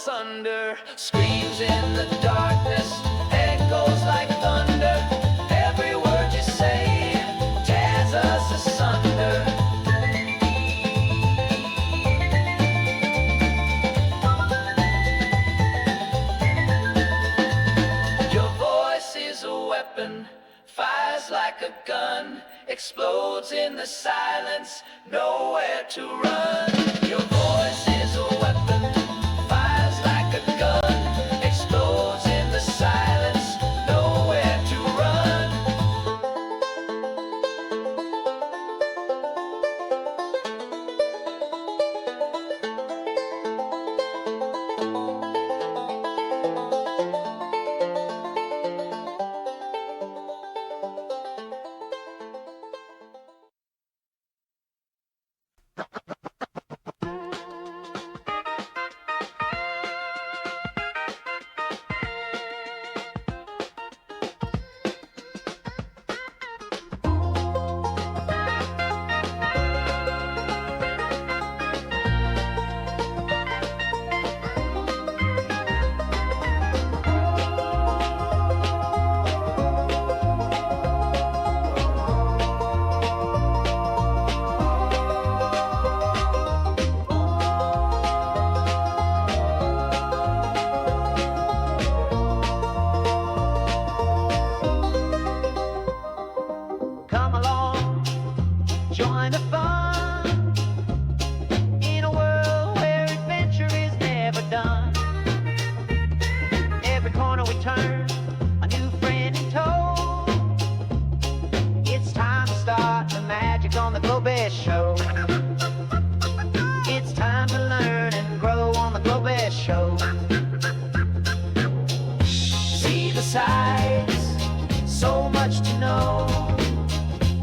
asunder, screams in the darkness, echoes like thunder. Every word you say tears us asunder. Your voice is a weapon, fires like a gun, explodes in the silence, nowhere to run. Your voice is a weapon, fires like a gun, explodes in the silence, nowhere to run. Come along, join the fun, in a world where adventure is never done. Every corner we turn, a new friend in tow. It's time to start the magic on the Globus Show. It's time to learn and grow on the Globus Show. See the sights, so much to know.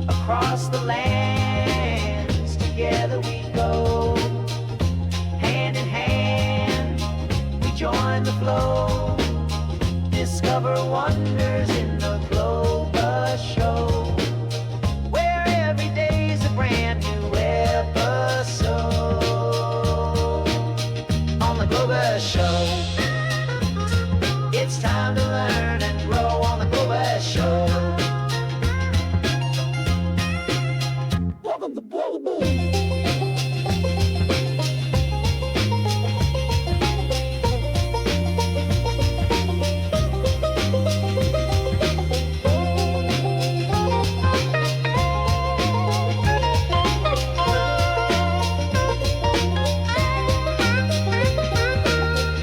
Across the lands, together we go. Hand in hand, we join the flow. Discover wonders in the Globus Show, where every day's a brand new episode. On the Globus Show, it's time to learn and grow on the Globus Show.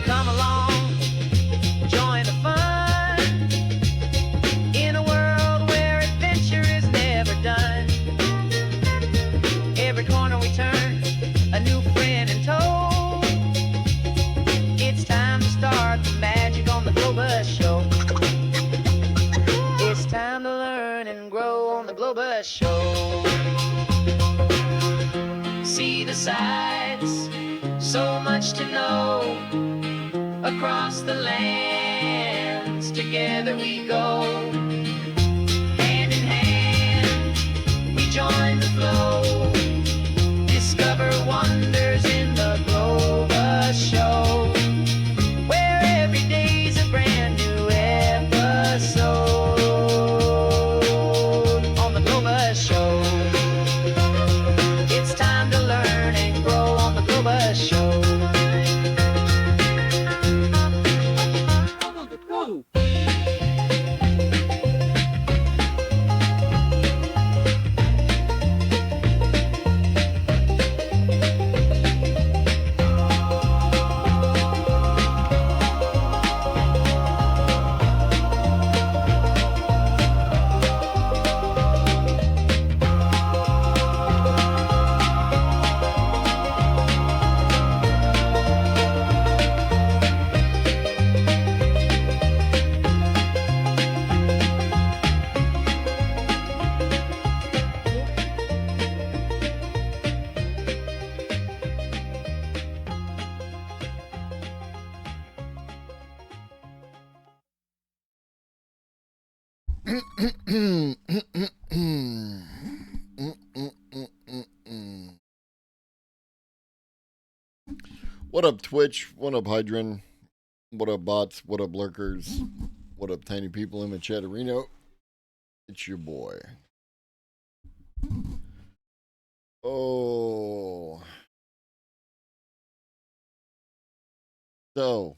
Come along, join the fun, in a world where adventure is never done. Every corner we turn, a new friend in tow. It's time to start the magic on the Globus Show. It's time to learn and grow on the Globus Show. See the sights, so much to know. Across the lands, together we go. Hand in hand, we join the flow. Discover wonders in the Globus Show, where every day's a brand new episode. On the Globus Show, it's time to learn and grow on the Globus Show. What up, Twitch? What up, Hydran? What up, bots? What up, lurkers? What up, tiny people in the chatterino? It's your boy. Oh. So,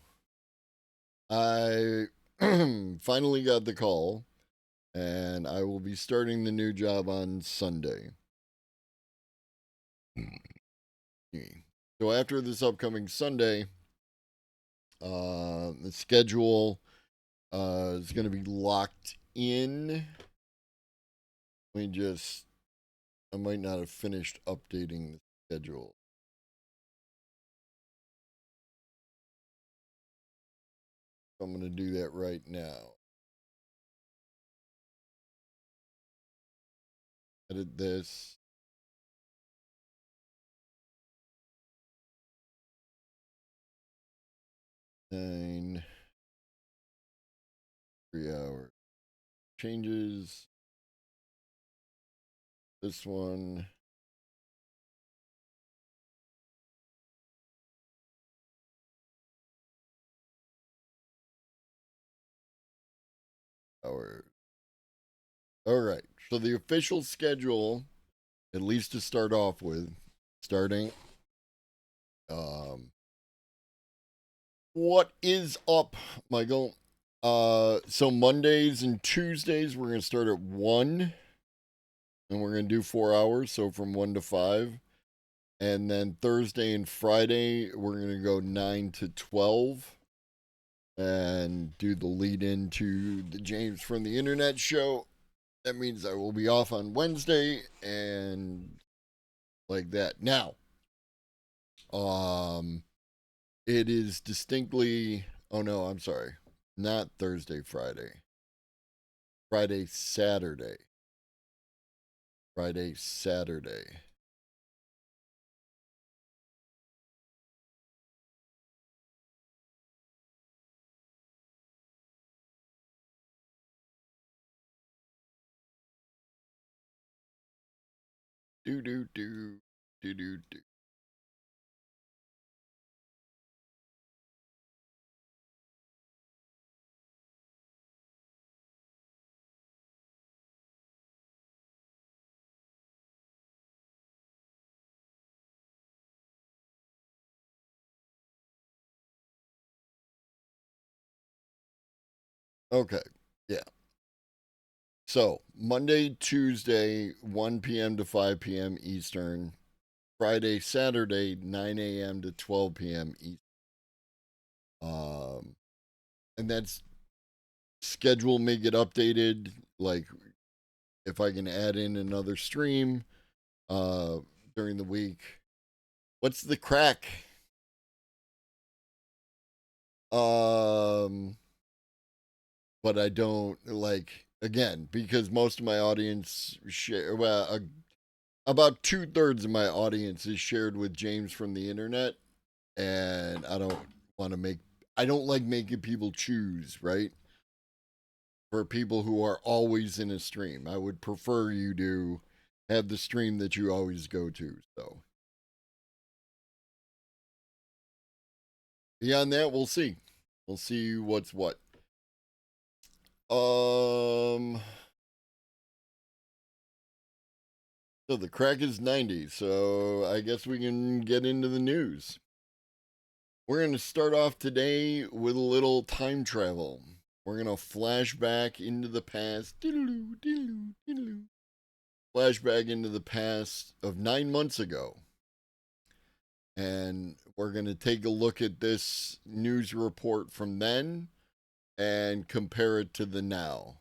I finally got the call, and I will be starting the new job on Sunday. So, after this upcoming Sunday, the schedule is going to be locked in. I might not have finished updating the schedule. I'm going to do that right now. Edit this. Nine. 3 hours. Changes. This one. Hours. All right. So the official schedule, at least to start off with, starting. What is up, Michael? So Mondays and Tuesdays we're gonna start at 1, and we're gonna do 4 hours, so from 1 to 5. And then Thursday and Friday we're gonna go 9 to 12, and do the lead into the James from the Internet show. That means I will be off on Wednesday and like that. Now, it is distinctly, oh no, I'm sorry. Not Thursday, Friday. Friday, Saturday. Friday, Saturday. Do do do do do do. Okay, yeah. So Monday, Tuesday, 1 p.m. to 5 p.m. Eastern. Friday, Saturday, 9 a.m. to 12 p.m. Eastern. And that's schedule may get updated. Like if I can add in another stream during the week. What's the crack? But I don't like, again, because most of my audience share, well, about 2/3 of my audience is shared with James from the Internet, and I don't want to I don't like making people choose, right? For people who are always in a stream, I would prefer you to have the stream that you always go to. So beyond that, we'll see. We'll see what's what. So the crack is 90, so I guess we can get into the news. We're going to start off today with a little time travel. We're going to flash back into the past. Flashback into the past of 9 months ago. And we're going to take a look at this news report from then and compare it to the now.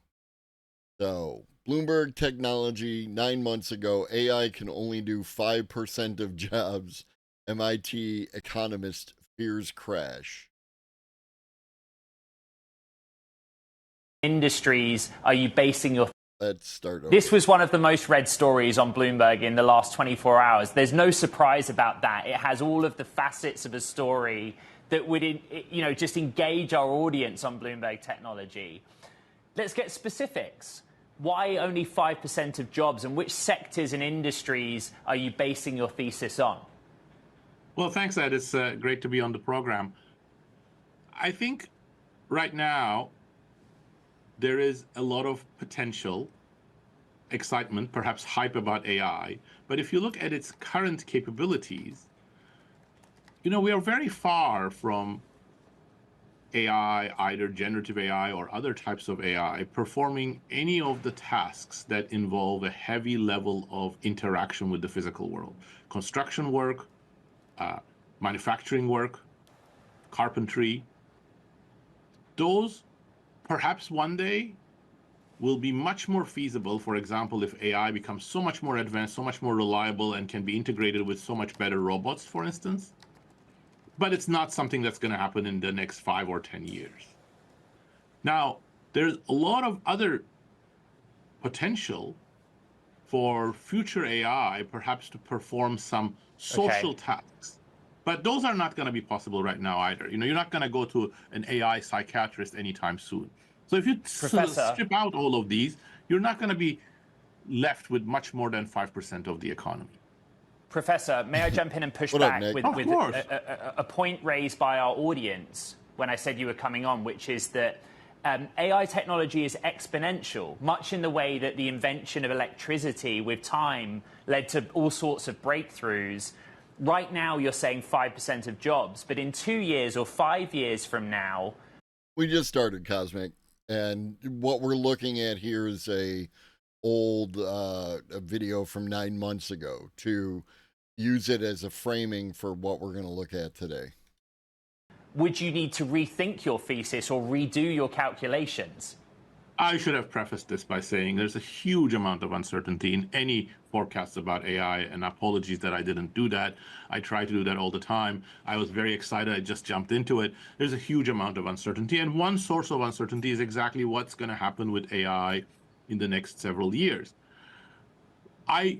So, Bloomberg Technology, 9 months ago, AI can only do 5% of jobs. MIT economist fears crash. Industries are you basing your... Let's start over. This was one of the most read stories on Bloomberg in the last 24 hours. There's no surprise about that. It has all of the facets of a story that would, just engage our audience on Bloomberg Technology. Let's get specifics. Why only 5% of jobs, and which sectors and industries are you basing your thesis on? Well, thanks, Ed. It's great to be on the program. I think right now there is a lot of potential, excitement, perhaps hype about AI. But if you look at its current capabilities, we are very far from AI, either generative AI or other types of AI, performing any of the tasks that involve a heavy level of interaction with the physical world. Construction work, manufacturing work, carpentry, those perhaps one day will be much more feasible. For example, if AI becomes so much more advanced, so much more reliable, and can be integrated with so much better robots, for instance. But it's not something that's going to happen in the next 5 or 10 years. Now, there's a lot of other potential for future AI, perhaps to perform some social tasks. But those are not going to be possible right now either. You're not going to go to an AI psychiatrist anytime soon. So if you Professor, strip out all of these, you're not going to be left with much more than 5% of the economy. Professor, may I jump in and push What up, back Nick? with, Of with course. a point raised by our audience when I said you were coming on, which is that AI technology is exponential, much in the way that the invention of electricity with time led to all sorts of breakthroughs. Right now, you're saying 5% of jobs, but in 2 years or 5 years from now... We just started, Cosmic, and what we're looking at here is a old a video from 9 months ago to use it as a framing for what we're going to look at today. Would you need to rethink your thesis or redo your calculations? I should have prefaced this by saying there's a huge amount of uncertainty in any forecasts about AI, and apologies that I didn't do that. I try to do that all the time. I was very excited. I just jumped into it. There's a huge amount of uncertainty, and one source of uncertainty is exactly what's going to happen with AI in the next several years. I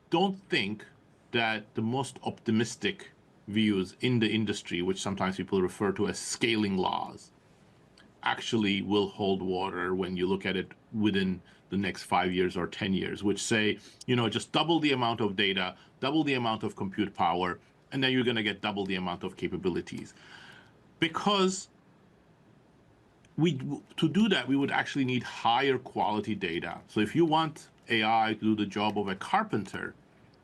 don't think that the most optimistic views in the industry, which sometimes people refer to as scaling laws, actually will hold water when you look at it within the next 5 years or 10 years, which say, just double the amount of data, double the amount of compute power, and then you're going to get double the amount of capabilities. Because to do that, we would actually need higher quality data. So if you want AI to do the job of a carpenter,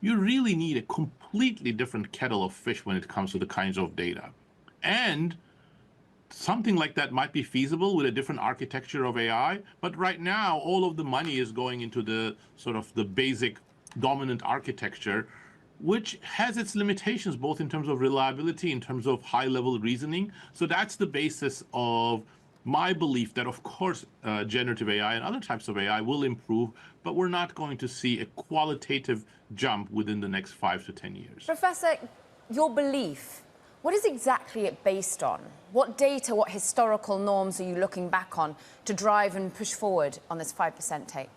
you really need a completely different kettle of fish when it comes to the kinds of data. And something like that might be feasible with a different architecture of AI, but right now all of the money is going into the sort of the basic dominant architecture, which has its limitations both in terms of reliability, in terms of high-level reasoning. So that's the basis of my belief that, of course, generative AI and other types of AI will improve, but we're not going to see a qualitative jump within the next 5 to 10 years. Professor, your belief, what is exactly it based on? What data, what historical norms are you looking back on to drive and push forward on this 5% take?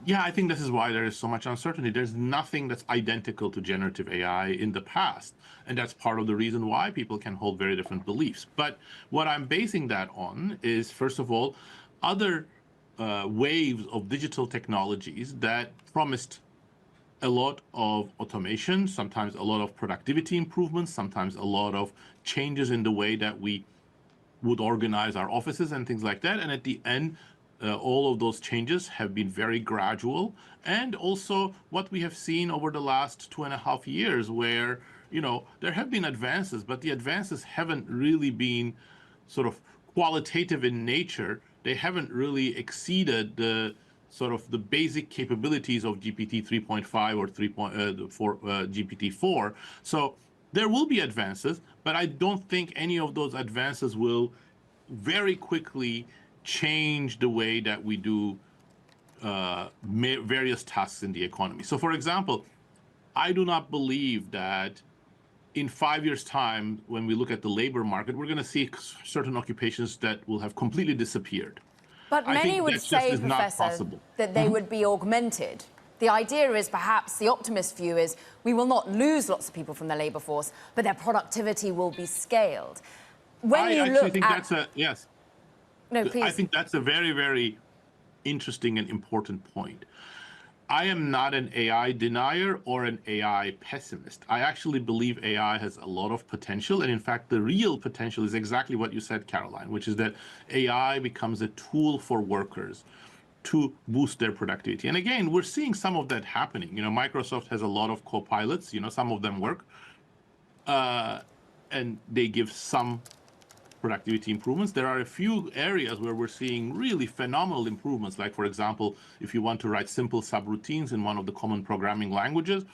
Yeah, I think this is why there is so much uncertainty. There's nothing that's identical to generative AI in the past. And that's part of the reason why people can hold very different beliefs. But what I'm basing that on is, first of all, other waves of digital technologies that promised a lot of automation, sometimes a lot of productivity improvements, sometimes a lot of changes in the way that we would organize our offices and things like that. And at the end, all of those changes have been very gradual. And also what we have seen over the last 2.5 years, where, there have been advances, but the advances haven't really been sort of qualitative in nature. They haven't really exceeded the sort of the basic capabilities of GPT 3.5 or GPT-4. So there will be advances, but I don't think any of those advances will very quickly change the way that we do various tasks in the economy. So, for example, I do not believe that in 5 years' time, when we look at the labor market, we're going to see certain occupations that will have completely disappeared. But many would say, Professor, that they would be augmented. The idea is perhaps the optimist view is we will not lose lots of people from the labor force, but their productivity will be scaled. When you look think at... that's a, yes. No, please. I think that's a very, very interesting and important point. I am not an AI denier or an AI pessimist. I actually believe AI has a lot of potential. And in fact, the real potential is exactly what you said, Caroline, which is that AI becomes a tool for workers to boost their productivity. And again, we're seeing some of that happening. Microsoft has a lot of co-pilots, some of them work, and they give some productivity improvements. There are a few areas where we're seeing really phenomenal improvements. Like, for example, if you want to write simple subroutines in one of the common programming languages,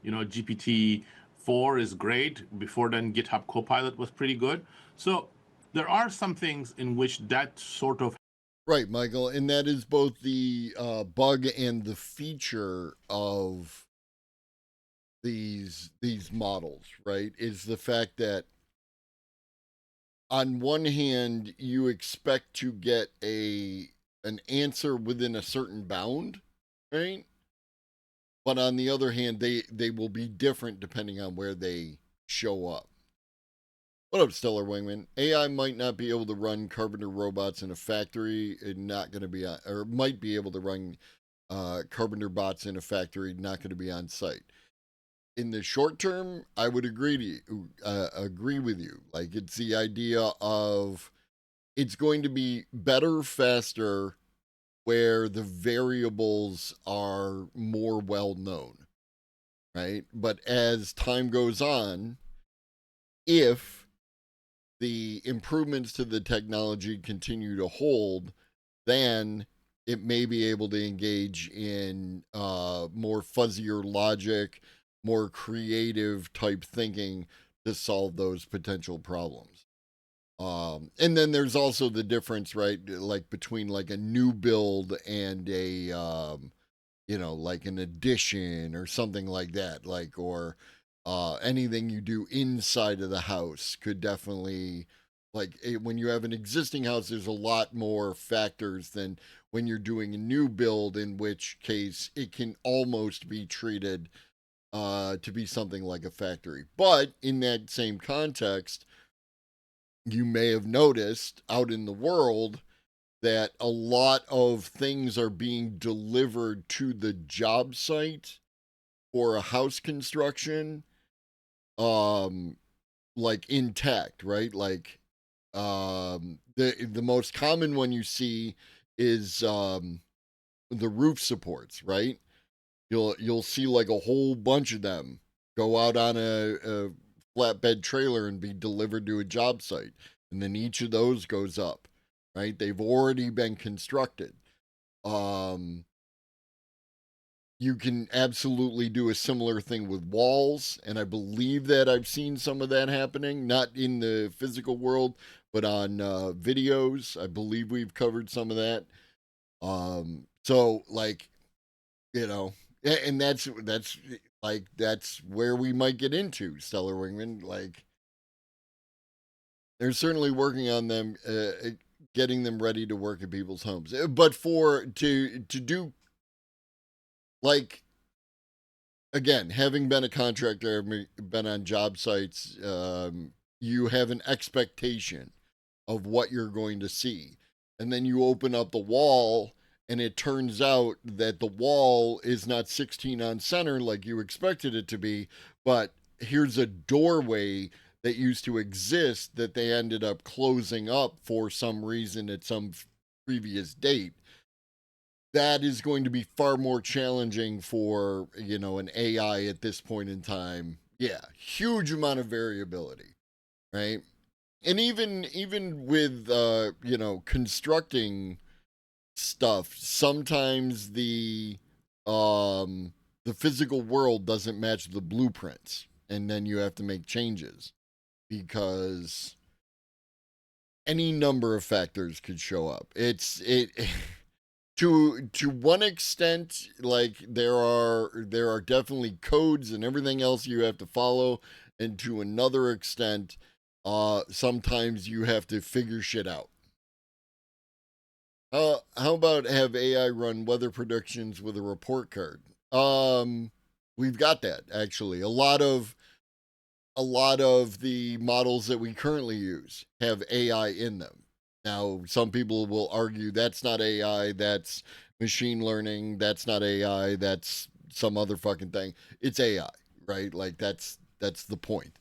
GPT-4 is great. Before then, GitHub Copilot was pretty good. So there are some things in which that sort of Right, Michael, and that is both the bug and the feature of these models, right? Is the fact that on one hand you expect to get an answer within a certain bound, right? But on the other hand, they will be different depending on where they show up. What up, Stellar Wingman? AI might not be able to run carpenter robots in a factory, and not going to be on, or might be able to run carpenter bots in a factory, not going to be on site. In the short term, I would agree with you. Like, it's the idea of it's going to be better, faster, where the variables are more well known, right? But as time goes on, if the improvements to the technology continue to hold, then it may be able to engage in more fuzzier logic, more creative type thinking to solve those potential problems. And then there's also the difference, right? Like between like a new build and like an addition or something like that, like, or anything you do inside of the house could definitely, like, when you have an existing house, there's a lot more factors than when you're doing a new build, in which case it can almost be treated to be something like a factory. But in that same context, you may have noticed out in the world that a lot of things are being delivered to the job site for a house construction, um like intact, right? Like, the most common one you see is the roof supports, right? You'll see like a whole bunch of them go out on a flatbed trailer and be delivered to a job site, and then each of those goes up, right? They've already been constructed. um you can absolutely do a similar thing with walls, and I believe that I've seen some of that happening, not in the physical world, but on videos. I believe we've covered some of that. So, like, and that's like, that's where we might get into, Stellar Wingman. Like, they're certainly working on them, getting them ready to work in people's homes. But to do, like, again, having been a contractor, been on job sites, you have an expectation of what you're going to see. And then you open up the wall, and it turns out that the wall is not 16 on center like you expected it to be, but here's a doorway that used to exist that they ended up closing up for some reason at some previous date. That is going to be far more challenging for, an AI at this point in time. Yeah, huge amount of variability, right? And even with constructing stuff, sometimes the physical world doesn't match the blueprints, and then you have to make changes because any number of factors could show up. It to one extent, like, there are definitely codes and everything else you have to follow, and to another extent, sometimes you have to figure shit out. How about have AI run weather predictions with a report card? We've got that, actually. A lot of the models that we currently use have AI in them. Now, some people will argue that's not AI, that's machine learning. That's not AI. That's some other fucking thing. It's AI, right? Like that's the point.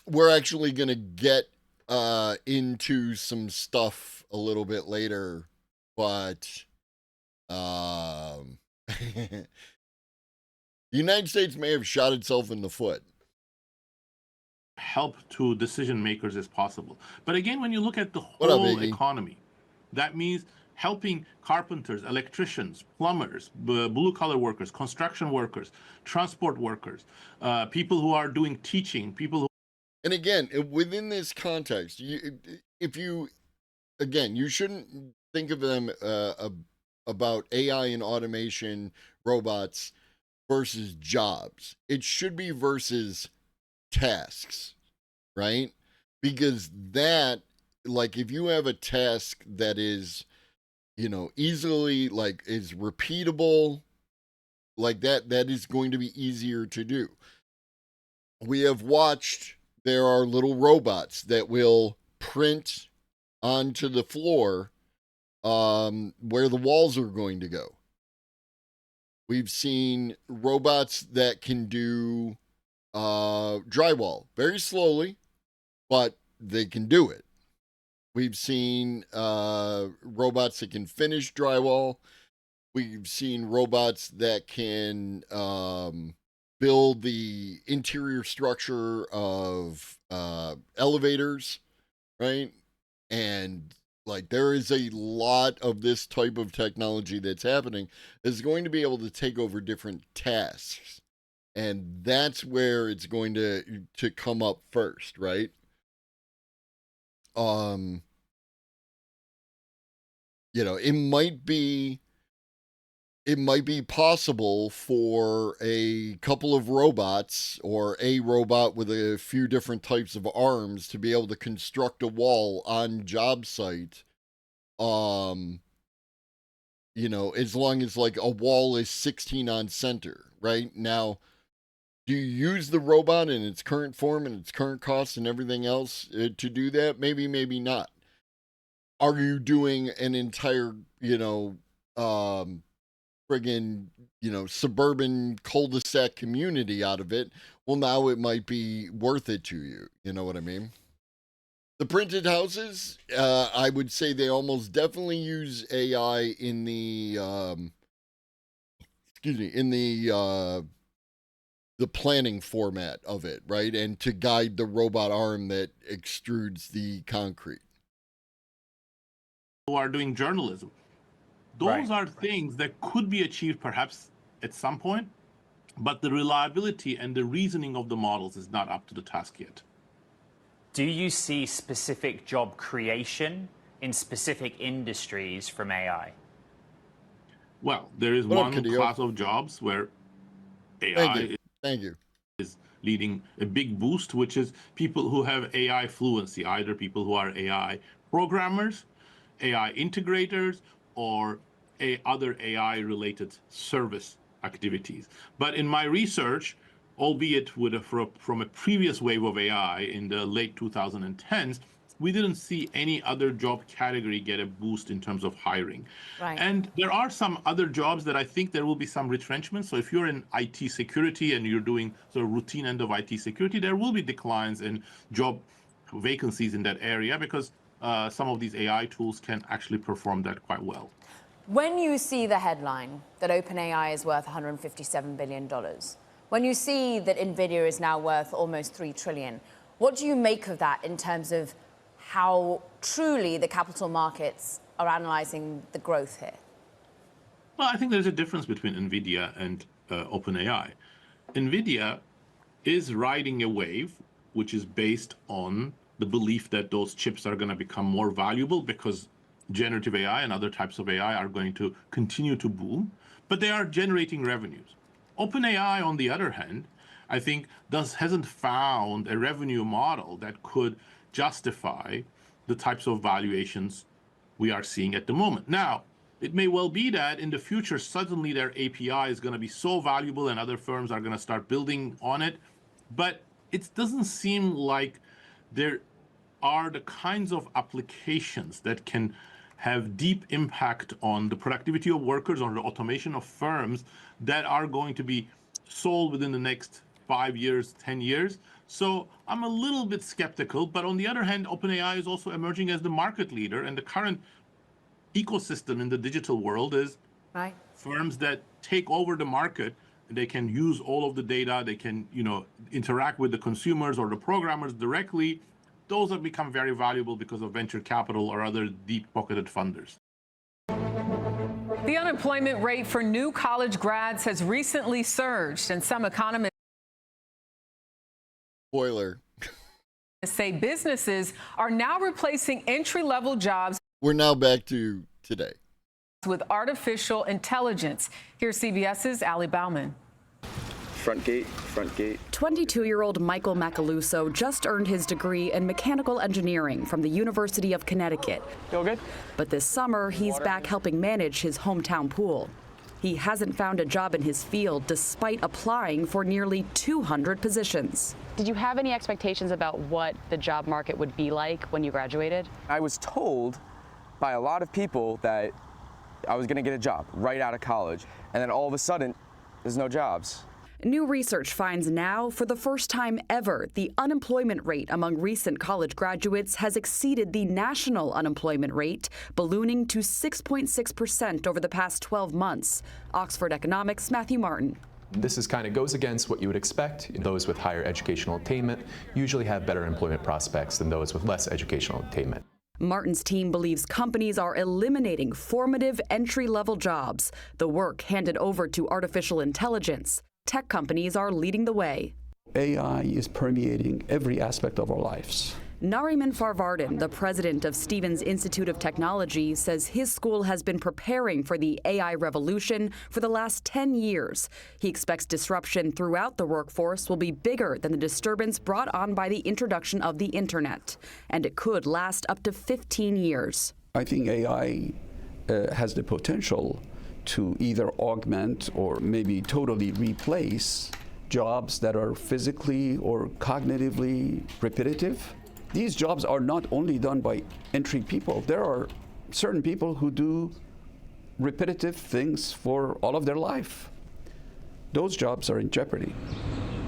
We're actually gonna get into some stuff a little bit later, but the United States may have shot itself in the foot. Help to decision makers as possible. But again, when you look at the whole economy, that means helping carpenters, electricians, plumbers, blue collar workers, construction workers, transport workers, people who are doing teaching, people who. And again, within this context, you shouldn't think of them about AI and automation, robots versus jobs. It should be versus tasks, right? Because that, like, if you have a task that is, easily, like, is repeatable, like that is going to be easier to do. We have watched, there are little robots that will print onto the floor where the walls are going to go. We've seen robots that can do drywall very slowly, but they can do it. We've seen robots that can finish drywall. We've seen robots that can build the interior structure of elevators, right? And like there is a lot of this type of technology that's happening is going to be able to take over different tasks. And that's where it's going to come up first, right? It might be possible for a couple of robots or a robot with a few different types of arms to be able to construct a wall on job site. As long as like a wall is 16 on center, right? Now, do you use the robot in its current form and its current cost and everything else to do that? Maybe, maybe not. Are you doing an entire, friggin', suburban cul-de-sac community out of it? Well, now it might be worth it to you. You know what I mean? The printed houses, I would say they almost definitely use AI in the, the planning format of it, right? And to guide the robot arm that extrudes the concrete. Who are doing journalism. Those are things that could be achieved perhaps at some point, but the reliability and the reasoning of the models is not up to the task yet. Do you see specific job creation in specific industries from AI? Well, there is one class of jobs where AI is leading a big boost, which is people who have AI fluency, either people who are AI programmers, AI integrators, or other AI-related service activities. But in my research, albeit from a previous wave of AI in the late 2010s, we didn't see any other job category get a boost in terms of hiring. Right. And there are some other jobs that I think there will be some retrenchment. So if you're in IT security and you're doing sort of routine end of IT security, there will be declines in job vacancies in that area because some of these AI tools can actually perform that quite well. When you see the headline that OpenAI is worth $157 billion, when you see that NVIDIA is now worth almost $3 trillion, what do you make of that in terms of how truly the capital markets are analyzing the growth here? Well, I think there's a difference between NVIDIA and OpenAI. NVIDIA is riding a wave which is based on the belief that those chips are going to become more valuable because generative AI and other types of AI are going to continue to boom, but they are generating revenues. OpenAI, on the other hand, I think hasn't found a revenue model that could justify the types of valuations we are seeing at the moment. Now, it may well be that in the future, suddenly their API is going to be so valuable and other firms are going to start building on it, but it doesn't seem like there are the kinds of applications that can have deep impact on the productivity of workers, on the automation of firms that are going to be sold within the next 5 years, 10 years. So I'm a little bit skeptical, but on the other hand, OpenAI is also emerging as the market leader, and the current ecosystem in the digital world is right. Firms that take over the market. They can use all of the data. They can, interact with the consumers or the programmers directly. Those have become very valuable because of venture capital or other deep-pocketed funders. The unemployment rate for new college grads has recently surged, and some economists Spoiler. say businesses are now replacing entry-level jobs. We're now back to today. With artificial intelligence. Here's CBS's Ali Bauman. Front gate, front gate. 22-year-old Michael Macaluso just earned his degree in mechanical engineering from the University of Connecticut. You all good? But this summer, he's back helping manage his hometown pool. He hasn't found a job in his field despite applying for nearly 200 positions. Did you have any expectations about what the job market would be like when you graduated? I was told by a lot of people that I was going to get a job right out of college, and then all of a sudden, there's no jobs. New research finds now, for the first time ever, the unemployment rate among recent college graduates has exceeded the national unemployment rate, ballooning to 6.6% over the past 12 months. Oxford Economics' Matthew Martin. This kind of goes against what you would expect. Those with higher educational attainment usually have better employment prospects than those with less educational attainment. Martin's team believes companies are eliminating formative entry-level jobs, the work handed over to artificial intelligence. Tech companies are leading the way. AI is permeating every aspect of our lives. Nariman Farvardin, the president of Stevens Institute of Technology, says his school has been preparing for the AI revolution for the last 10 years. He expects disruption throughout the workforce will be bigger than the disturbance brought on by the introduction of the internet, and it could last up to 15 years. I think AI has the potential to either augment or maybe totally replace jobs that are physically or cognitively repetitive. These jobs are not only done by entry people. There are certain people who do repetitive things for all of their life. Those jobs are in jeopardy.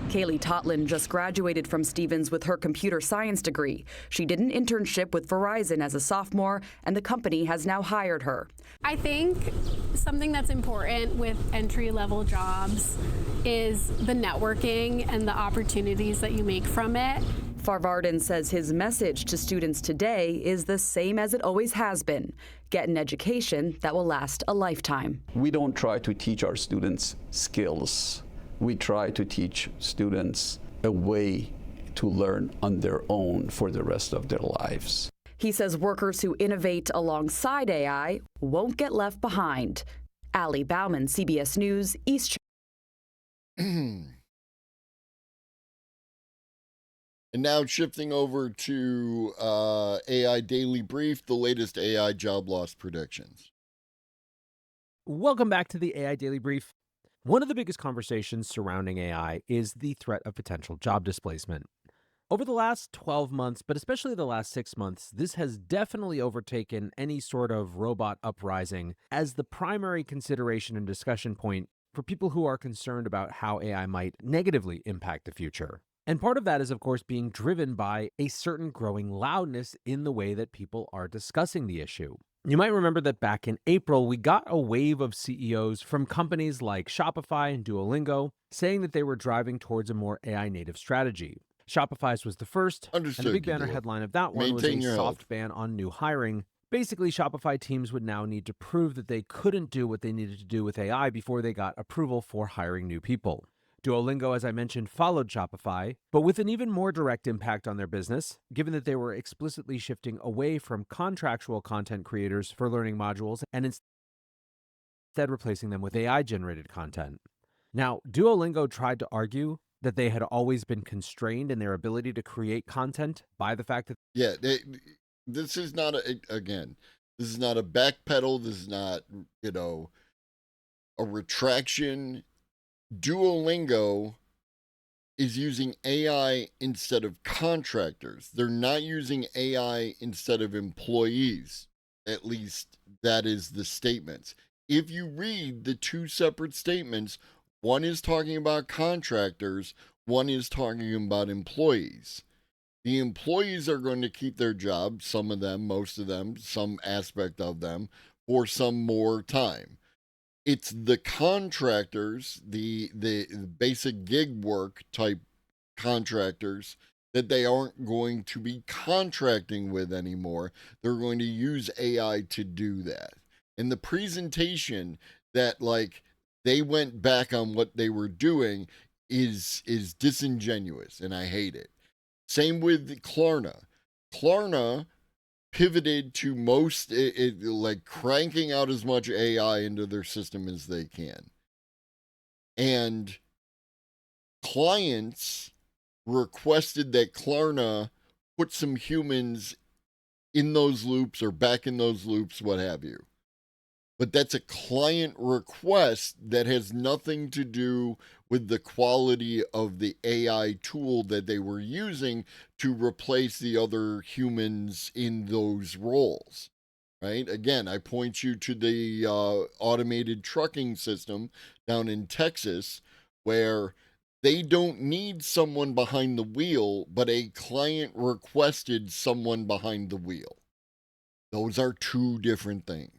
Kaylee Totlin just graduated from Stevens with her computer science degree. She did an internship with Verizon as a sophomore, and the company has now hired her. I think something that's important with entry-level jobs is the networking and the opportunities that you make from it. Farvardin says his message to students today is the same as it always has been: get an education that will last a lifetime. We don't try to teach our students skills. We try to teach students a way to learn on their own for the rest of their lives. He says workers who innovate alongside AI won't get left behind. Ali Bauman, CBS News, East. And now shifting over to AI Daily Brief, the latest AI job loss predictions. Welcome back to the AI Daily Brief. One of the biggest conversations surrounding AI is the threat of potential job displacement. Over the last 12 months, but especially the last 6 months, this has definitely overtaken any sort of robot uprising as the primary consideration and discussion point for people who are concerned about how AI might negatively impact the future. And part of that is, of course, being driven by a certain growing loudness in the way that people are discussing the issue. You might remember that back in April, we got a wave of CEOs from companies like Shopify and Duolingo saying that they were driving towards a more AI-native strategy. Shopify's was the first, and the big banner headline of that one was a soft ban on new hiring. Basically, Shopify teams would now need to prove that they couldn't do what they needed to do with AI before they got approval for hiring new people. Duolingo, as I mentioned, followed Shopify, but with an even more direct impact on their business, given that they were explicitly shifting away from contractual content creators for learning modules and instead replacing them with AI-generated content. Now, Duolingo tried to argue that they had always been constrained in their ability to create content by the fact that... Yeah, this is not, this is not a backpedal. This is not, a retraction. Duolingo is using AI instead of contractors. They're not using AI instead of employees. At least that is the statements. If you read the two separate statements, one is talking about contractors, one is talking about employees. The employees are going to keep their job, some of them, most of them, some aspect of them, for some more time. It's the contractors, the basic gig work type contractors, that they aren't going to be contracting with anymore. They're going to use AI to do that. And the presentation that like they went back on what they were doing is disingenuous, and I hate it. Same with Klarna. Klarna pivoted to like cranking out as much AI into their system as they can. And clients requested that Klarna put some humans in those loops or back in those loops, what have you. But that's a client request that has nothing to do with the quality of the AI tool that they were using to replace the other humans in those roles, right? Again, I point you to the automated trucking system down in Texas, where they don't need someone behind the wheel, but a client requested someone behind the wheel. Those are two different things.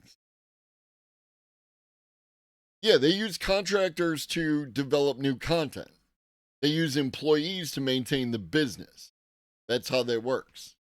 Yeah, they use contractors to develop new content. They use employees to maintain the business. That's how that works.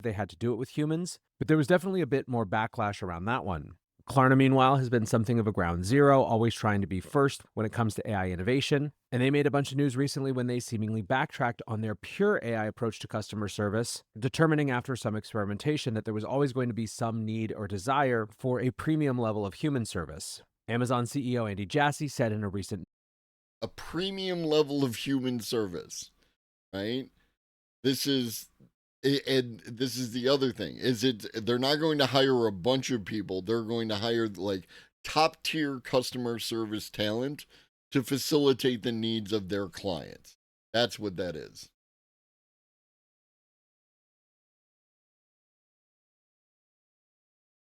They had to do it with humans, but there was definitely a bit more backlash around that one. Klarna, meanwhile, has been something of a ground zero, always trying to be first when it comes to AI innovation. And they made a bunch of news recently when they seemingly backtracked on their pure AI approach to customer service, determining after some experimentation that there was always going to be some need or desire for a premium level of human service. Amazon CEO Andy Jassy said in a recent a premium level of human service, right? This is the other thing, is they're not going to hire a bunch of people. They're going to hire like top tier customer service talent to facilitate the needs of their clients. That's what that is.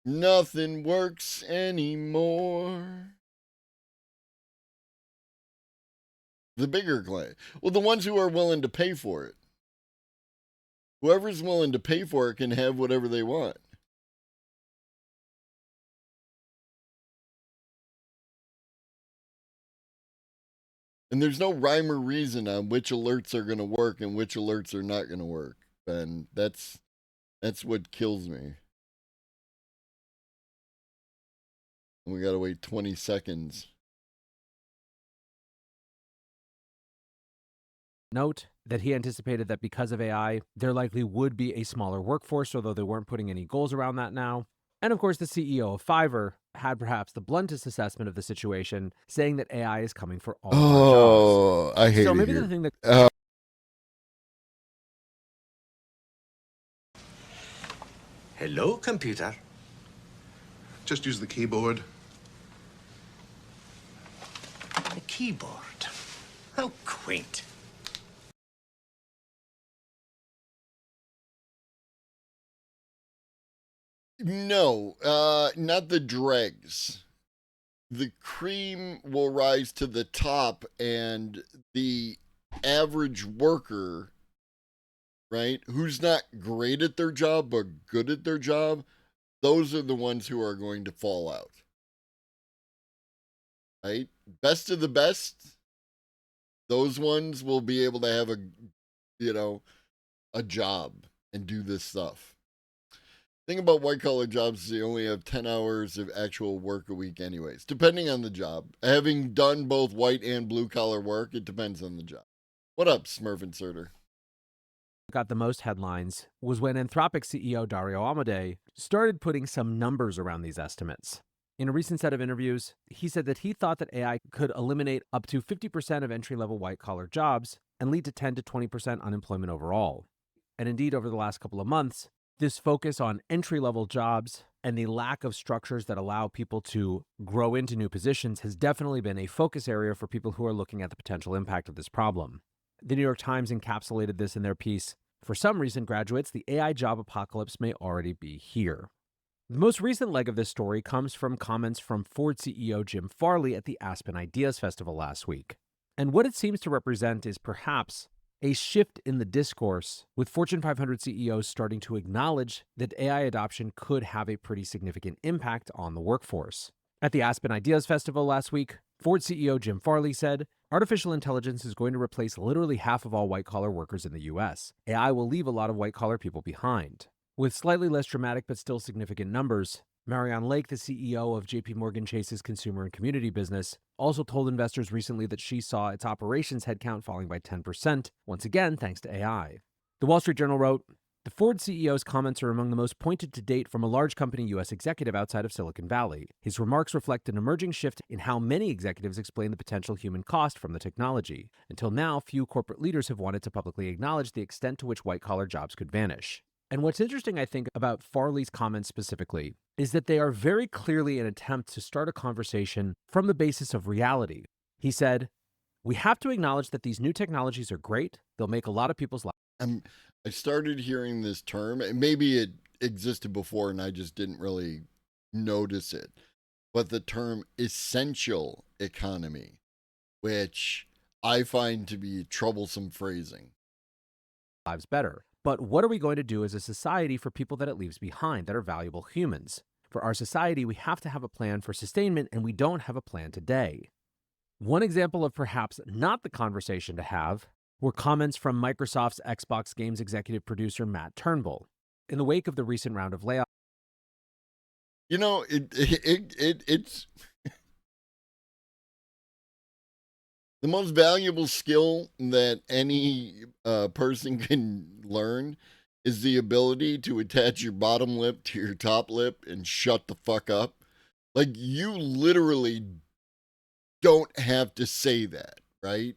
Nothing works anymore. The bigger client. Well, the ones who are willing to pay for it. Whoever's willing to pay for it can have whatever they want. And there's no rhyme or reason on which alerts are going to work and which alerts are not going to work. And that's what kills me. And we got to wait 20 seconds. Note that he anticipated that because of AI, there likely would be a smaller workforce, although they weren't putting any goals around that now. And of course, the CEO of Fiverr had perhaps the bluntest assessment of the situation, saying that AI is coming for all of our jobs. I hate so it maybe here. the thing that Hello, computer. Just use the keyboard. The keyboard. How quaint. No, not the dregs. The cream will rise to the top, and the average worker, right, who's not great at their job but good at their job, those are the ones who are going to fall out. Right? Best of the best, those ones will be able to have a job and do this stuff. Thing about white collar jobs is they only have 10 hours of actual work a week anyways, depending on the job. Having done both white and blue collar work, it depends on the job. What up, Smurf Inserter? got the most headlines was when Anthropic CEO Dario Amodei started putting some numbers around these estimates. In a recent set of interviews, he said that he thought that AI could eliminate up to 50% of entry-level white-collar jobs and lead to 10 to 20% unemployment overall. And indeed, over the last couple of months, this focus on entry-level jobs and the lack of structures that allow people to grow into new positions has definitely been a focus area for people who are looking at the potential impact of this problem. The New York Times encapsulated this in their piece, For some recent graduates, the AI job apocalypse may already be here. The most recent leg of this story comes from comments from Ford CEO Jim Farley at the Aspen Ideas Festival last week. And what it seems to represent is perhaps a shift in the discourse, with Fortune 500 CEOs starting to acknowledge that AI adoption could have a pretty significant impact on the workforce. At the Aspen Ideas Festival last week, Ford CEO Jim Farley said, "Artificial intelligence is going to replace literally half of all white-collar workers in the U.S. AI will leave a lot of white-collar people behind." With slightly less dramatic but still significant numbers, Marianne Lake, the CEO of JP Morgan Chase's consumer and community business, also told investors recently that she saw its operations headcount falling by 10%, once again thanks to AI. The Wall Street Journal wrote, "The Ford CEO's comments are among the most pointed to date from a large company U.S. executive outside of Silicon Valley. His remarks reflect an emerging shift in how many executives explain the potential human cost from the technology. Until now, few corporate leaders have wanted to publicly acknowledge the extent to which white-collar jobs could vanish." And what's interesting, I think, about Farley's comments specifically is that they are very clearly an attempt to start a conversation from the basis of reality. He said, "We have to acknowledge that these new technologies are great. They'll make a lot of people's lives." I started hearing this term, and maybe it existed before and I just didn't really notice it, but the term essential economy, which I find to be troublesome phrasing. Lives better. But what are we going to do as a society for people that it leaves behind that are valuable humans? For our society, we have to have a plan for sustainment, and we don't have a plan today. One example of perhaps not the conversation to have were comments from Microsoft's Xbox games executive producer Matt Turnbull. In the wake of the recent round of layoffs, you know, it's the most valuable skill that any person can learn is the ability to attach your bottom lip to your top lip and shut the fuck up. Like, you literally don't have to say that, right?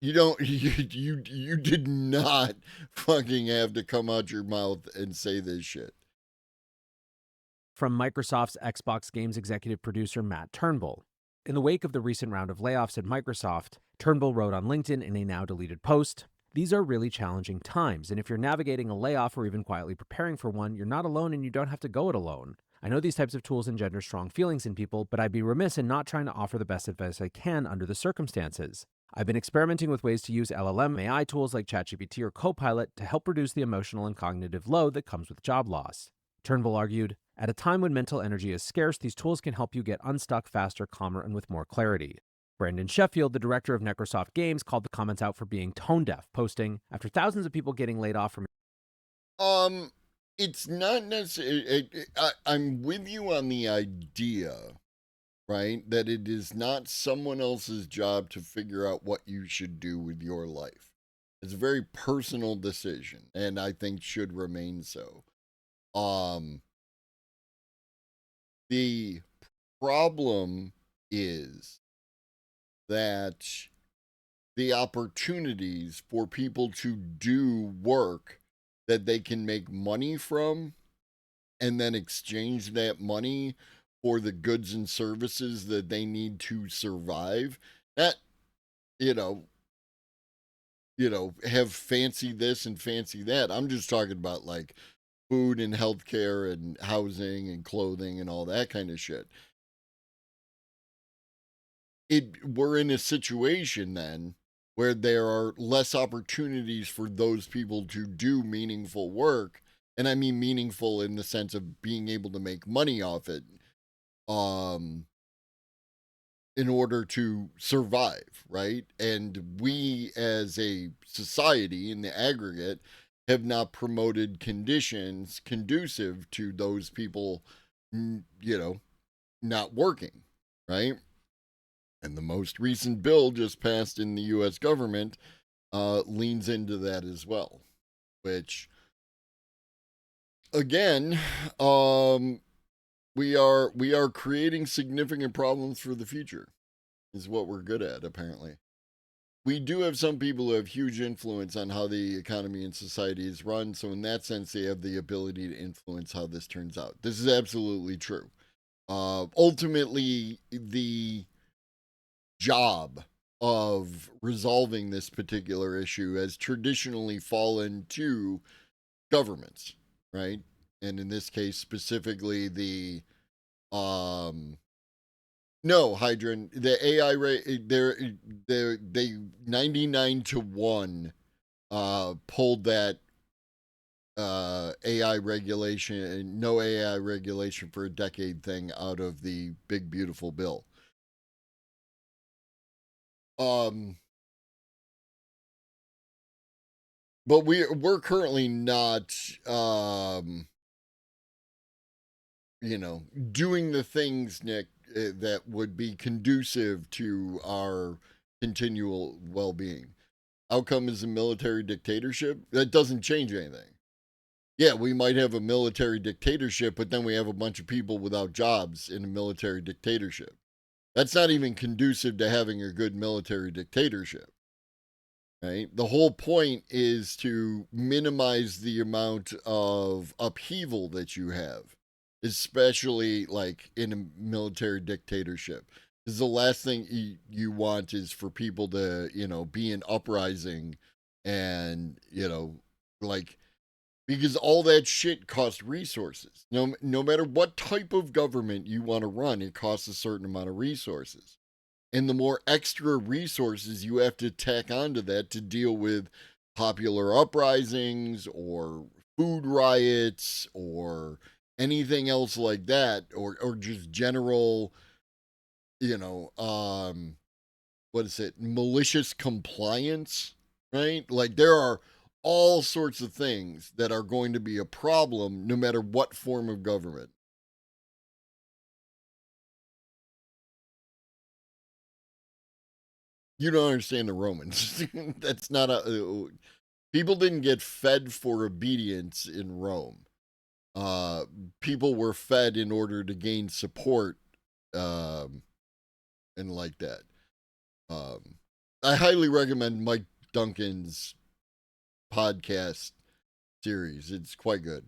You don't, you did not fucking have to come out your mouth and say this shit. From Microsoft's Xbox games executive producer Matt Turnbull. In the wake of the recent round of layoffs at Microsoft, Turnbull wrote on LinkedIn in a now deleted post, "These are really challenging times, and if you're navigating a layoff or even quietly preparing for one, you're not alone and you don't have to go it alone. I know these types of tools engender strong feelings in people, but I'd be remiss in not trying to offer the best advice I can under the circumstances. I've been experimenting with ways to use LLM AI tools like ChatGPT or Copilot to help reduce the emotional and cognitive load that comes with job loss." Turnbull argued, "At a time when mental energy is scarce, these tools can help you get unstuck faster, calmer, and with more clarity." Brandon Sheffield, the director of Microsoft Games, called the comments out for being tone deaf, posting, "After thousands of people getting laid off from..." It's not necessarily, I'm with you on the idea, right? That it is not someone else's job to figure out what you should do with your life. It's a very personal decision, and I think should remain so. The problem is that the opportunities for people to do work that they can make money from and then exchange that money for the goods and services that they need to survive, that, have fancy this and fancy that. I'm just talking about like food and healthcare and housing and clothing and all that kind of shit. We're in a situation then where there are less opportunities for those people to do meaningful work. And I mean meaningful in the sense of being able to make money off it, in order to survive, right? And we as a society in the aggregate have not promoted conditions conducive to those people, not working, right? And the most recent bill just passed in the U.S. government leans into that as well, which, again, we are creating significant problems for the future, is what we're good at, apparently. We do have some people who have huge influence on how the economy and society is run, so in that sense, they have the ability to influence how this turns out. This is absolutely true. Ultimately, the job of resolving this particular issue has traditionally fallen to governments, right? And in this case, specifically the no, Hydran, the AI rate, they 99-1 pulled that AI regulation, no AI regulation for a decade thing out of the big beautiful bill. But we're currently not doing the things, Nick, that would be conducive to our continual well-being. Outcome is a military dictatorship. That doesn't change anything. Yeah, we might have a military dictatorship, but then we have a bunch of people without jobs in a military dictatorship. That's not even conducive to having a good military dictatorship. Right? The whole point is to minimize the amount of upheaval that you have, especially like in a military dictatorship. Because the last thing you want is for people to, be in uprising and, like, because all that shit costs resources. No matter what type of government you want to run, it costs a certain amount of resources. And the more extra resources you have to tack onto that to deal with popular uprisings or food riots or anything else like that, or just general, what is it, malicious compliance, right? Like there are all sorts of things that are going to be a problem no matter what form of government. You don't understand the Romans. That's not people didn't get fed for obedience in Rome. People were fed in order to gain support, and like that. I highly recommend Mike Duncan's podcast series. It's quite good.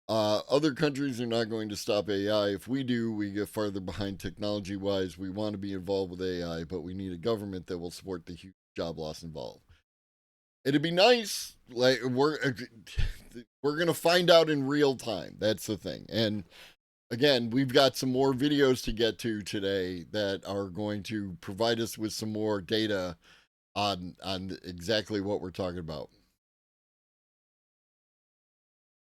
Other countries are not going to stop AI. If we do, we get farther behind technology wise. We want to be involved with AI, but we need a government that will support the huge job loss involved. It'd be nice. Like we're gonna find out in real time. That's the thing. And again, we've got some more videos to get to today that are going to provide us with some more data on exactly what we're talking about.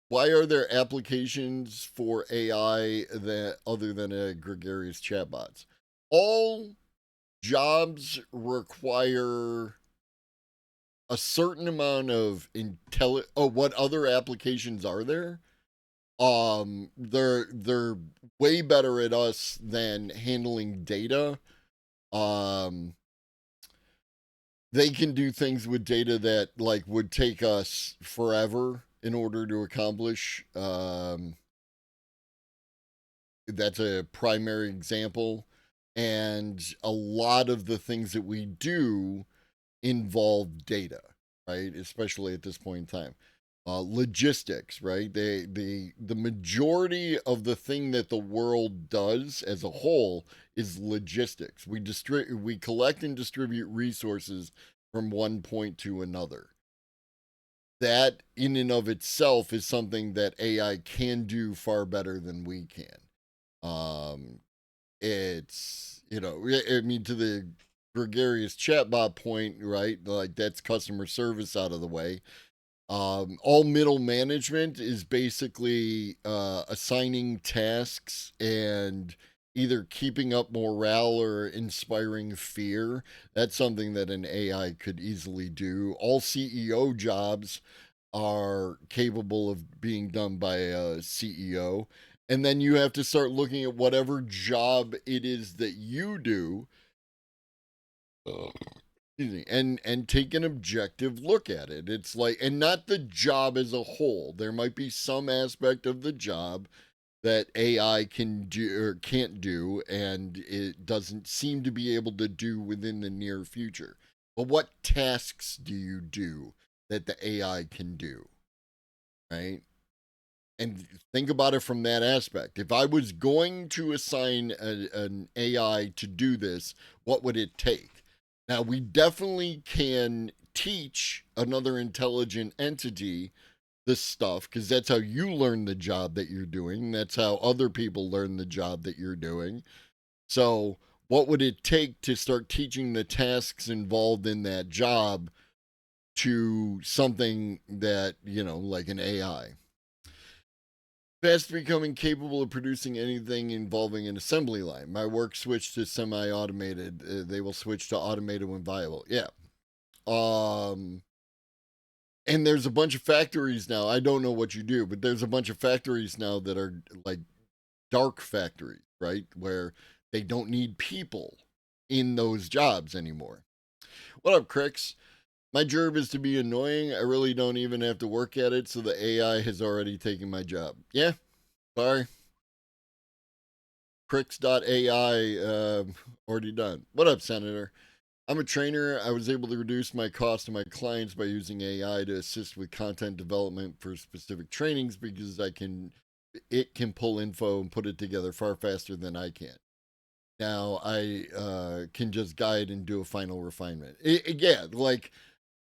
Why are there applications for AI that other than gregarious chatbots? All jobs require a certain amount of what other applications are there? They're way better at us than handling data. They can do things with data that like would take us forever in order to accomplish. That's a primary example. And a lot of the things that we do involve data, right? Especially at this point in time. Logistics, right? The majority of the thing that the world does as a whole is logistics. We collect and distribute resources from one point to another. That in and of itself is something that AI can do far better than we can. It's, I mean, to the gregarious chatbot point, right? Like that's customer service out of the way. All middle management is basically assigning tasks and either keeping up morale or inspiring fear. That's something that an AI could easily do. All CEO jobs are capable of being done by a CEO. And then you have to start looking at whatever job it is that you do. And take an objective look at it. It's like, and not the job as a whole. There might be some aspect of the job that AI can do or can't do, and it doesn't seem to be able to do within the near future. But what tasks do you do that the AI can do? Right? And think about it from that aspect. If I was going to assign an AI to do this, what would it take? Now, we definitely can teach another intelligent entity this stuff because that's how you learn the job that you're doing. That's how other people learn the job that you're doing. So, what would it take to start teaching the tasks involved in that job to something that, like an AI? Fast becoming capable of producing anything involving an assembly line. My work switched to semi-automated. They will switch to automated when viable. Yeah. And there's a bunch of factories now. I don't know what you do, but there's a bunch of factories now that are like dark factories, right? Where they don't need people in those jobs anymore. What up, Crix? My job is to be annoying. I really don't even have to work at it, so the AI has already taken my job. Yeah, sorry. Crix.ai already done. What up, Senator? I'm a trainer. I was able to reduce my cost to my clients by using AI to assist with content development for specific trainings because it can pull info and put it together far faster than I can. Now I can just guide and do a final refinement. Yeah, like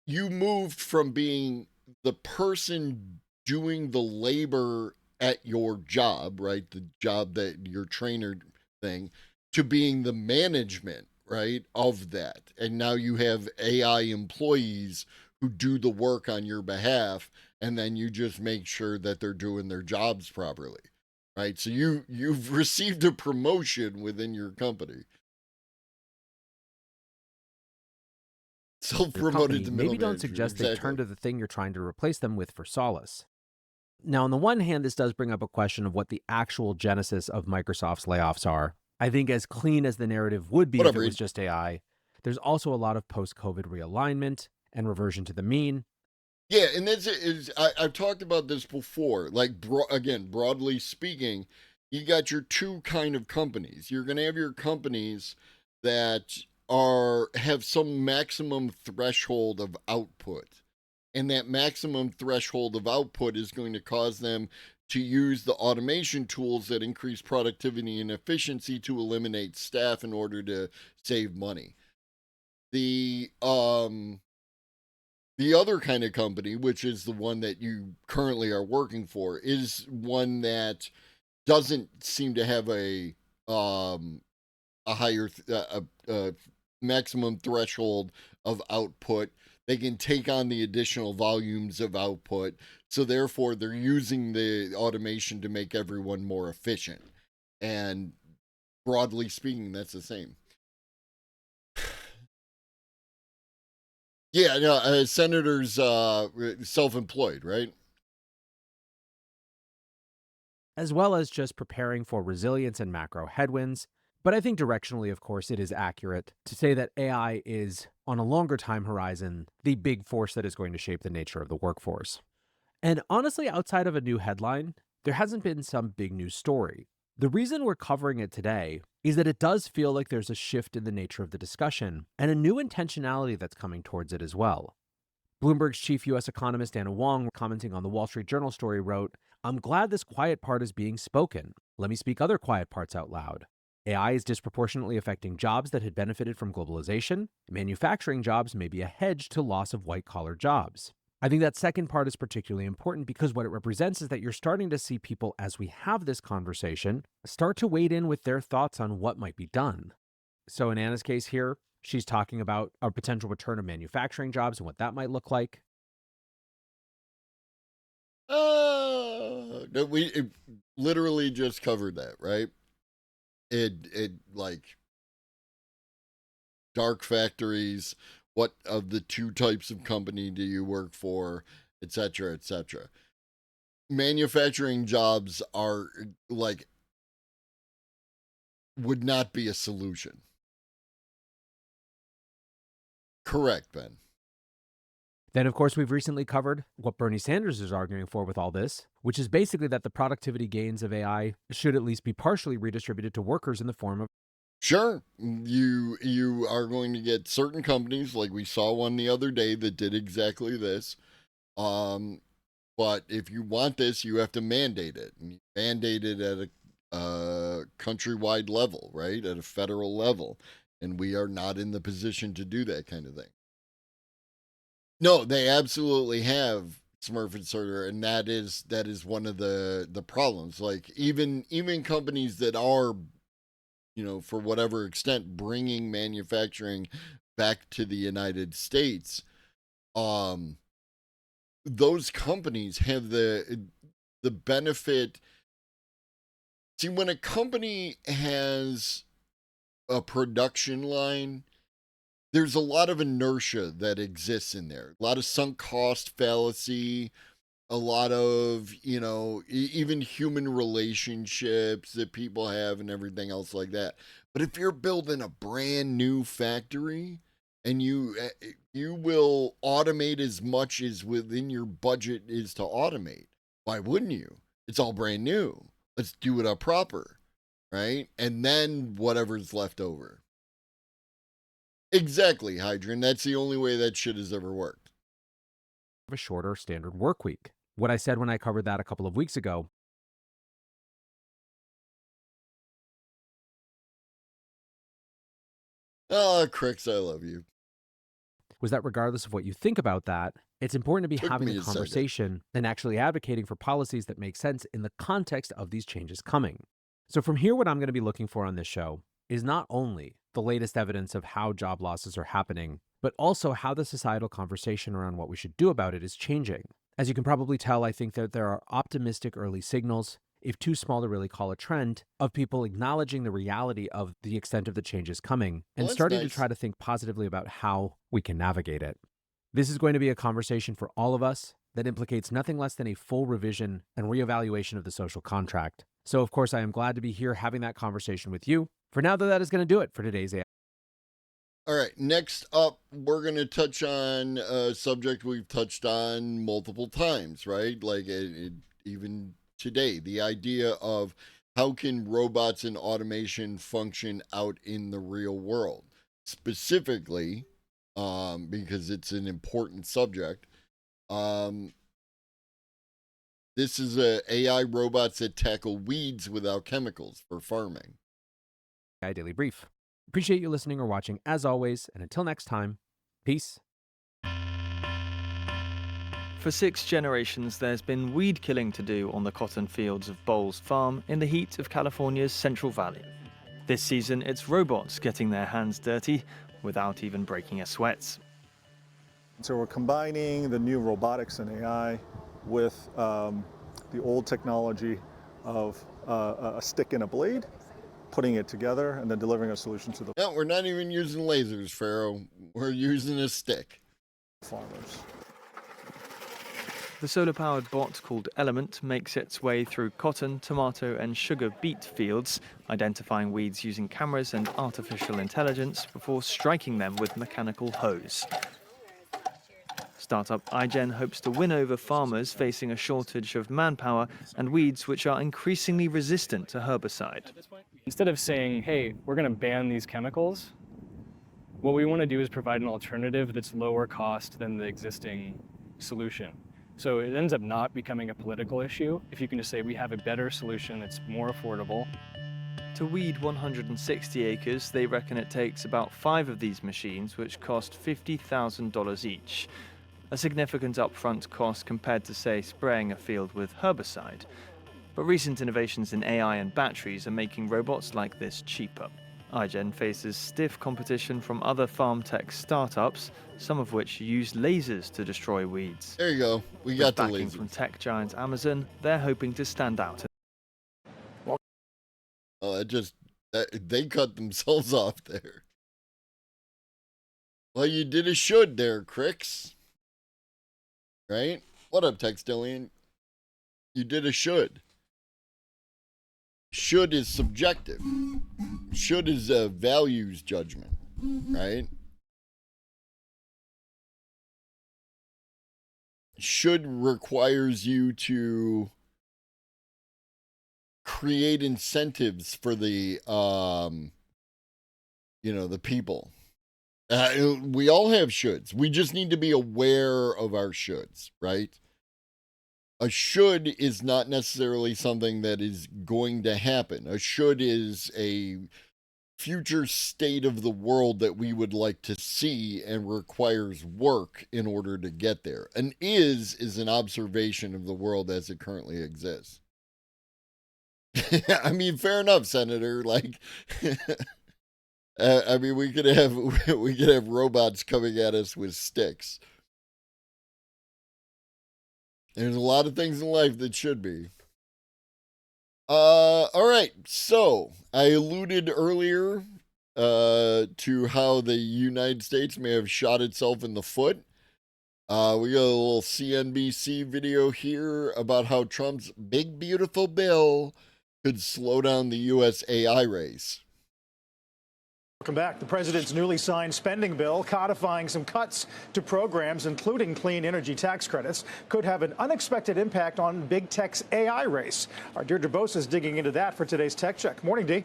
you moved from being the person doing the labor at your job, right? The job that your trainer thing, to being the management, right, of that. And now you have AI employees who do the work on your behalf, and then you just make sure that they're doing their jobs properly. Right? So you've received a promotion within your company. Self-promoted to middle maybe don't manager. suggest Exactly. they turn to the thing you're trying to replace them with for solace. Now, on the one hand, this does bring up a question of what the actual genesis of Microsoft's layoffs are. I think as clean as the narrative would be if it was just AI, there's also a lot of post-COVID realignment and reversion to the mean. Yeah, and I've talked about this before. Like, again, broadly speaking, you got your two kind of companies. You're going to have your companies that have some maximum threshold of output. And that maximum threshold of output is going to cause them to use the automation tools that increase productivity and efficiency to eliminate staff in order to save money. The other kind of company, which is the one that you currently are working for, is one that doesn't seem to have a higher maximum threshold of output. They can take on the additional volumes of output, so therefore they're using the automation to make everyone more efficient. And broadly speaking, that's the same. Yeah, no, senators self-employed, right? As well as just preparing for resilience and macro headwinds. But I think directionally, of course, it is accurate to say that AI is, on a longer time horizon, the big force that is going to shape the nature of the workforce. And honestly, outside of a new headline, there hasn't been some big news story. The reason we're covering it today is that it does feel like there's a shift in the nature of the discussion and a new intentionality that's coming towards it as well. Bloomberg's chief U.S. economist Anna Wong, commenting on the Wall Street Journal story, wrote, "I'm glad this quiet part is being spoken. Let me speak other quiet parts out loud. AI is disproportionately affecting jobs that had benefited from globalization. Manufacturing jobs may be a hedge to loss of white-collar jobs." I think that second part is particularly important because what it represents is that you're starting to see people, as we have this conversation, start to wade in with their thoughts on what might be done. So in Anna's case here, she's talking about a potential return of manufacturing jobs and what that might look like. We literally just covered that, right? It like dark factories. What of the two types of company do you work for, etc., etc. Manufacturing jobs are like would not be a solution. Correct, Ben. Then, of course, we've recently covered what Bernie Sanders is arguing for with all this, which is basically that the productivity gains of AI should at least be partially redistributed to workers in the form of. Sure, you are going to get certain companies, like we saw one the other day that did exactly this. But if you want this, you have to mandate it. And you mandate it at a countrywide level, right? At a federal level. And we are not in the position to do that kind of thing. No, they absolutely have Smurf and Sorter, and that is one of the problems. Like even companies that are, for whatever extent, bringing manufacturing back to the United States, those companies have the benefit. See, when a company has a production line, there's a lot of inertia that exists in there. A lot of sunk cost fallacy, a lot of, even human relationships that people have and everything else like that. But if you're building a brand new factory and you will automate as much as within your budget is to automate, why wouldn't you? It's all brand new. Let's do it up proper, right? And then whatever's left over. Exactly, Hydron. That's the only way that shit has ever worked. A shorter standard work week. What I said when I covered that a couple of weeks ago. Oh, Crix, I love you. Was that regardless of what you think about that, it's important to be having a conversation and actually advocating for policies that make sense in the context of these changes coming. So from here, what I'm going to be looking for on this show is not only the latest evidence of how job losses are happening, but also how the societal conversation around what we should do about it is changing. As you can probably tell, I think that there are optimistic early signals, if too small to really call a trend, of people acknowledging the reality of the extent of the changes coming and starting to try to think positively about how we can navigate it. This is going to be a conversation for all of us that implicates nothing less than a full revision and reevaluation of the social contract. So, of course, I am glad to be here having that conversation with you. For now, though, that is going to do it for today's AI. All right, next up, we're going to touch on a subject we've touched on multiple times, right? Like even today, the idea of how can robots and automation function out in the real world? Specifically, because it's an important subject, this is AI robots that tackle weeds without chemicals for farming. AI Daily Brief. Appreciate you listening or watching as always, and until next time, peace. For 6 generations, there's been weed killing to do on the cotton fields of Bowles Farm in the heat of California's Central Valley. This season, it's robots getting their hands dirty without even breaking a sweat. So we're combining the new robotics and AI with the old technology of a stick and a blade, putting it together and then delivering a solution to the No, we're not even using lasers, Pharaoh. We're using a stick. farmers. The solar-powered bot called Element makes its way through cotton, tomato and sugar beet fields, identifying weeds using cameras and artificial intelligence before striking them with mechanical hose. Startup iGen hopes to win over farmers facing a shortage of manpower and weeds which are increasingly resistant to herbicide. Instead of saying, hey, we're going to ban these chemicals, what we want to do is provide an alternative that's lower cost than the existing solution. So it ends up not becoming a political issue if you can just say we have a better solution that's more affordable. To weed 160 acres, they reckon it takes about 5 of these machines, which cost $50,000 each. A significant upfront cost compared to, say, spraying a field with herbicide. But recent innovations in AI and batteries are making robots like this cheaper. iGen faces stiff competition from other farm tech startups, some of which use lasers to destroy weeds. There you go. We got the backing lasers. from tech giant Amazon, they're hoping to stand out. Oh, they cut themselves off there. Well, you did a should there, Crix. Right? What up, Textillion? You did a should. Should is subjective. Should is a values judgment, right? Should requires you to create incentives for the the people. We all have shoulds. We just need to be aware of our shoulds, right? A should is not necessarily something that is going to happen. A should is a future state of the world that we would like to see and requires work in order to get there. An is an observation of the world as it currently exists. I mean, fair enough, Senator. Like, I mean, we could have robots coming at us with sticks. There's a lot of things in life that should be. All right. So I alluded earlier to how the United States may have shot itself in the foot. We got a little CNBC video here about how Trump's big, beautiful bill could slow down the U.S. AI race. Welcome back. The president's newly signed spending bill codifying some cuts to programs, including clean energy tax credits, could have an unexpected impact on big tech's AI race. Our Deirdre Bose is digging into that for today's Tech Check. Morning, Dee.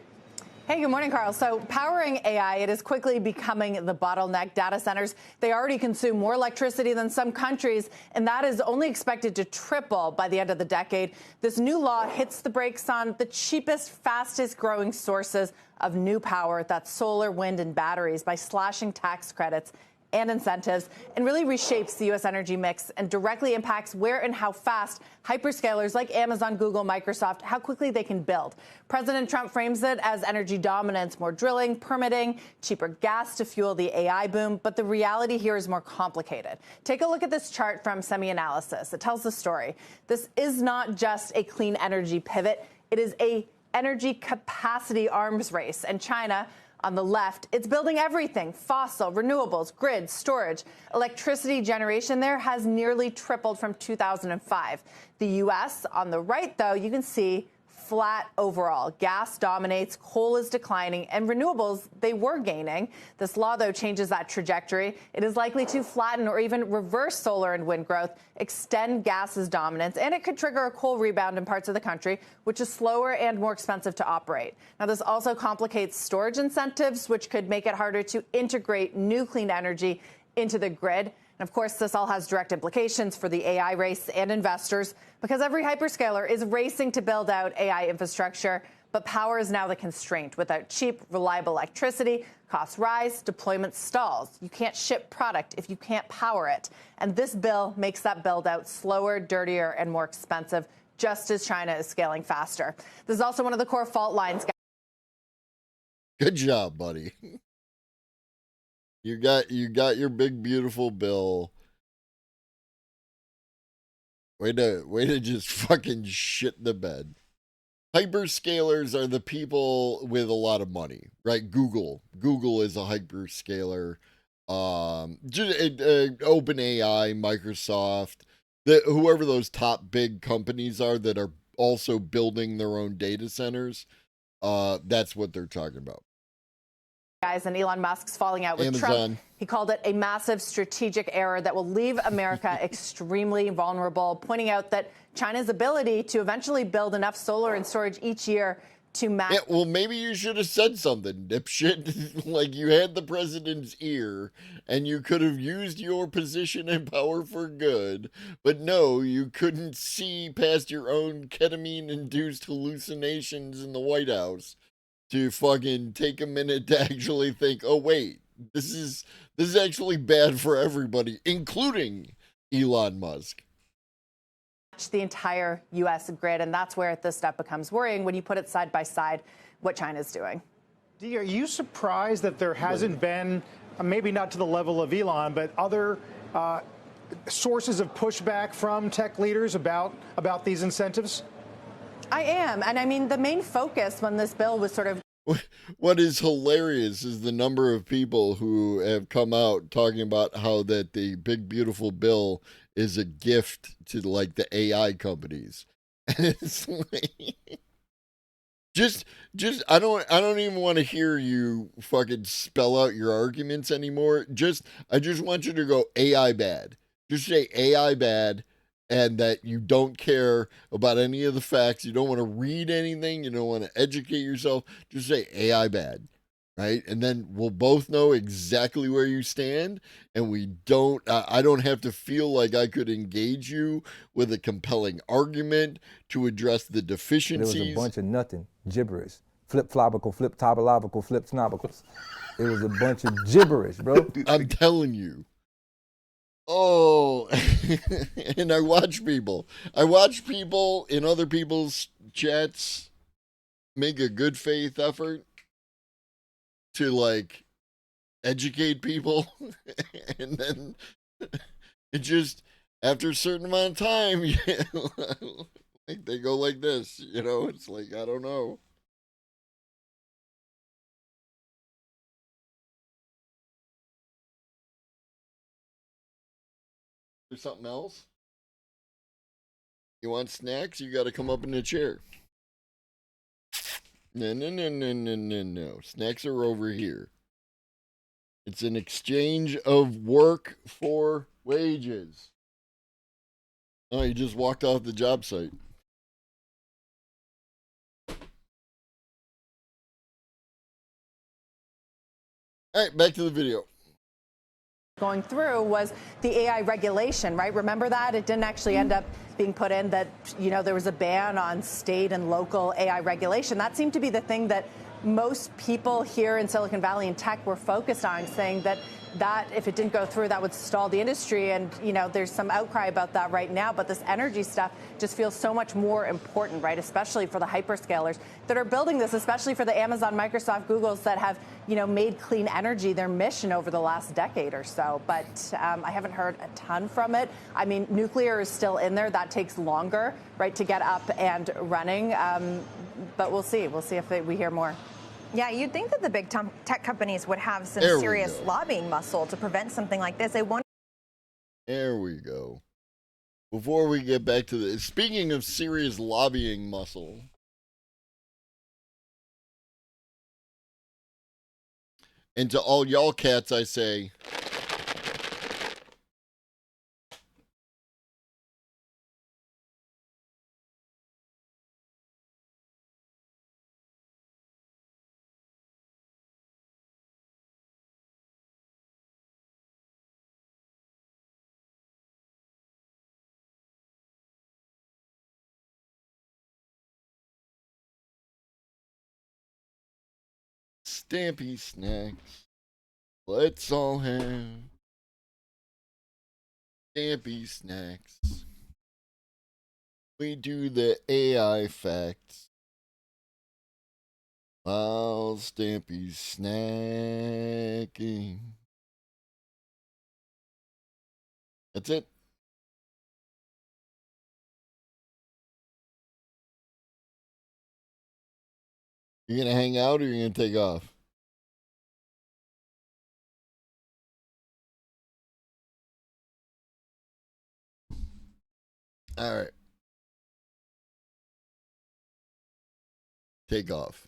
Hey, good morning, Carl. So powering AI, it is quickly becoming the bottleneck. Data centers, they already consume more electricity than some countries, and that is only expected to triple by the end of the decade. This new law hits the brakes on the cheapest, fastest growing sources of new power, that's solar, wind, and batteries, by slashing tax credits and incentives, and really reshapes the U.S. energy mix and directly impacts where and how fast hyperscalers like Amazon, Google, Microsoft, how quickly they can build. President Trump frames it as energy dominance, more drilling, permitting, cheaper gas to fuel the AI boom. But the reality here is more complicated. Take a look at this chart from SemiAnalysis. It tells the story. This is not just a clean energy pivot. It is a energy capacity arms race. And China, on the left, it's building everything: fossil, renewables, grid, storage. Electricity generation there has nearly tripled from 2005. The U.S., on the right, though, you can see flat overall. Gas dominates, coal is declining, and renewables, they were gaining. This law, though, changes that trajectory. It is likely to flatten or even reverse solar and wind growth, extend gas's dominance, and it could trigger a coal rebound in parts of the country, which is slower and more expensive to operate. Now, this also complicates storage incentives, which could make it harder to integrate new clean energy into the grid. And of course, this all has direct implications for the AI race and investors, because every hyperscaler is racing to build out AI infrastructure. But power is now the constraint. Without cheap, reliable electricity, costs rise, deployment stalls. You can't ship product if you can't power it. And this bill makes that build out slower, dirtier, and more expensive, just as China is scaling faster. This is also one of the core fault lines. Good job, buddy. You got your big, beautiful bill. Way to just fucking shit the bed. Hyperscalers are the people with a lot of money, right? Google is a hyperscaler. OpenAI, Microsoft, whoever those top big companies are that are also building their own data centers. That's what they're talking about. And Elon Musk's falling out with Amazon. Trump. He called it a massive strategic error that will leave America extremely vulnerable, pointing out that China's ability to eventually build enough solar and storage each year to match. Yeah, well, maybe you should have said something, dipshit. Like, you had the president's ear, and you could have used your position and power for good. But no, you couldn't see past your own ketamine-induced hallucinations in the White House to fucking take a minute to actually think, oh wait, this is actually bad for everybody, including Elon Musk. The entire U.S. grid, and that's where this step becomes worrying when you put it side by side what China's doing. Dee, are you surprised that there hasn't been, maybe not to the level of Elon, but other sources of pushback from tech leaders about these incentives? I am. And I mean, the main focus when this bill was sort of. What is hilarious is the number of people who have come out talking about how that the big, beautiful bill is a gift to like the AI companies. And it's like, I don't even want to hear you fucking spell out your arguments anymore. I just want you to go AI bad. Just say AI bad. And that you don't care about any of the facts. You don't want to read anything. You don't want to educate yourself. Just say AI bad, right? And then we'll both know exactly where you stand. And I don't have to feel like I could engage you with a compelling argument to address the deficiencies. There was a bunch of nothing, gibberish, flip-flobical, flip-tobological, flip-snobicals. It was a bunch of gibberish, bro. I'm telling you. Oh, and I watch people in other people's chats make a good faith effort to like educate people, and then it just after a certain amount of time, like they go like this, it's like I don't know. There's something else? You want snacks? You got to come up in the chair. No. Snacks are over here. It's an exchange of work for wages. Oh, you just walked off the job site. All right, back to the video. Going through was the AI regulation, right? Remember that? It didn't actually end up being put in that, there was a ban on state and local AI regulation. That seemed to be the thing that most people here in Silicon Valley and tech were focused on, saying that if it didn't go through, that would stall the industry. And, there's some outcry about that right now. But this energy stuff just feels so much more important, right? Especially for the hyperscalers that are building this, especially for the Amazon, Microsoft, Googles that have, made clean energy their mission over the last decade or so. But I haven't heard a ton from it. I mean, nuclear is still in there. That takes longer, right, to get up and running. But we'll see. We'll see if we hear more. Yeah, you'd think that the big tech companies would have some serious lobbying muscle to prevent something like this. There we go. Before we get back to this, speaking of serious lobbying muscle, and to all y'all cats, I say, Stampy snacks. Let's all have Stampy snacks. We do the AI facts while Stampy's snacking. That's it. You gonna hang out or you gonna take off? All right. Take off.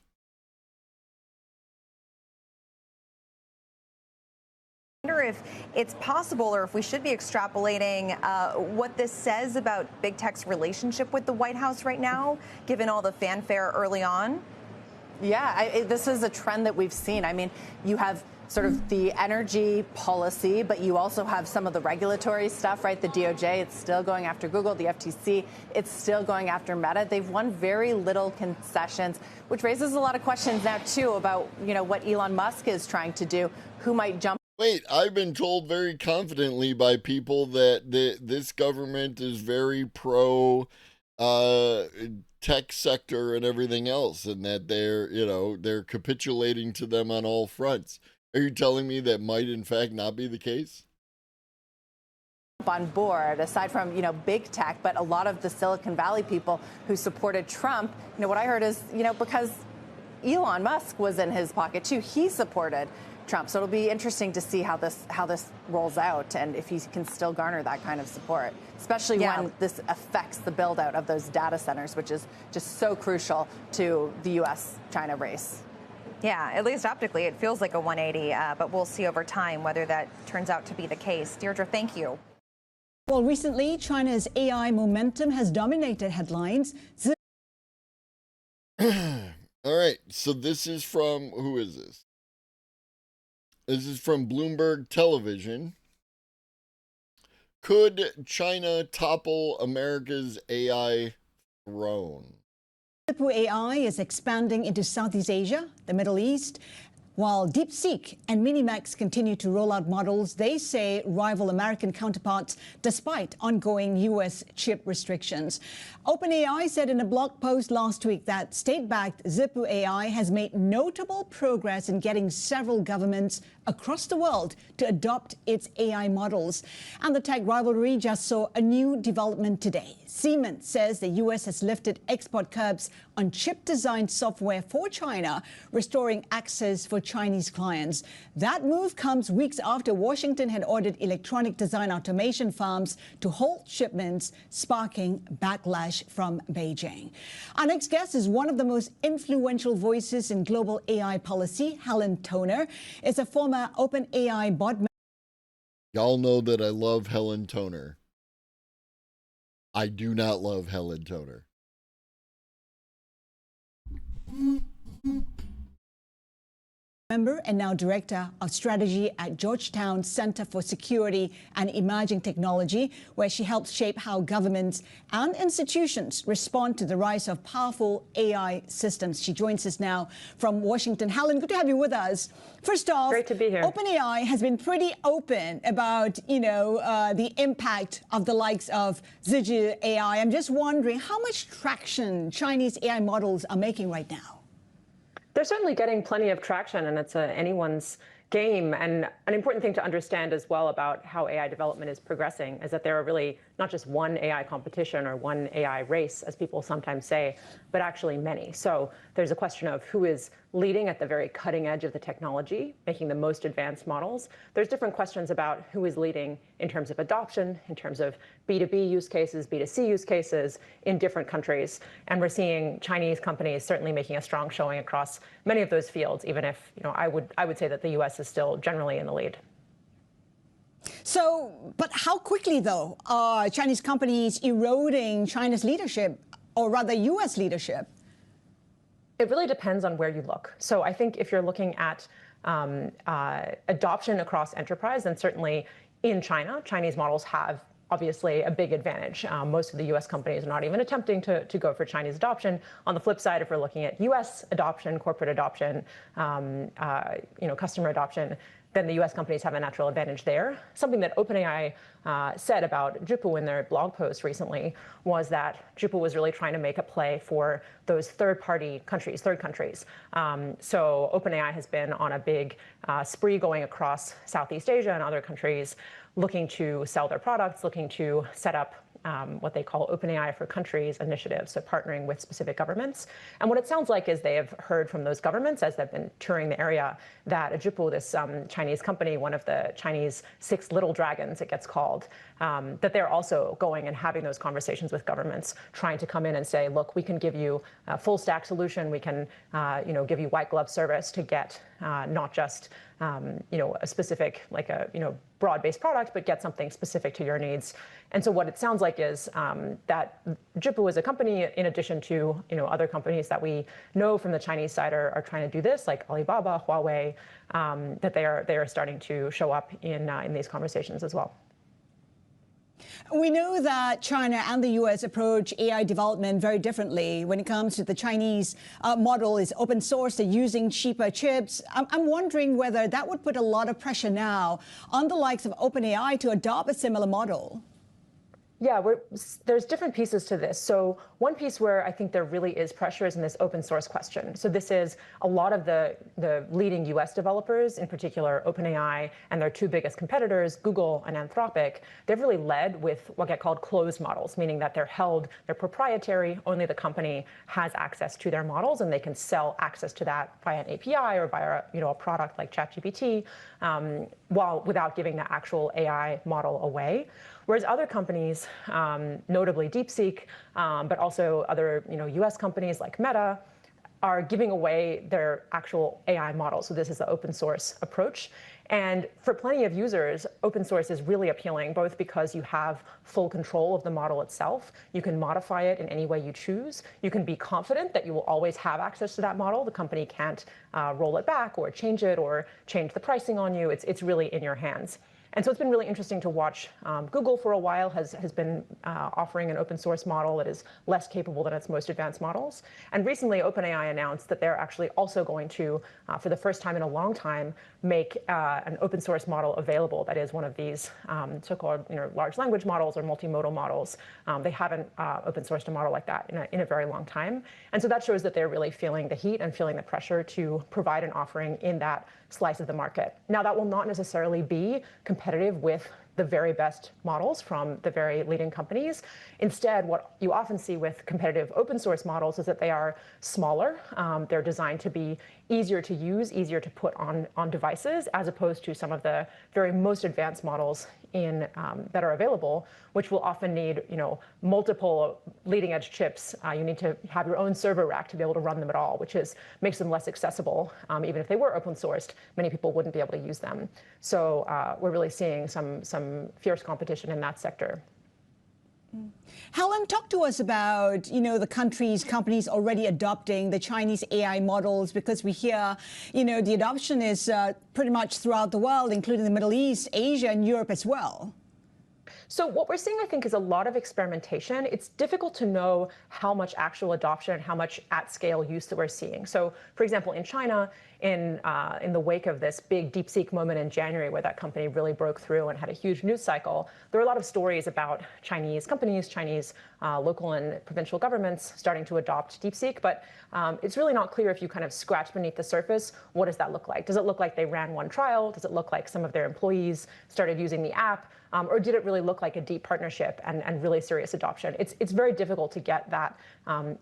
I wonder if it's possible, or if we should be extrapolating what this says about big tech's relationship with the White House right now, given all the fanfare early on. Yeah, this is a trend that we've seen. I mean, you have sort of the energy policy, but you also have some of the regulatory stuff, right? The DOJ, it's still going after Google. The FTC, it's still going after Meta. They've won very little concessions, which raises a lot of questions now, too, about, what Elon Musk is trying to do, who might jump. Wait, I've been told very confidently by people that this government is very pro tech sector and everything else, and that they're capitulating to them on all fronts. Are you telling me that might in fact not be the case? On board, aside from big tech, but a lot of the Silicon Valley people who supported Trump, what I heard is because Elon Musk was in his pocket too, he supported Trump. So it'll be interesting to see how this rolls out, and if he can still garner that kind of support, especially when this affects the build out of those data centers, which is just so crucial to the U.S.-China race. Yeah, at least optically, it feels like a 180, but we'll see over time whether that turns out to be the case. Deirdre, thank you. Well, recently, China's AI momentum has dominated headlines. All right, so this is from, who is this? This is from Bloomberg Television. Could China topple America's AI throne? Zippo AI is expanding into Southeast Asia, the Middle East, while DeepSeek and Minimax continue to roll out models they say rival American counterparts despite ongoing U.S. chip restrictions. OpenAI said in a blog post last week that state-backed Zippo AI has made notable progress in getting several governments across the world to adopt its AI models. And the tech rivalry just saw a new development today. Siemens says the U.S. has lifted export curbs on chip-designed software for China, restoring access for Chinese clients. That move comes weeks after Washington had ordered electronic design automation firms to halt shipments, sparking backlash from Beijing. Our next guest is one of the most influential voices in global AI policy. Helen Toner is a former OpenAI board member. Y'all know that I love Helen Toner. I do not love Helen Toner. Member and now Director of Strategy at Georgetown Center for Security and Emerging Technology, where she helps shape how governments and institutions respond to the rise of powerful AI systems. She joins us now from Washington. Helen, good to have you with us. First off, great to be here. OpenAI has been pretty open about, the impact of the likes of Ziggy AI. I'm just wondering how much traction Chinese AI models are making right now. They're certainly getting plenty of traction, and it's anyone's game. And an important thing to understand as well about how AI development is progressing is that there are really not just one AI competition or one AI race, as people sometimes say, but actually many. So there's a question of who is leading at the very cutting edge of the technology, making the most advanced models. There's different questions about who is leading in terms of adoption, in terms of B2B use cases, B2C use cases in different countries. And we're seeing Chinese companies certainly making a strong showing across many of those fields, even if I would say that the US is still generally in the lead. So, but how quickly, though, are Chinese companies eroding China's leadership, or rather U.S. leadership? It really depends on where you look. So I think if you're looking at adoption across enterprise, then certainly in China, Chinese models have obviously a big advantage. Most of the U.S. companies are not even attempting to go for Chinese adoption. On the flip side, if we're looking at U.S. adoption, corporate adoption, customer adoption, then the U.S. companies have a natural advantage there. Something that OpenAI said about Zippo in their blog post recently was that Zippo was really trying to make a play for those third countries. So OpenAI has been on a big spree going across Southeast Asia and other countries, looking to sell their products, looking to set up what they call OpenAI for Countries initiatives, so partnering with specific governments. And what it sounds like is they have heard from those governments as they've been touring the area that Zippo, this Chinese company, one of the Chinese 6 little dragons it gets called, that they're also going and having those conversations with governments, trying to come in and say, look, we can give you a full stack solution, we can give you white glove service to get not just a specific, like a broad-based product, but get something specific to your needs. And so what it sounds like is that Zippo as a company, in addition to other companies that we know from the Chinese side are trying to do this, like Alibaba, Huawei, that they are starting to show up in these conversations as well. We know that China and the U.S. approach AI development very differently. When it comes to the Chinese model is open source, they're using cheaper chips. I'm wondering whether that would put a lot of pressure now on the likes of OpenAI to adopt a similar model. Yeah, there's different pieces to this. So one piece where I think there really is pressure is in this open source question. So this is a lot of the leading US developers, in particular OpenAI and their 2 biggest competitors, Google and Anthropic. They've really led with what get called closed models, meaning that they're proprietary, only the company has access to their models and they can sell access to that via an API or via a product like ChatGPT, without giving the actual AI model away. Whereas other companies, notably DeepSeek, but also other US companies like Meta, are giving away their actual AI models. So this is the open source approach. And for plenty of users, open source is really appealing, both because you have full control of the model itself. You can modify it in any way you choose. You can be confident that you will always have access to that model. The company can't roll it back or change it or change the pricing on you. It's really in your hands. And so it's been really interesting to watch. Google for a while has been offering an open source model that is less capable than its most advanced models. And recently OpenAI announced that they're actually also going to, for the first time in a long time, make an open source model available that is one of these so-called large language models or multimodal models. They haven't open sourced a model like that in a very long time. And so that shows that they're really feeling the heat and feeling the pressure to provide an offering in that slice of the market. Now, that will not necessarily be competitive with the very best models from the very leading companies. Instead, what you often see with competitive open source models is that they are smaller. They're designed to be easier to use, easier to put on devices, as opposed to some of the very most advanced models that are available, which will often need multiple leading edge chips. You need to have your own server rack to be able to run them at all, which makes them less accessible. Even if they were open sourced, many people wouldn't be able to use them. So we're really seeing some fierce competition in that sector. Helen, talk to us about, the companies already adopting the Chinese AI models, because we hear, the adoption is pretty much throughout the world, including the Middle East, Asia, and Europe as well. So what we're seeing, I think, is a lot of experimentation. It's difficult to know how much actual adoption and how much at-scale use that we're seeing. So, for example, in China, in the wake of this big DeepSeek moment in January, where that company really broke through and had a huge news cycle, there were a lot of stories about Chinese companies, Chinese local and provincial governments starting to adopt DeepSeek. But it's really not clear if you kind of scratch beneath the surface, what does that look like? Does it look like they ran one trial? Does it look like some of their employees started using the app? Or did it really look like a deep partnership and really serious adoption? It's very difficult to get that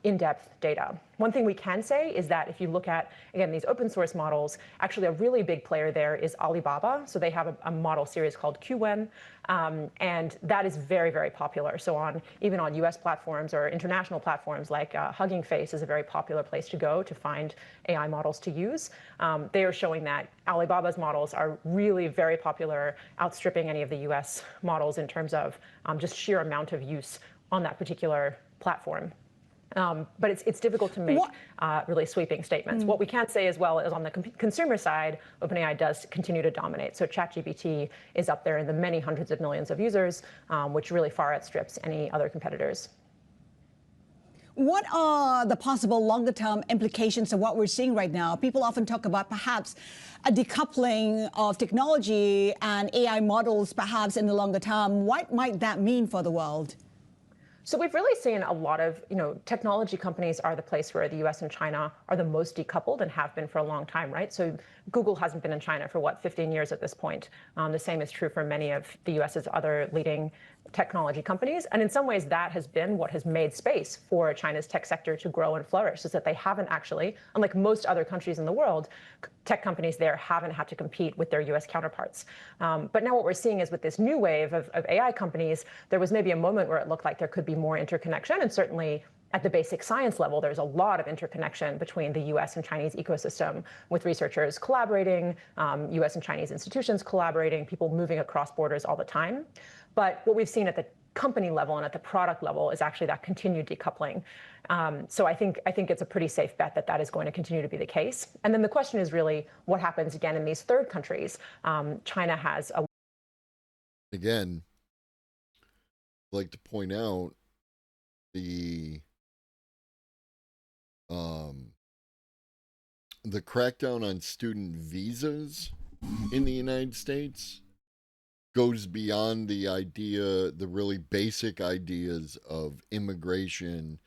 in-depth data. One thing we can say is that if you look at, again, these open source models, actually a really big player there is Alibaba. So they have a model series called Qwen, and that is very, very popular. So even on US platforms or international platforms like Hugging Face is a very popular place to go to find AI models to use. They are showing that Alibaba's models are really very popular, outstripping any of the US models in terms of just sheer amount of use on that particular platform. But it's difficult to make really sweeping statements. What we can say as well is on the consumer side, OpenAI does continue to dominate. So ChatGPT is up there in the many hundreds of millions of users, which really far outstrips any other competitors. What are the possible longer-term implications of what we're seeing right now? People often talk about perhaps a decoupling of technology and AI models perhaps in the longer term. What might that mean for the world? So we've really seen a lot of, technology companies are the place where the US and China are the most decoupled and have been for a long time, right? So Google hasn't been in China for 15 years at this point. The same is true for many of the US's other leading technology companies. And in some ways, that has been what has made space for China's tech sector to grow and flourish, is that they haven't actually, unlike most other countries in the world, tech companies there haven't had to compete with their US counterparts. But now what we're seeing is with this new wave of AI companies, there was maybe a moment where it looked like there could be more interconnection, and certainly at the basic science level, there's a lot of interconnection between the US and Chinese ecosystem, with researchers collaborating, US and Chinese institutions collaborating, people moving across borders all the time. But what we've seen at the company level and at the product level is actually that continued decoupling. So I think it's a pretty safe bet that is going to continue to be the case. And then the question is really what happens again in these third countries. China has a... Again, I'd like to point out the crackdown on student visas in the United States goes beyond the really basic ideas of immigration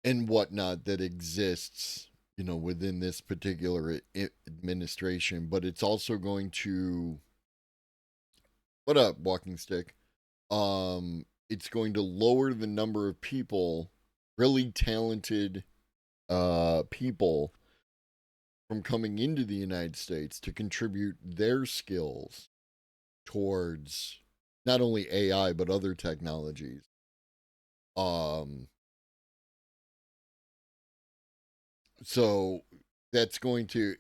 and whatnot that exists, within this particular administration. But it's also going to, what up, walking stick? It's going to lower the number of people, really talented people, from coming into the United States to contribute their skills towards not only AI but other technologies. So that's going to,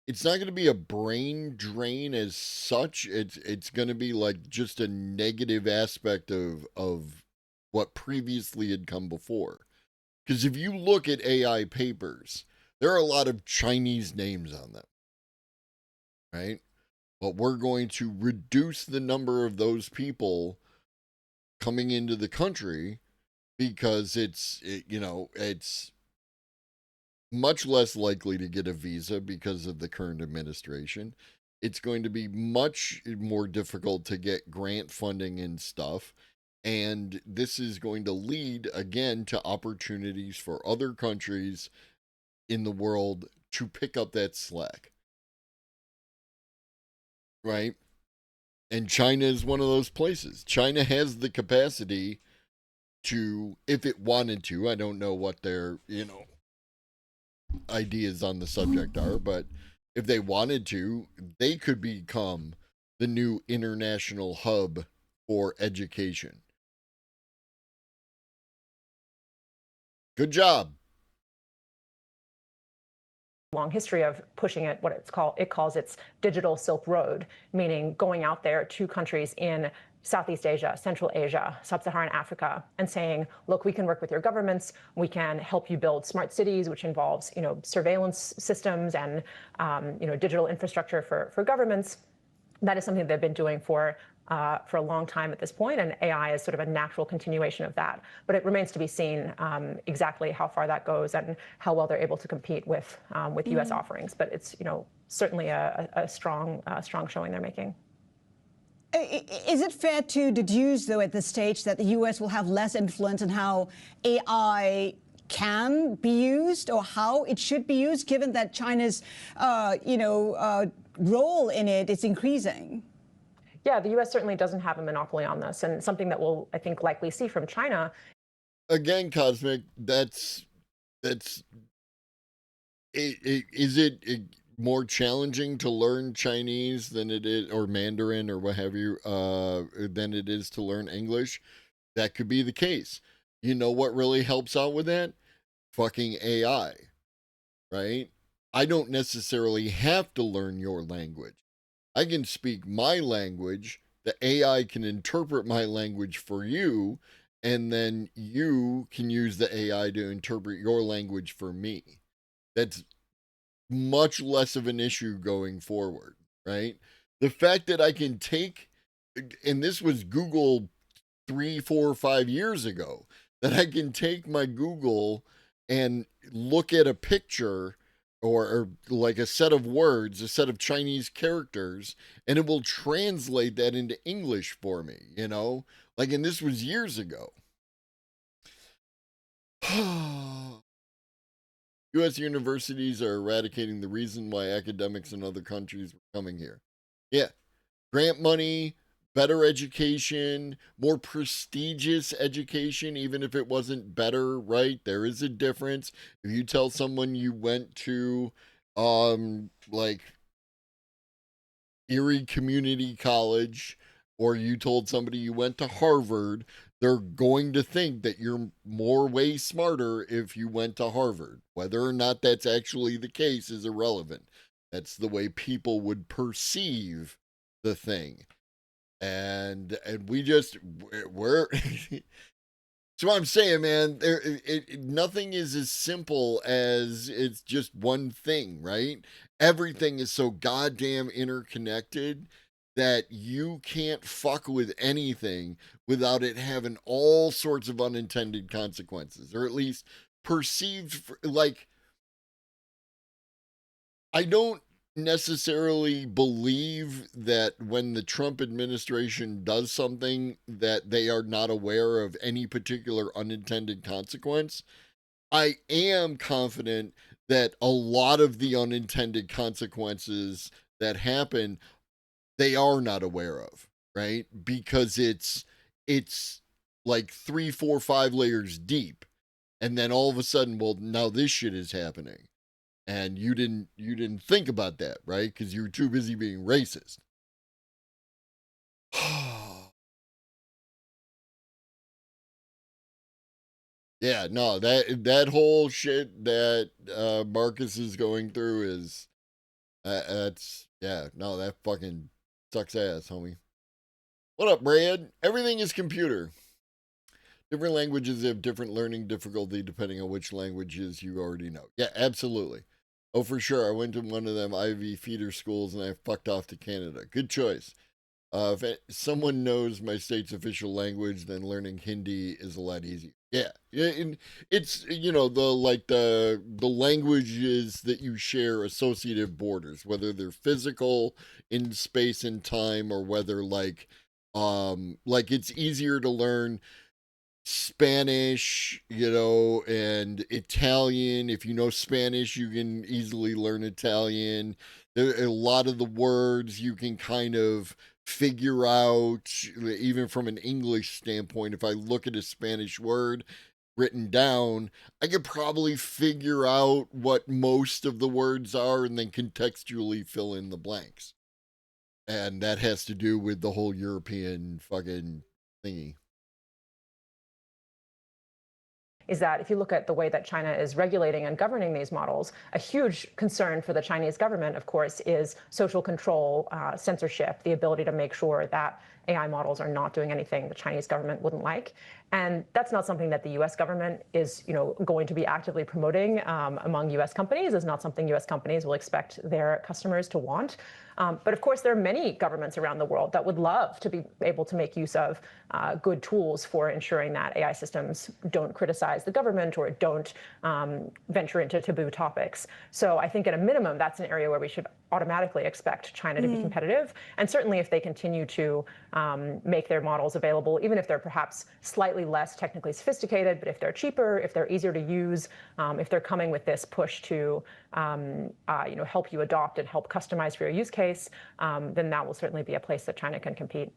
it's not going to be a brain drain as such. It's going to be like just a negative aspect of what previously had come before. Because if you look at AI papers, there are a lot of Chinese names on them, right? but we're going to reduce the number of those people coming into the country because it's much less likely to get a visa because of the current administration. It's going to be much more difficult to get grant funding and stuff. And this is going to lead again to opportunities for other countries in the world to pick up that slack. Right? And China is one of those places. China has the capacity to, if it wanted to, I don't know what their, ideas on the subject are, but if they wanted to, they could become the new international hub for education. Good job. Long history of pushing it, what it calls its digital Silk Road, meaning going out there to countries in Southeast Asia, Central Asia, Sub-Saharan Africa, and saying, look, we can work with your governments, we can help you build smart cities, which involves, surveillance systems and, digital infrastructure for governments. That is something they've been doing for a long time at this point, and AI is sort of a natural continuation of that. But it remains to be seen exactly how far that goes and how well they're able to compete with U.S. offerings. But it's certainly a strong showing they're making. Is it fair to deduce, though, at this stage that the U.S. will have less influence on how AI can be used or how it should be used, given that China's, role in it is increasing? Yeah, the U.S. certainly doesn't have a monopoly on this, and something that we'll, I think, likely see from China. Again, Cosmic, is it more challenging to learn Chinese than it is, or Mandarin or what have you, than it is to learn English? That could be the case. You know what really helps out with that? Fucking AI, right? I don't necessarily have to learn your language. I can speak my language, the AI can interpret my language for you, and then you can use the AI to interpret your language for me. That's much less of an issue going forward, right? The fact that I can take, and this was Google 3, 4, 5 years ago, that I can take my Google and look at a picture or like a set of words, a set of Chinese characters, and it will translate that into English for me, Like, and this was years ago. U.S. universities are eradicating the reason why academics in other countries were coming here. Yeah. Grant money, better education, more prestigious education, even if it wasn't better, right? There is a difference. If you tell someone you went to, like Erie Community College, or you told somebody you went to Harvard, they're going to think that you're way smarter if you went to Harvard. Whether or not that's actually the case is irrelevant. That's the way people would perceive the thing. And we're so I'm saying, man, nothing is as simple as it's just one thing, right? Everything is so goddamn interconnected that you can't fuck with anything without it having all sorts of unintended consequences, or at least perceived, like, I don't necessarily believe that when the Trump administration does something that they are not aware of any particular unintended consequence. I am confident that a lot of the unintended consequences that happen, they are not aware of, right? Because it's like 3, 4, 5 layers deep. And then all of a sudden, well, now this shit is happening. And you didn't think about that, right? Because you were too busy being racist. Yeah, no, that whole shit that Marcus is going through is that fucking sucks ass, homie. What up, Brad? Everything is computer. Different languages have different learning difficulty depending on which languages you already know. Yeah, absolutely. Oh, for sure. I went to one of them Ivy feeder schools and I fucked off to Canada. Good choice. If someone knows my state's official language, then learning Hindi is a lot easier. Yeah, yeah, and it's the languages that you share associative borders, whether they're physical in space and time, or whether like it's easier to learn Spanish, and Italian. If you know Spanish, you can easily learn Italian. There a lot of the words you can kind of figure out, even from an English standpoint. If I look at a Spanish word written down, I could probably figure out what most of the words are and then contextually fill in the blanks. And that has to do with the whole European fucking thingy. Is that if you look at the way that China is regulating and governing these models, a huge concern for the Chinese government, of course, is social control, censorship, the ability to make sure that AI models are not doing anything the Chinese government wouldn't like. And that's not something that the U.S. government is, going to be actively promoting among U.S. companies. It's not something U.S. companies will expect their customers to want. But of course, there are many governments around the world that would love to be able to make use of good tools for ensuring that AI systems don't criticize the government or don't venture into taboo topics. So I think at a minimum, that's an area where we should automatically expect China to be competitive. And certainly if they continue to make their models available, even if they're perhaps slightly less technically sophisticated, but if they're cheaper, if they're easier to use, if they're coming with this push to help you adopt and help customize for your use case, then that will certainly be a place that China can compete.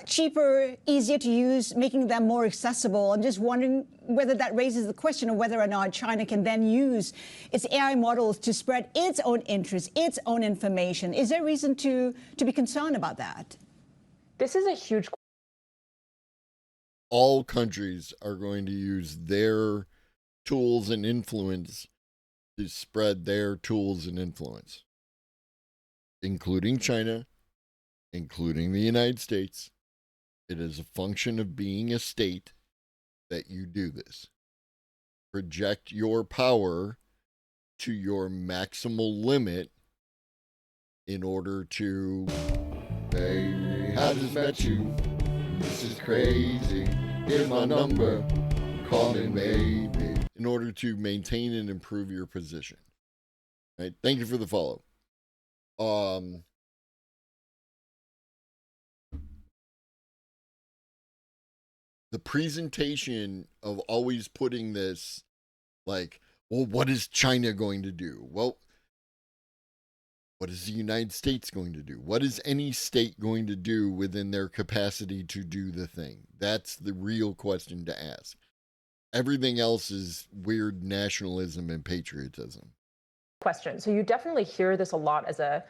Cheaper, easier to use, making them more accessible. I'm just wondering whether that raises the question of whether or not China can then use its AI models to spread its own interests, its own information. Is there reason to be concerned about that? This is a huge. All countries are going to use their tools and influence to spread their tools and influence, including China, including the United States. It is a function of being a state that you do this. Project your power to your maximal limit in order to, hey, I just met you. This is crazy. Here's my number. Call me maybe. In order to maintain and improve your position. Right? Thank you for the follow. The presentation of always putting this like, well, what is China going to do? Well, what is the United States going to do? What is any state going to do within their capacity to do the thing? That's the real question to ask. Everything else is weird nationalism and patriotism. Question. So you definitely hear this a lot as a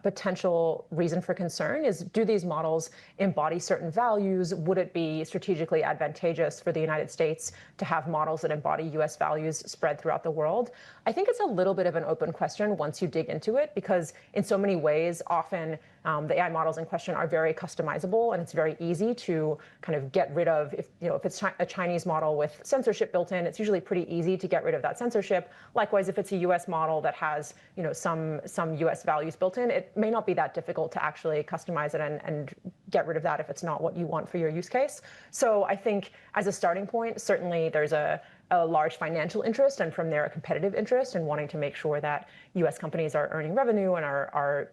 potential reason for concern is, do these models embody certain values? Would it be strategically advantageous for the United States to have models that embody U.S. values spread throughout the world? I think it's a little bit of an open question once you dig into it, because in so many ways, often the AI models in question are very customizable, and it's very easy to kind of get rid of, if it's a Chinese model with censorship built in, it's usually pretty easy to get rid of that censorship. Likewise, if it's a U.S. model that has some U.S. values built in, it may not be that difficult to actually customize it and get rid of that if it's not what you want for your use case. So I think as a starting point, certainly there's a large financial interest, and from there a competitive interest in wanting to make sure that U.S. companies are earning revenue and are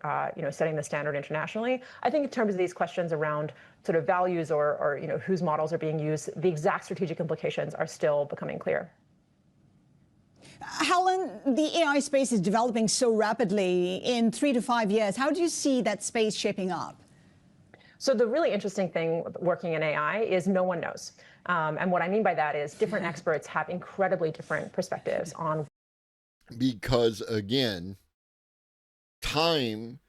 setting the standard internationally. I think in terms of these questions around sort of values or whose models are being used, the exact strategic implications are still becoming clear. Helen, the AI space is developing so rapidly. In 3 to 5 years, how do you see that space shaping up? So the really interesting thing working in AI is no one knows. And what I mean by that is different experts have incredibly different perspectives on. Because again, time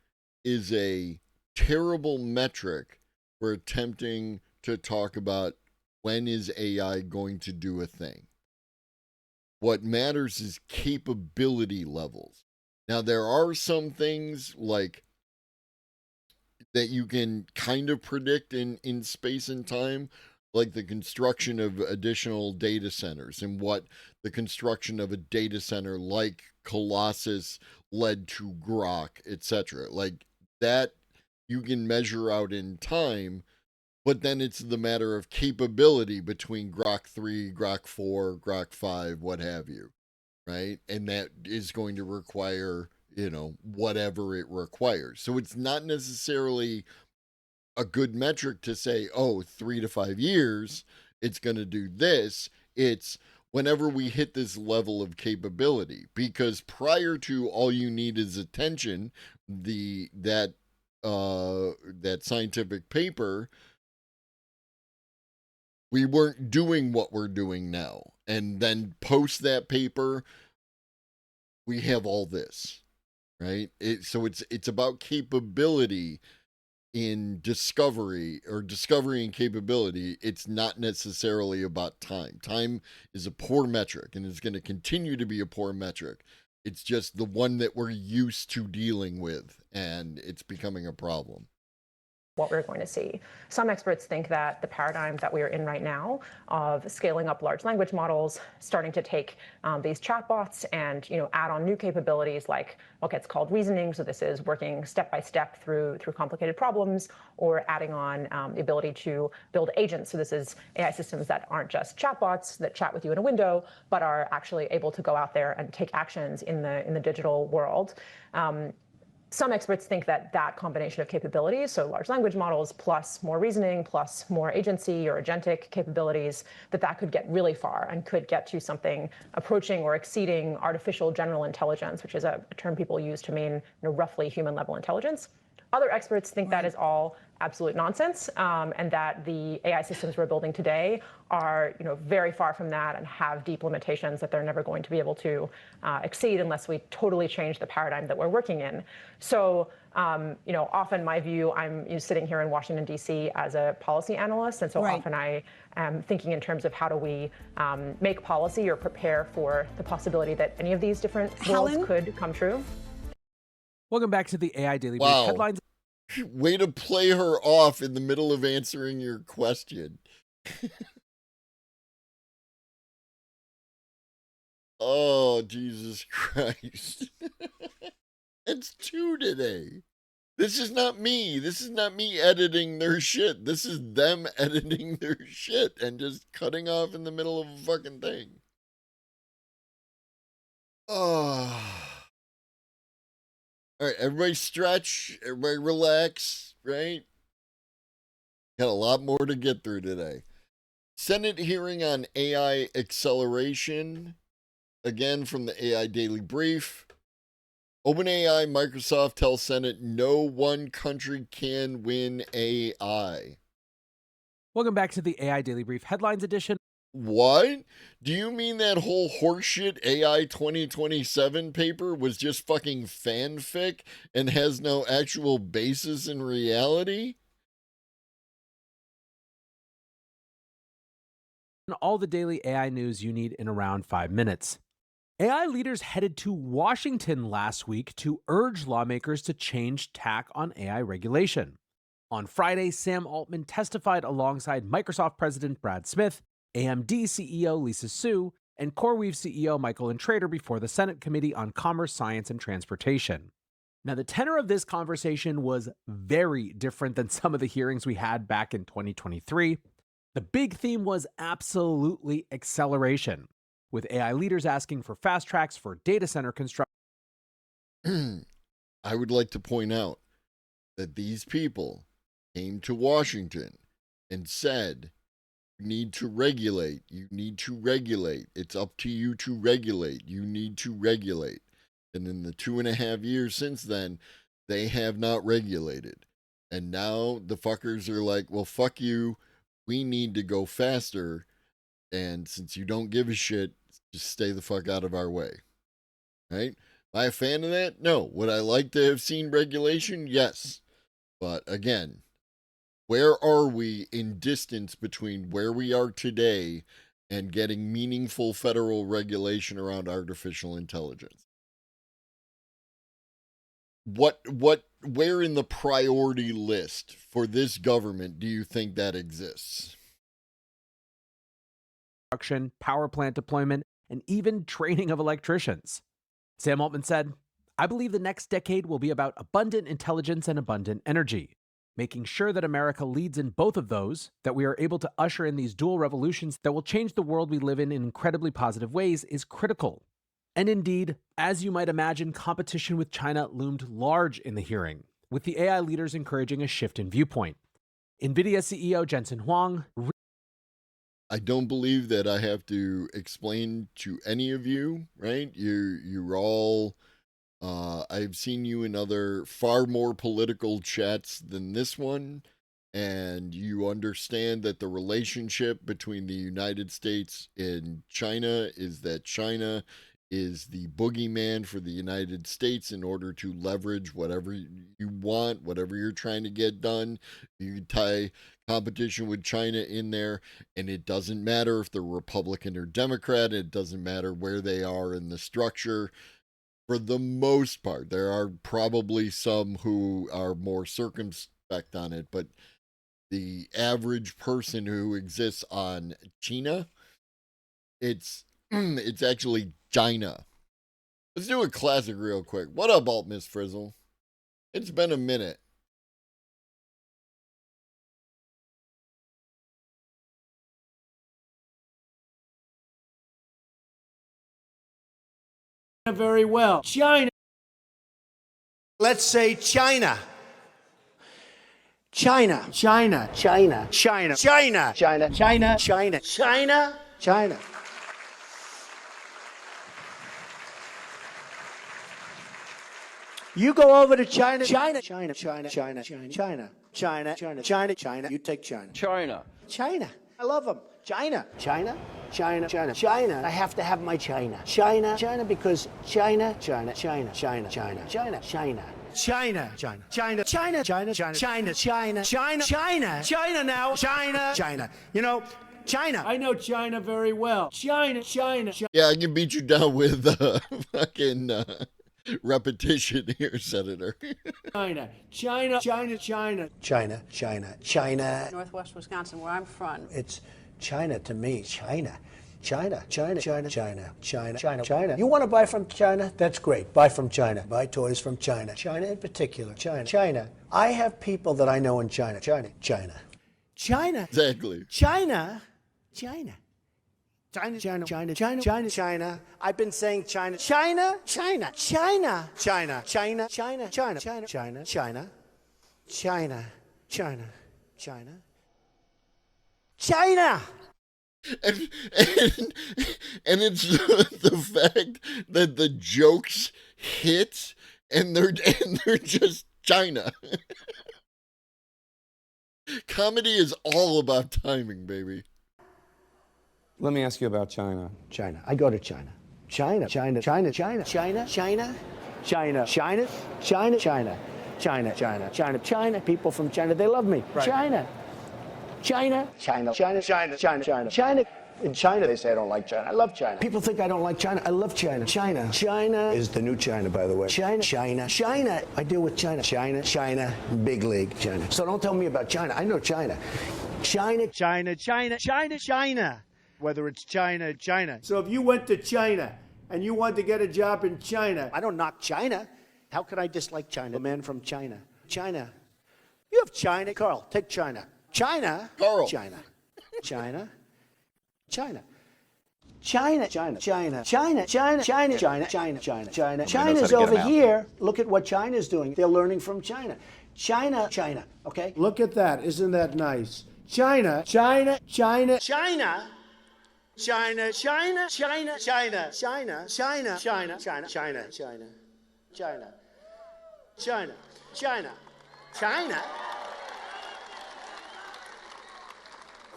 is a terrible metric for attempting to talk about when is AI going to do a thing. What matters is capability levels. Now, there are some things like that you can kind of predict in space and time, like the construction of additional data centers and what the construction of a data center like Colossus led to Grok, etc. Like that you can measure out in time, but then it's the matter of capability between Grok 3, Grok 4, Grok 5, what have you, right? And that is going to require, whatever it requires. So it's not necessarily a good metric to say, oh, 3 to 5 years, it's going to do this. It's whenever we hit this level of capability, because prior to all you need is attention, that scientific paper, we weren't doing what we're doing now. And then post that paper, we have all this, right? So it's about capability in discovery and capability. It's not necessarily about time. Time is a poor metric and is going to continue to be a poor metric. It's just the one that we're used to dealing with, and it's becoming a problem. What we're going to see. Some experts think that the paradigm that we are in right now of scaling up large language models, starting to take these chatbots and add on new capabilities like what gets called reasoning. So this is working step by step through complicated problems, or adding on the ability to build agents. So this is AI systems that aren't just chatbots that chat with you in a window, but are actually able to go out there and take actions in the digital world. Some experts think that that combination of capabilities, so large language models plus more reasoning plus more agency or agentic capabilities, that could get really far and could get to something approaching or exceeding artificial general intelligence, which is a term people use to mean roughly human level intelligence. Other experts think that is all absolute nonsense, and that the AI systems we're building today are very far from that and have deep limitations that they're never going to be able to exceed unless we totally change the paradigm that we're working in. So often my view, I'm sitting here in Washington, D.C. as a policy analyst, and so often I am thinking in terms of how do we make policy or prepare for the possibility that any of these different worlds could come true. Welcome back to the AI Daily Brief headlines. Way to play her off in the middle of answering your question. Oh, Jesus Christ. It's 2 today. This is not me. This is not me editing their shit. This is them editing their shit and just cutting off in the middle of a fucking thing. Oh. All right, everybody stretch, everybody relax, right? Got a lot more to get through today. Senate hearing on AI acceleration. Again, from the AI Daily Brief. OpenAI, Microsoft tell Senate no one country can win AI. Welcome back to the AI Daily Brief headlines edition. What? Do you mean that whole horseshit AI 2027 paper was just fucking fanfic and has no actual basis in reality? All the daily AI news you need in around 5 minutes. AI leaders headed to Washington last week to urge lawmakers to change tack on AI regulation. On Friday, Sam Altman testified alongside Microsoft President Brad Smith, AMD CEO Lisa Su, and CoreWeave CEO Michael Intrater before the Senate Committee on Commerce, Science, and Transportation. Now, the tenor of this conversation was very different than some of the hearings we had back in 2023. The big theme was absolutely acceleration, with AI leaders asking for fast tracks for data center construction. I would like to point out that these people came to Washington and said, you need to regulate. You need to regulate. It's up to you to regulate. You need to regulate. And in the 2.5 years since then, they have not regulated. And now the fuckers are like, well, fuck you. We need to go faster. And since you don't give a shit, just stay the fuck out of our way. Right? Am I a fan of that? No. Would I like to have seen regulation? Yes. But again, where are we in distance between where we are today and getting meaningful federal regulation around artificial intelligence? Where in the priority list for this government do you think that exists? construction, power plant deployment, and even training of electricians. Sam Altman said, "I believe the next decade will be about abundant intelligence and abundant energy. Making sure that America leads in both of those, that we are able to usher in these dual revolutions that will change the world we live in incredibly positive ways is critical." And indeed, as you might imagine, competition with China loomed large in the hearing, with the AI leaders encouraging a shift in viewpoint. NVIDIA CEO Jensen Huang. I don't believe that I have to explain to any of you, right? You're all, I've seen you in other far more political chats than this one, and you understand that the relationship between the United States and China is that China is the boogeyman for the United States in order to leverage whatever you want, whatever you're trying to get done. You tie competition with China in there, and it doesn't matter if they're Republican or Democrat. It doesn't matter where they are in the structure. For the most part, there are probably some who are more circumspect on it, but the average person who exists on China, it's actually China. Let's do a classic real quick. What up, Alt Miss Frizzle? It's been a minute. Very well. China. Let's say China. China. China. China. China. China. China. China. China. China. China. You go over to China. China. China. China. China. China. China. China. China. China. China. You take China. China. China. I love them. China. China. China. China. China. I have to have my China. China. China because China. China. China. China. China. China. China. China, China, China, China, China, China, China, China, China, China, China now, China, China. You know, China. I know China very well. China, China, China. Yeah, I can beat you down with fucking repetition here, Senator. China, China, China, China. China, China, China. Northwest Wisconsin, where I'm from. It's China to me, China. China, China, China, China, China, China, China. You want to buy from China? That's great. Buy from China. Buy toys from China. China in particular. China. China. I have people that I know in China. China. China. China. Exactly. China. China. China, China, China, China, China, China. I've been saying China. China, China, China, China, China, China, China, China, China, China, China, China, China, China. And it's the fact that the jokes hit and they're just China. Comedy is all about timing, baby. Let me ask you about China. China. I go to China. China, China, China, China, China, China, China, China, China, China, China, China, China, China. People from China, they love me. China. China, China, China, China, China, China, China. In China, they say I don't like China. I love China. People think I don't like China. I love China. China. China is the new China, by the way. China, China, China. I deal with China. China, China, big league, China. So don't tell me about China. I know China. China, China, China, China, China. Whether it's China, China. So if you went to China and you wanted to get a job in China, I don't knock China. How could I dislike China? A man from China. China. You have China. Carl, take China. China. Carl. China. China. China. China, China, China, China, China, China, China, China, China, China. China's over here. Look at what China's doing. They're learning from China. China, China, okay? Look at that. Isn't that nice? China, China, China, China. China, China, China, China, China, China, China, China, China, China, China, China, China, China.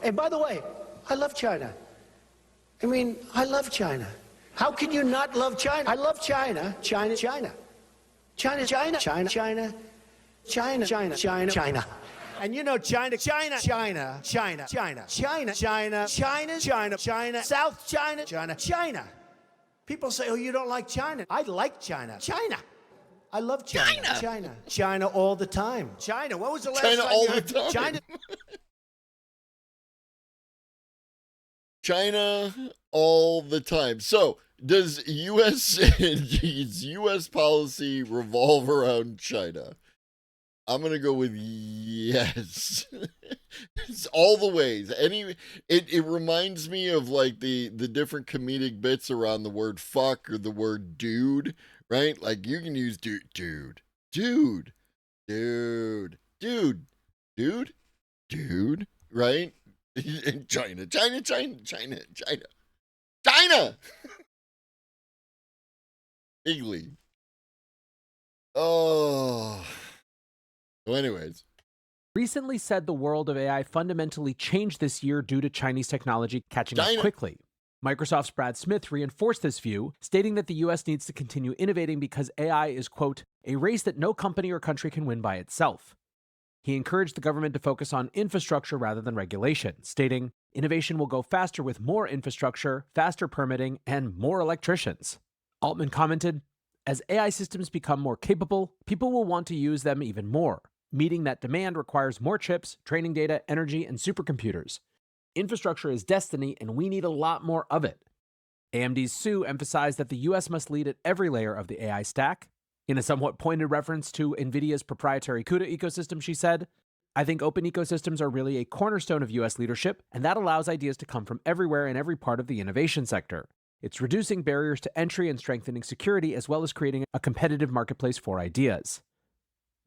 And by the way, I love China. I mean, I love China. How can you not love China? I love China. China, China. China, China, China, China, China, China, China, China. And you know China, China, China, China, China, China, China, China, China, China, South China, China, China. People say, oh, you don't like China. I like China. China. I love China. China. China. China all the time. China. When was the last China time all you the heard time. China? China all the time. So, does U.S. policy revolve around China? I'm gonna go with yes. It's all the ways. It reminds me of like the different comedic bits around the word fuck or the word dude, right? Like you can use dude, right? In China. Bigly. Oh. So anyways. Recently said the world of AI fundamentally changed this year due to Chinese technology catching up quickly. Microsoft's Brad Smith reinforced this view, stating that the US needs to continue innovating because AI is, quote, a race that no company or country can win by itself. He encouraged the government to focus on infrastructure rather than regulation, stating, innovation will go faster with more infrastructure, faster permitting, and more electricians. Altman commented, as AI systems become more capable, people will want to use them even more. Meeting that demand requires more chips, training data, energy, and supercomputers. Infrastructure is destiny, and we need a lot more of it. AMD's Sue emphasized that the US must lead at every layer of the AI stack. In a somewhat pointed reference to NVIDIA's proprietary CUDA ecosystem, she said, I think open ecosystems are really a cornerstone of US leadership, and that allows ideas to come from everywhere in every part of the innovation sector. It's reducing barriers to entry and strengthening security, as well as creating a competitive marketplace for ideas.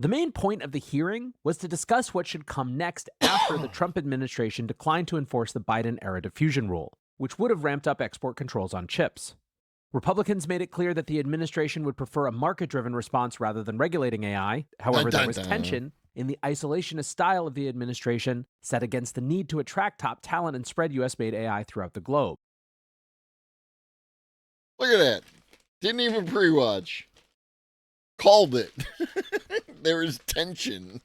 The main point of the hearing was to discuss what should come next after the Trump administration declined to enforce the Biden-era diffusion rule, which would have ramped up export controls on chips. Republicans made it clear that the administration would prefer a market-driven response rather than regulating AI. However, there was tension in the isolationist style of the administration set against the need to attract top talent and spread US-made AI throughout the globe. Look at that. Didn't even pre-watch. Called it. There is tension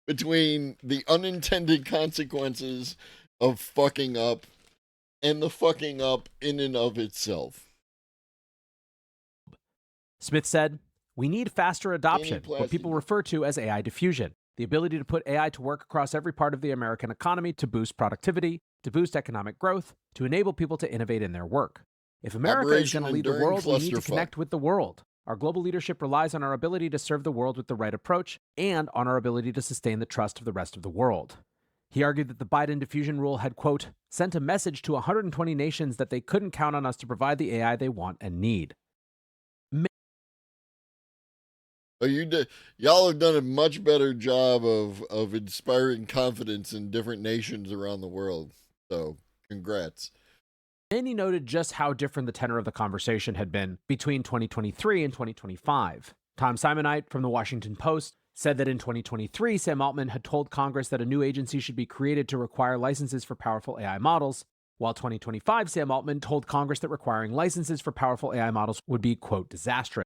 between the unintended consequences of fucking up and the fucking up in and of itself. Smith said, we need faster adoption, what people refer to as AI diffusion, the ability to put AI to work across every part of the American economy to boost productivity, to boost economic growth, to enable people to innovate in their work. If America is going to lead the world, we need to connect with the world. Our global leadership relies on our ability to serve the world with the right approach and on our ability to sustain the trust of the rest of the world. He argued that the Biden diffusion rule had, quote, sent a message to 120 nations that they couldn't count on us to provide the AI they want and need. Y'all have done a much better job of inspiring confidence in different nations around the world. So, congrats. Many noted just how different the tenor of the conversation had been between 2023 and 2025. Tom Simonite from the Washington Post said that in 2023, Sam Altman had told Congress that a new agency should be created to require licenses for powerful AI models, while 2025, Sam Altman told Congress that requiring licenses for powerful AI models would be, quote, disastrous.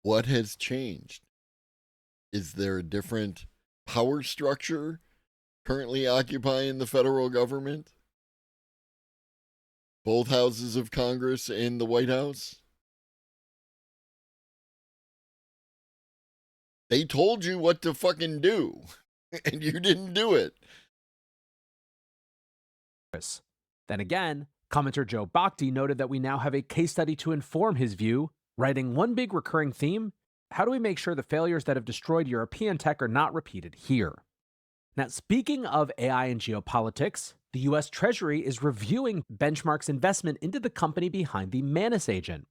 What has changed? Is there a different power structure currently occupying the federal government? Both houses of Congress and the White House? They told you what to fucking do, and you didn't do it. Then again, commenter Joe Bakhti noted that we now have a case study to inform his view, writing one big recurring theme: how do we make sure the failures that have destroyed European tech are not repeated here? Now, speaking of AI and geopolitics, the U.S. Treasury is reviewing Benchmark's investment into the company behind the Manus agent.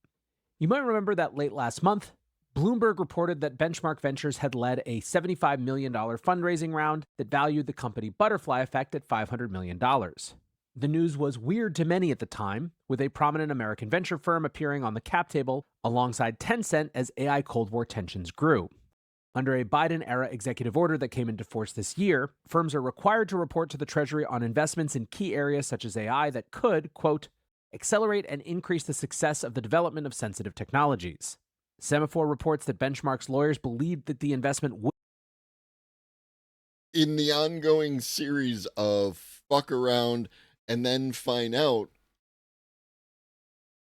You might remember that late last month, Bloomberg reported that Benchmark Ventures had led a $75 million fundraising round that valued the company Butterfly Effect at $500 million. The news was weird to many at the time, with a prominent American venture firm appearing on the cap table alongside Tencent as AI Cold War tensions grew. Under a Biden-era executive order that came into force this year, firms are required to report to the Treasury on investments in key areas such as AI that could, quote, accelerate and increase the success of the development of sensitive technologies. Semaphore reports that Benchmark's lawyers believed that the investment would. In the ongoing series of fuck around and then find out,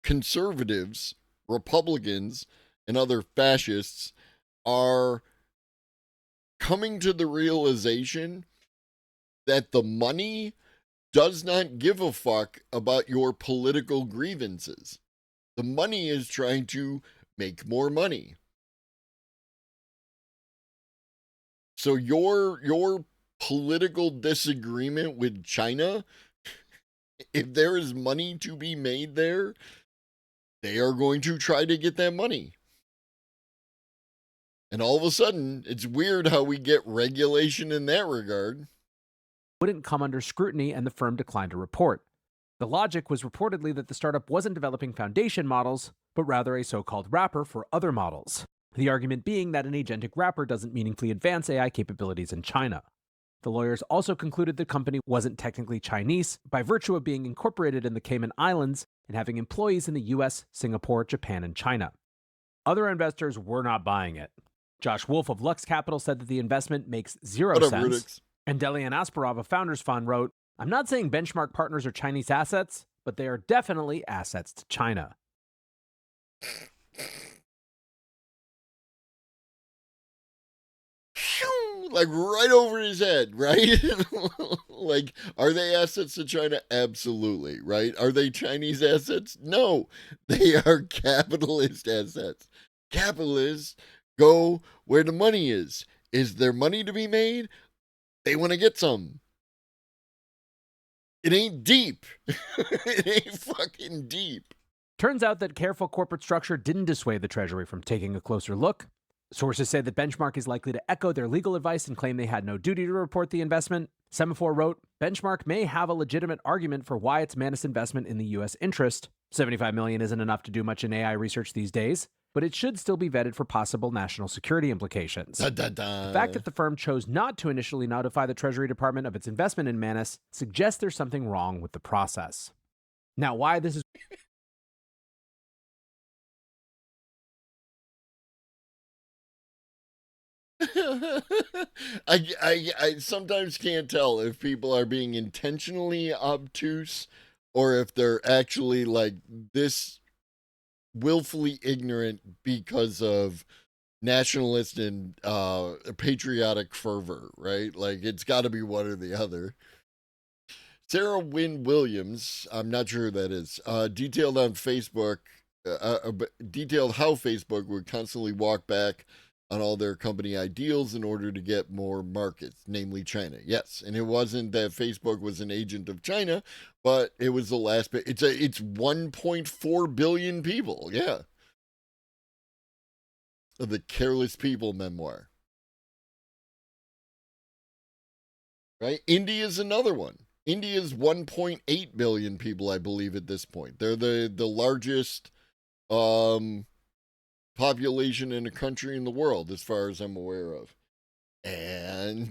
conservatives, Republicans, and other fascists are coming to the realization that the money does not give a fuck about your political grievances. The money is trying to make more money. So your political disagreement with China, if there is money to be made there, they are going to try to get that money. And all of a sudden, it's weird how we get regulation in that regard. Wouldn't come under scrutiny, and the firm declined to report. The logic was reportedly that the startup wasn't developing foundation models, but rather a so-called wrapper for other models. The argument being that an agentic wrapper doesn't meaningfully advance AI capabilities in China. The lawyers also concluded the company wasn't technically Chinese by virtue of being incorporated in the Cayman Islands and having employees in the US, Singapore, Japan, and China. Other investors were not buying it. Josh Wolf of Lux Capital said that the investment makes zero sense. And Delian Asparov of Founders Fund wrote, "I'm not saying Benchmark Partners are Chinese assets, but they are definitely assets to China." Like right over his head, right? Like, are they assets to China? Absolutely, right? Are they Chinese assets? No, they are capitalist assets. Capitalists go where the money is. Is there money to be made? They want to get some. It ain't deep. It ain't fucking deep. Turns out that careful corporate structure didn't dissuade the Treasury from taking a closer look. Sources say that Benchmark is likely to echo their legal advice and claim they had no duty to report the investment. Semaphore wrote, "Benchmark may have a legitimate argument for why it's mammoth investment in the U.S. interest. $75 million isn't enough to do much in AI research these days, but it should still be vetted for possible national security implications." The fact that the firm chose not to initially notify the Treasury Department of its investment in Manus suggests there's something wrong with the process. Now, why this is I sometimes can't tell if people are being intentionally obtuse or if they're actually like this willfully ignorant because of nationalist and patriotic fervor, right? Like it's got to be one or the other. Sarah Wynne Williams, I'm not sure who that is, detailed on Facebook, detailed how Facebook would constantly walk back on all their company ideals in order to get more markets, namely China. Yes, and it wasn't that Facebook was an agent of China, but it was the last bit. It's 1.4 billion people. Yeah, the Careless People memoir. Right? India's another one. India's 1.8 billion people, I believe, at this point. They're the largest population in a country in the world, as far as I'm aware of. And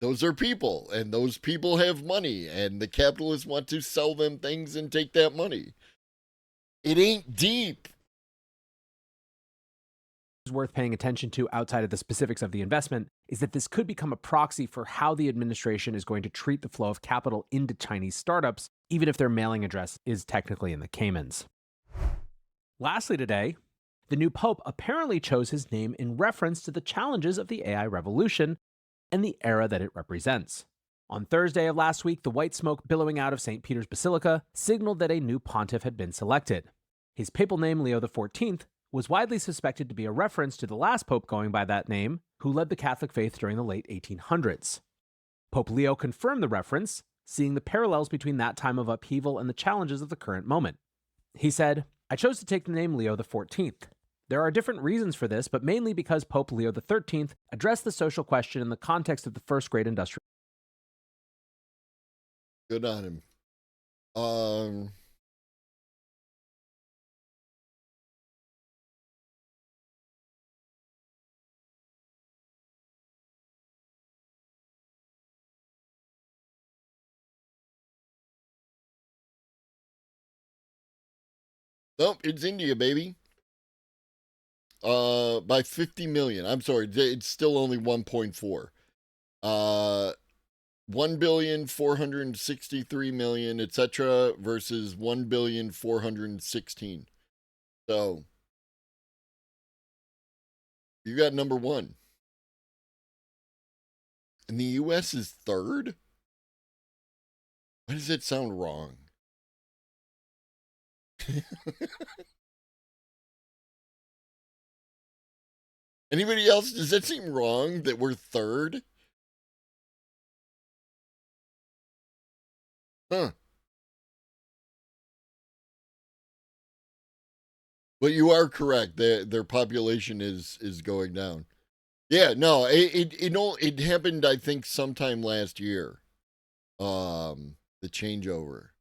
those are people, and those people have money, and the capitalists want to sell them things and take that money. It ain't deep. Worth paying attention to outside of the specifics of the investment is that this could become a proxy for how the administration is going to treat the flow of capital into Chinese startups, even if their mailing address is technically in the Caymans. Lastly today, the new pope apparently chose his name in reference to the challenges of the AI revolution and the era that it represents. On Thursday of last week, the white smoke billowing out of St. Peter's Basilica signaled that a new pontiff had been selected. His papal name, Leo XIV, was widely suspected to be a reference to the last pope going by that name, who led the Catholic faith during the late 1800s. Pope Leo confirmed the reference, seeing the parallels between that time of upheaval and the challenges of the current moment. He said, "I chose to take the name Leo XIV. There are different reasons for this, but mainly because Pope Leo XIII addressed the social question in the context of the first great industrial..." Good on him. Nope, it's India, baby. By 50 million. I'm sorry, it's still only 1.4. 1,463,000,000, etc., versus 1,416,000,000. So you got number one. And the US is third? Why does it sound wrong? Anybody else? Does that seem wrong that we're third? Huh. But you are correct. Their population is going down. Yeah, no, it happened, I think, sometime last year. The changeover.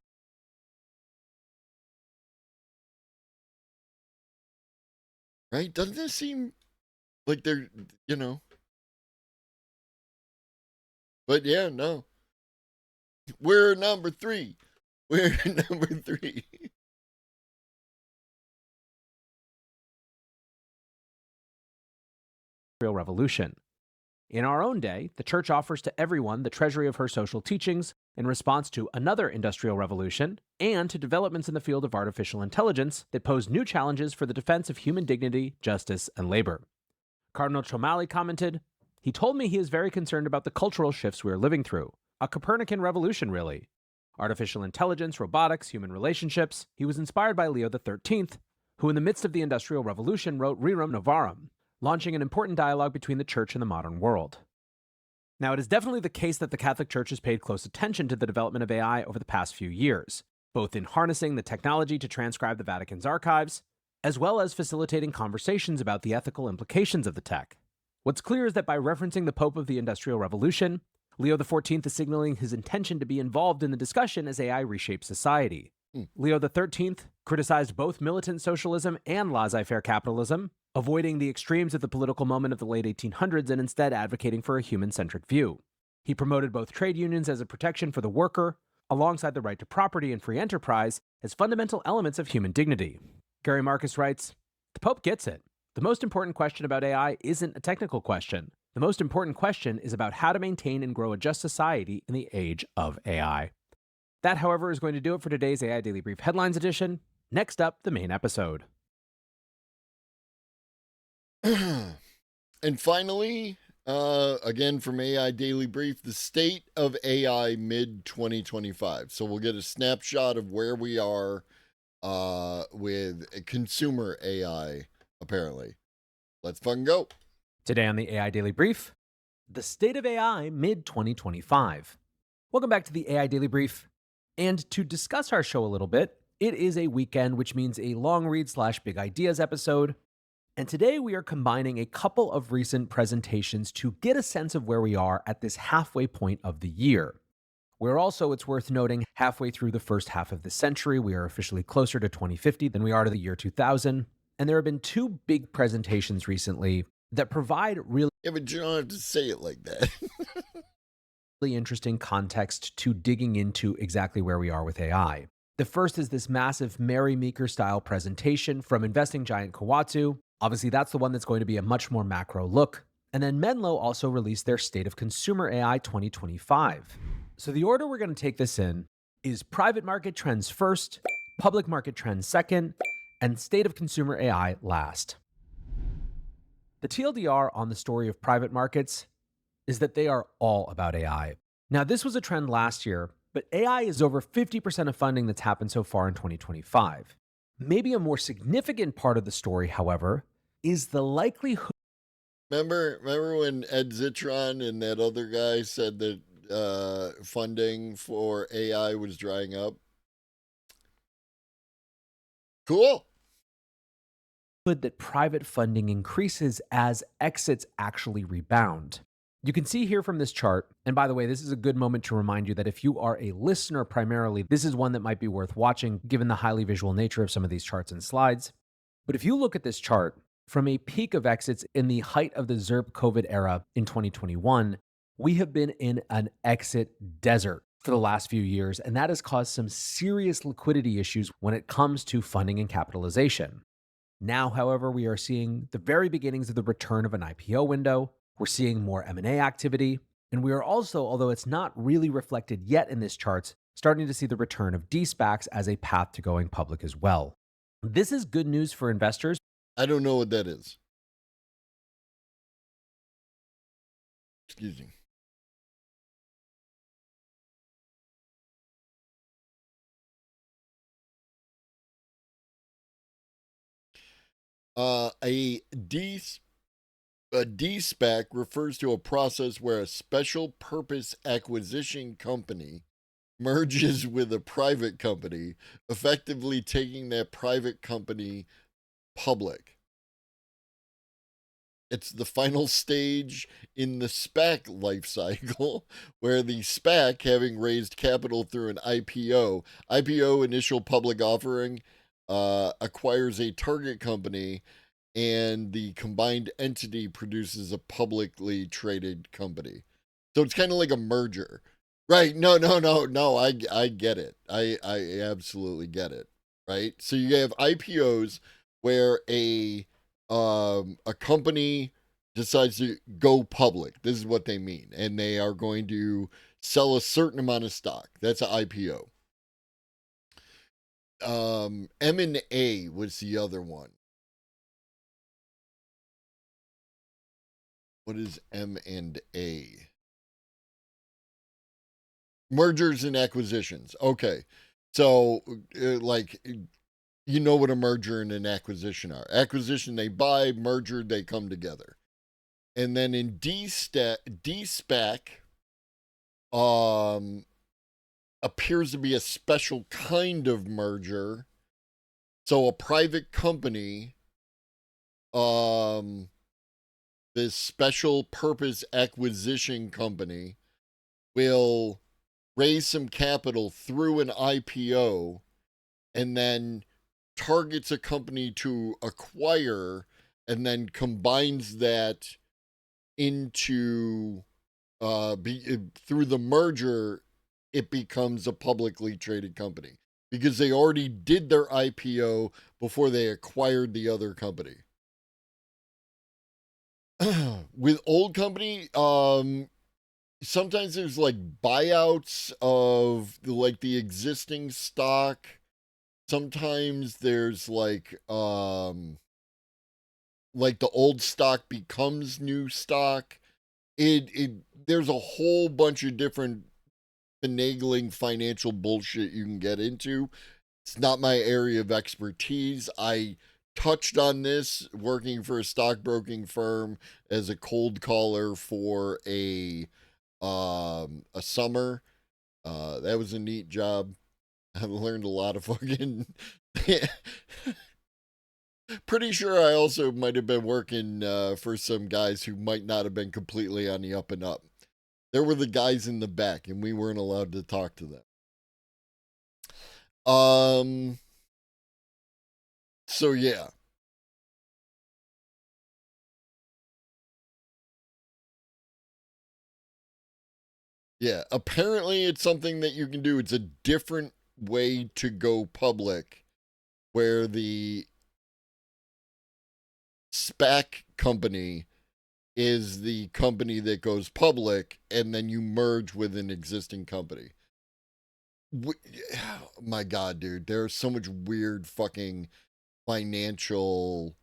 Right? Doesn't this seem like they're, you know? But yeah, no. We're number 3. We're number 3. Revolution. In our own day, the church offers to everyone the treasury of her social teachings in response to another industrial revolution and to developments in the field of artificial intelligence that pose new challenges for the defense of human dignity, justice, and labor. Cardinal Chomali commented, "He told me he is very concerned about the cultural shifts we are living through. A Copernican revolution, really. Artificial intelligence, robotics, human relationships." He was inspired by Leo XIII, who in the midst of the Industrial Revolution wrote Rerum Novarum, launching an important dialogue between the church and the modern world. Now, it is definitely the case that the Catholic Church has paid close attention to the development of AI over the past few years, both in harnessing the technology to transcribe the Vatican's archives, as well as facilitating conversations about the ethical implications of the tech. What's clear is that by referencing the Pope of the Industrial Revolution, Leo XIV is signaling his intention to be involved in the discussion as AI reshapes society. Leo XIII criticized both militant socialism and laissez-faire capitalism, avoiding the extremes of the political moment of the late 1800s and instead advocating for a human-centric view. He promoted both trade unions as a protection for the worker, alongside the right to property and free enterprise as fundamental elements of human dignity. Gary Marcus writes, "The Pope gets it. The most important question about AI isn't a technical question. The most important question is about how to maintain and grow a just society in the age of AI." That, however, is going to do it for today's AI Daily Brief Headlines Edition. Next up, the main episode. And finally, again from AI Daily Brief, the state of AI mid-2025. So we'll get a snapshot of where we are with consumer AI, apparently. Let's fucking go. Today on the AI Daily Brief, the state of AI mid-2025. Welcome back to the AI Daily Brief. And to discuss our show a little bit, it is a weekend, which means a long read / big ideas episode. And today we are combining a couple of recent presentations to get a sense of where we are at this halfway point of the year. We're also, it's worth noting, halfway through the first half of the century. We are officially closer to 2050 than we are to the year 2000. And there have been two big presentations recently that provide really Yeah, but you don't have to say it like that. interesting context to digging into exactly where we are with AI. The first is this massive Mary Meeker-style presentation from investing giant Kawazu. Obviously, that's the one that's going to be a much more macro look. And then Menlo also released their State of Consumer AI 2025. So the order we're going to take this in is private market trends first, public market trends second, and State of Consumer AI last. The TLDR on the story of private markets is that they are all about AI. Now, this was a trend last year, but AI is over 50% of funding that's happened so far in 2025. Maybe a more significant part of the story, however, is the likelihood. Remember when Ed Zitron and that other guy said that funding for AI was drying up? Cool. That private funding increases as exits actually rebound. You can see here from this chart, and by the way, this is a good moment to remind you that if you are a listener primarily, this is one that might be worth watching given the highly visual nature of some of these charts and slides. But if you look at this chart, from a peak of exits in the height of the ZERP COVID era in 2021, we have been in an exit desert for the last few years, and that has caused some serious liquidity issues when it comes to funding and capitalization. Now, however, we are seeing the very beginnings of the return of an IPO window. We're seeing more M&A activity, and we are also, although it's not really reflected yet in this charts, starting to see the return of de-SPACs as a path to going public as well. This is good news for investors. I don't know what that is. Excuse me. A D-SPAC refers to a process where a special purpose acquisition company merges with a private company, effectively taking that private company public. It's the final stage in the SPAC life cycle, where the SPAC, having raised capital through an IPO, initial public offering, acquires a target company, and the combined entity produces a publicly traded company. So it's kind of like a merger. Right. No. I get it. I absolutely get it. Right. So you have IPOs where a company decides to go public. This is what they mean. And they are going to sell a certain amount of stock. That's an IPO. M&A was the other one. What is M&A? Mergers and acquisitions. Okay. So, like, you know what a merger and an acquisition are. Acquisition, they buy. Merger, they come together. And then in D-SPAC, appears to be a special kind of merger. So a private company, this special purpose acquisition company, will raise some capital through an IPO and then targets a company to acquire and then combines that into through the merger, it becomes a publicly traded company because they already did their IPO before they acquired the other company. With old company, sometimes there's like buyouts of like the existing stock. Sometimes there's like the old stock becomes new stock. There's a whole bunch of different finagling financial bullshit you can get into. It's not my area of expertise. I touched on this working for a stockbroking firm as a cold caller for a summer. That was a neat job. I learned a lot of fucking pretty sure I also might have been working for some guys who might not have been completely on the up and up. There were the guys in the back, and we weren't allowed to talk to them. So yeah. Yeah, apparently it's something that you can do. It's a different way to go public where the SPAC company is the company that goes public and then you merge with an existing company. My God, dude, there's so much weird fucking financial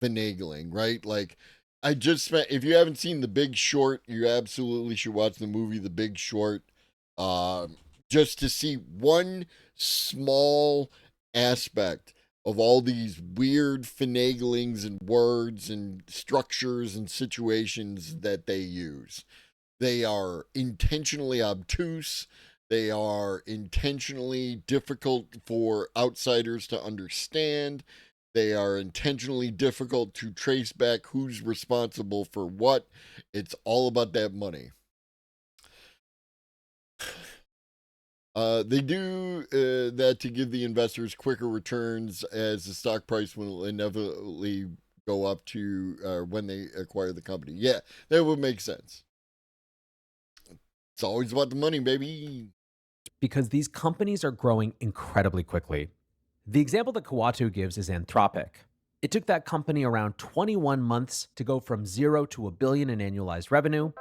finagling, right? Like, I just spent, if you haven't seen The Big Short, you absolutely should watch the movie The Big Short, just to see one small aspect of all these weird finaglings and words and structures and situations that they use. They are intentionally obtuse. They are intentionally difficult for outsiders to understand. They are intentionally difficult to trace back who's responsible for what. It's all about that money. They do that to give the investors quicker returns, as the stock price will inevitably go up to when they acquire the company. Yeah, that would make sense. It's always about the money, baby. Because these companies are growing incredibly quickly. The example that Kawatu gives is Anthropic. It took that company around 21 months to go from 0 to $1 billion in annualized revenue.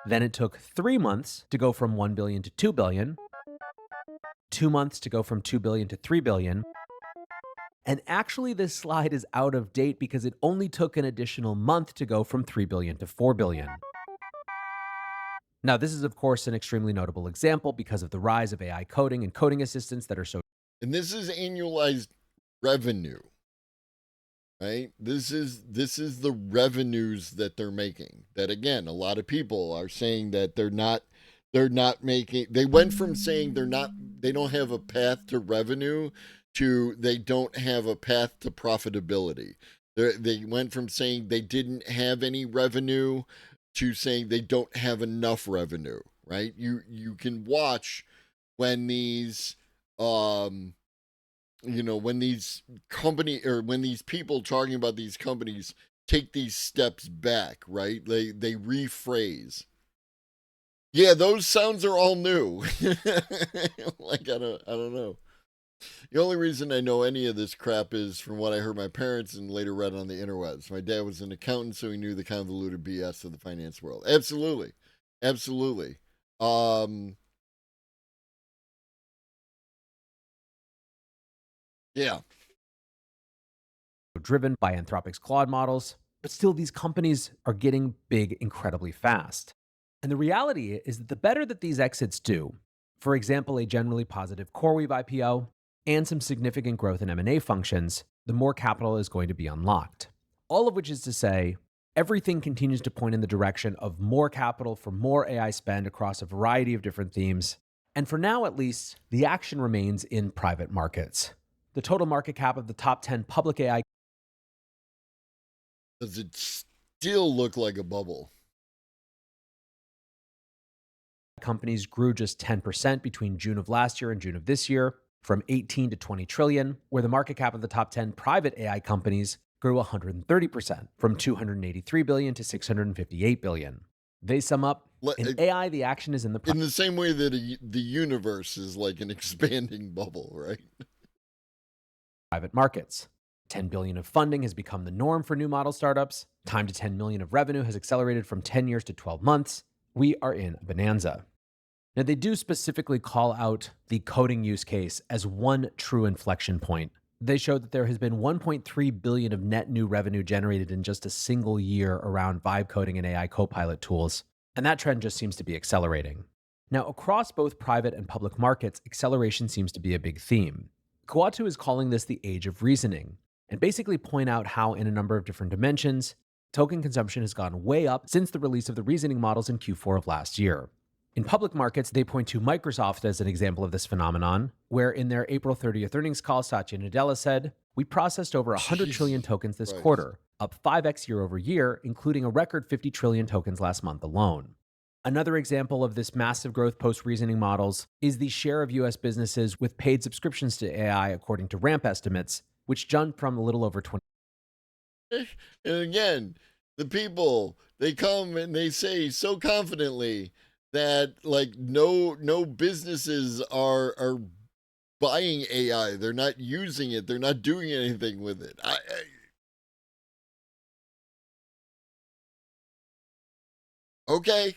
Then it took 3 months to go from $1 billion to $2 billion. 2 months to go from $2 billion to $3 billion. And actually, this slide is out of date because it only took an additional month to go from $3 billion to $4 billion. Now, this is, of course, an extremely notable example because of the rise of AI coding and coding assistants that are so... And this is annualized revenue. right? This is the revenues that they're making. That again, a lot of people are saying that they're not making. They went from saying they don't have a path to revenue to they don't have a path to profitability. They went from saying they didn't have any revenue to saying they don't have enough revenue, right? You can watch when these when these when these people talking about these companies take these steps back, right? They rephrase. Yeah, those sounds are all new. Like I don't know. The only reason I know any of this crap is from what I heard my parents and later read on the interwebs. My dad was an accountant, so he knew the convoluted BS of the finance world. Absolutely. Absolutely. Yeah. Driven by Anthropic's Claude models, but still these companies are getting big incredibly fast. And the reality is that the better that these exits do, for example, a generally positive CoreWeave IPO and some significant growth in M&A functions, the more capital is going to be unlocked. All of which is to say, everything continues to point in the direction of more capital for more AI spend across a variety of different themes. And for now, at least, the action remains in private markets. The total market cap of the top 10 public AI does it still look like a bubble? Companies grew just 10% between June of last year and June of this year, from 18 to 20 trillion, where the market cap of the top 10 private AI companies grew 130%, from 283 billion to 658 billion. They sum up, in AI, the action is in the... In the same way that the universe is like an expanding bubble, right? Private markets. 10 billion of funding has become the norm for new model startups. Time to 10 million of revenue has accelerated from 10 years to 12 months. We are in a bonanza. Now, they do specifically call out the coding use case as one true inflection point. They show that there has been 1.3 billion of net new revenue generated in just a single year around vibe coding and AI copilot tools, and that trend just seems to be accelerating. Now, across both private and public markets, acceleration seems to be a big theme. Kuatu is calling this the age of reasoning, and basically point out how in a number of different dimensions, token consumption has gone way up since the release of the reasoning models in Q4 of last year. In public markets, they point to Microsoft as an example of this phenomenon, where in their April 30th earnings call, Satya Nadella said, "We processed over 100 trillion tokens this quarter, up 5x year over year, including a record 50 trillion tokens last month alone." Another example of this massive growth post-reasoning models is the share of US businesses with paid subscriptions to AI, according to RAMP estimates, which jumped from a little over 20. And again, the people, they come and they say so confidently that like no businesses are buying AI. They're not using it. They're not doing anything with it. Okay.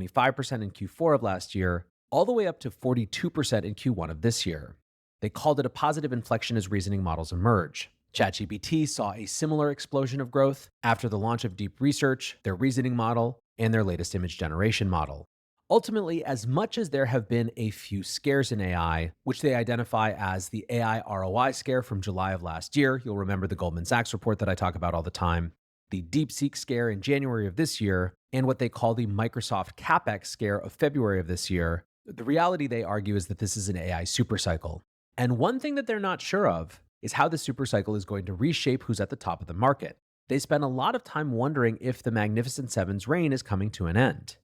25% in Q4 of last year, all the way up to 42% in Q1 of this year. They called it a positive inflection as reasoning models emerge. ChatGPT saw a similar explosion of growth after the launch of Deep Research, their reasoning model, and their latest image generation model. Ultimately, as much as there have been a few scares in AI, which they identify as the AI ROI scare from July of last year, you'll remember the Goldman Sachs report that I talk about all the time, the DeepSeek scare in January of this year, and what they call the Microsoft CapEx scare of February of this year, the reality they argue is that this is an AI supercycle. And one thing that they're not sure of is how the supercycle is going to reshape who's at the top of the market. They spend a lot of time wondering if the Magnificent Seven's reign is coming to an end.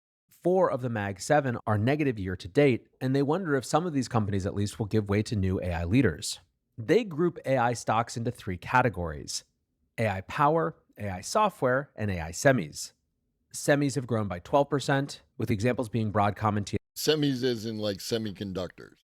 4 of the Mag 7 are negative year to date, and they wonder if some of these companies at least will give way to new AI leaders. They group AI stocks into 3 categories: AI power, AI software, and AI semis. Semis have grown by 12%, with examples being Broadcom and Semis as in like semiconductors.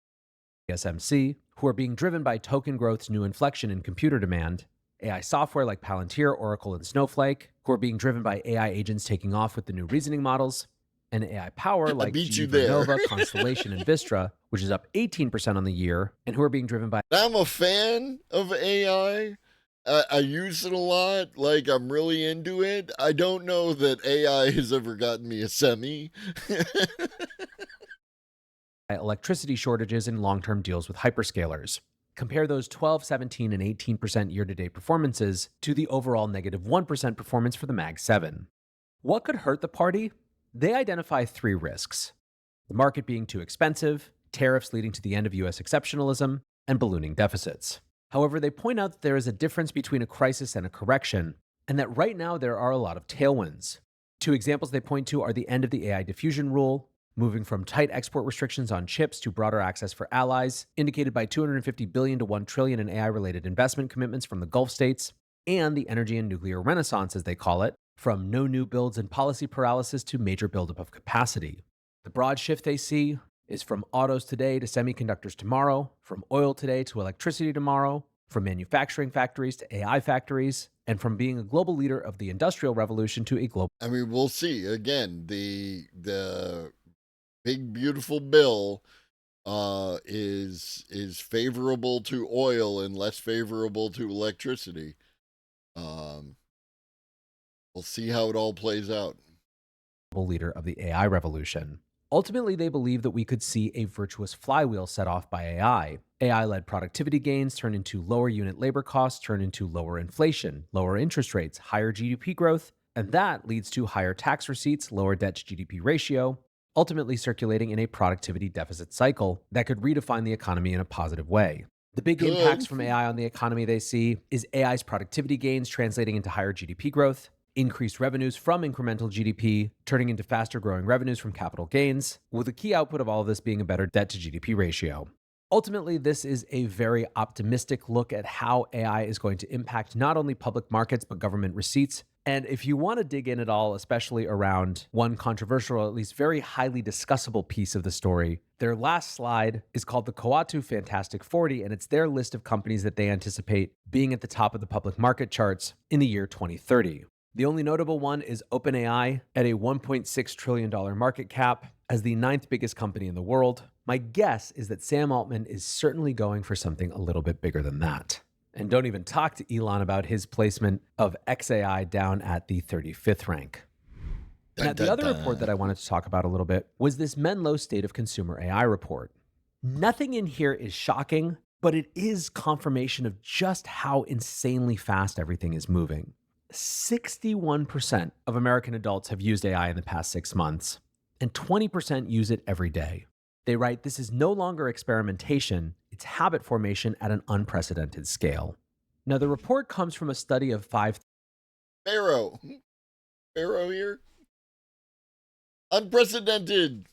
TSMC, who are being driven by token growth's new inflection in computer demand. AI software like Palantir, Oracle, and Snowflake, who are being driven by AI agents taking off with the new reasoning models. And AI power like GE Vernova, Constellation, and Vistra, which is up 18% on the year, and who are being driven by... I'm a fan of AI. I use it a lot. Like, I'm really into it. I don't know that AI has ever gotten me a semi. electricity shortages and long-term deals with hyperscalers. Compare those 12, 17, and 18% year-to-date performances to the overall negative 1% performance for the Mag 7. What could hurt the party? They identify 3 risks: the market being too expensive, tariffs leading to the end of U.S. exceptionalism, and ballooning deficits. However, they point out that there is a difference between a crisis and a correction, and that right now there are a lot of tailwinds. 2 examples they point to are the end of the AI diffusion rule, moving from tight export restrictions on chips to broader access for allies, indicated by $250 billion to $1 trillion in AI-related investment commitments from the Gulf states, and the energy and nuclear renaissance, as they call it, from no new builds and policy paralysis to major buildup of capacity. The broad shift they see is from autos today to semiconductors tomorrow, from oil today to electricity tomorrow, from manufacturing factories to AI factories, and from being a global leader of the Industrial Revolution to a global... I mean, we'll see. Again, the big beautiful bill is favorable to oil and less favorable to electricity. We'll see how it all plays out. Leader of the AI revolution. Ultimately, they believe that we could see a virtuous flywheel set off by AI. AI-led productivity gains turn into lower unit labor costs, turn into lower inflation, lower interest rates, higher GDP growth, and that leads to higher tax receipts, lower debt to GDP ratio, ultimately circulating in a productivity deficit cycle that could redefine the economy in a positive way. The big impacts from AI on the economy they see is AI's productivity gains translating into higher GDP growth, increased revenues from incremental GDP, turning into faster growing revenues from capital gains, with the key output of all of this being a better debt to GDP ratio. Ultimately, this is a very optimistic look at how AI is going to impact not only public markets, but government receipts. And if you want to dig in at all, especially around one controversial, or at least very highly discussable piece of the story, their last slide is called the Coatue Fantastic 40, and it's their list of companies that they anticipate being at the top of the public market charts in the year 2030. The only notable one is OpenAI at a $1.6 trillion market cap as the 9th biggest company in the world. My guess is that Sam Altman is certainly going for something a little bit bigger than that. And don't even talk to Elon about his placement of XAI down at the 35th rank. Now, the other report that I wanted to talk about a little bit was this Menlo State of Consumer AI report. Nothing in here is shocking, but it is confirmation of just how insanely fast everything is moving. 61% of American adults have used AI in the past 6 months, and 20% use it every day. They write, this is no longer experimentation, it's habit formation at an unprecedented scale. Now, the report comes from a study of 5,000 Pharaoh here? Unprecedented.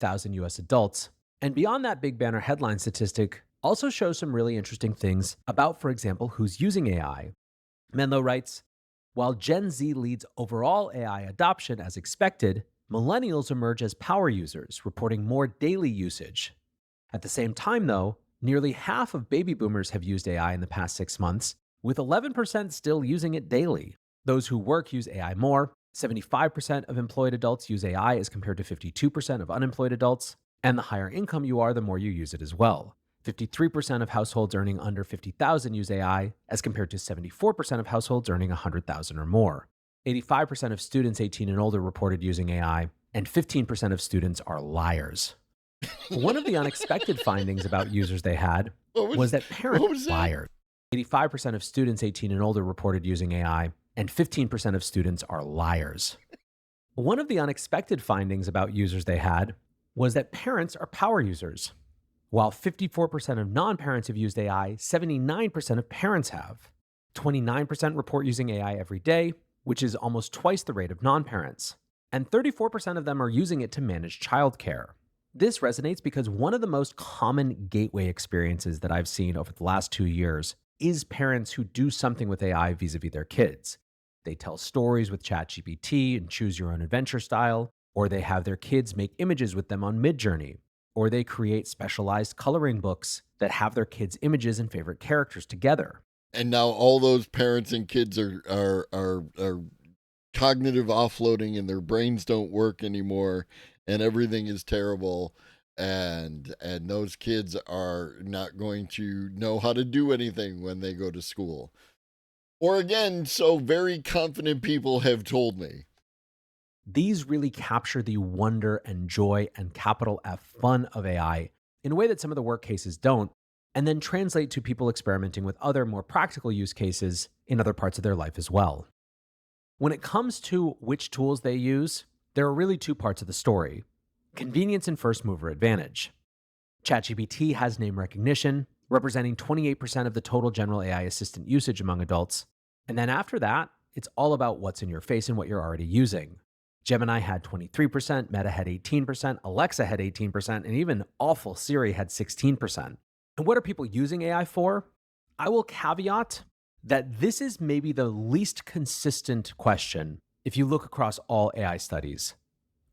US adults. And beyond that big banner headline statistic, also shows some really interesting things about, for example, who's using AI. Menlo writes, while Gen Z leads overall AI adoption as expected, millennials emerge as power users, reporting more daily usage. At the same time, though, nearly half of baby boomers have used AI in the past 6 months, with 11% still using it daily. Those who work use AI more. 75% of employed adults use AI as compared to 52% of unemployed adults. And the higher income you are, the more you use it as well. 53% of households earning under $50,000 use AI, as compared to 74% of households earning $100,000 or more. 85% of students 18 and older reported using AI, and 15% of students are liars. One of the unexpected findings about users they had was that parents are liars. 85% of students 18 and older reported using AI, and 15% of students are liars. One of the unexpected findings about users they had was that parents are power users. While 54% of non-parents have used AI, 79% of parents have. 29% report using AI every day, which is almost twice the rate of non-parents. And 34% of them are using it to manage childcare. This resonates because one of the most common gateway experiences that I've seen over the last 2 years is parents who do something with AI vis-a-vis their kids. They tell stories with ChatGPT and choose your own adventure style, or they have their kids make images with them on Midjourney, or they create specialized coloring books that have their kids' images and favorite characters together. And now all those parents and kids are cognitive offloading, and their brains don't work anymore, and everything is terrible, and those kids are not going to know how to do anything when they go to school. Or again, so very confident people have told me. These really capture the wonder and joy and capital F fun of AI in a way that some of the work cases don't, and then translate to people experimenting with other more practical use cases in other parts of their life as well. When it comes to which tools they use, there are really two parts of the story: convenience and first mover advantage. ChatGPT has name recognition, representing 28% of the total general AI assistant usage among adults. And then after that, it's all about what's in your face and what you're already using. Gemini had 23%, Meta had 18%, Alexa had 18%, and even awful Siri had 16%. And what are people using AI for? I will caveat that this is maybe the least consistent question if you look across all AI studies.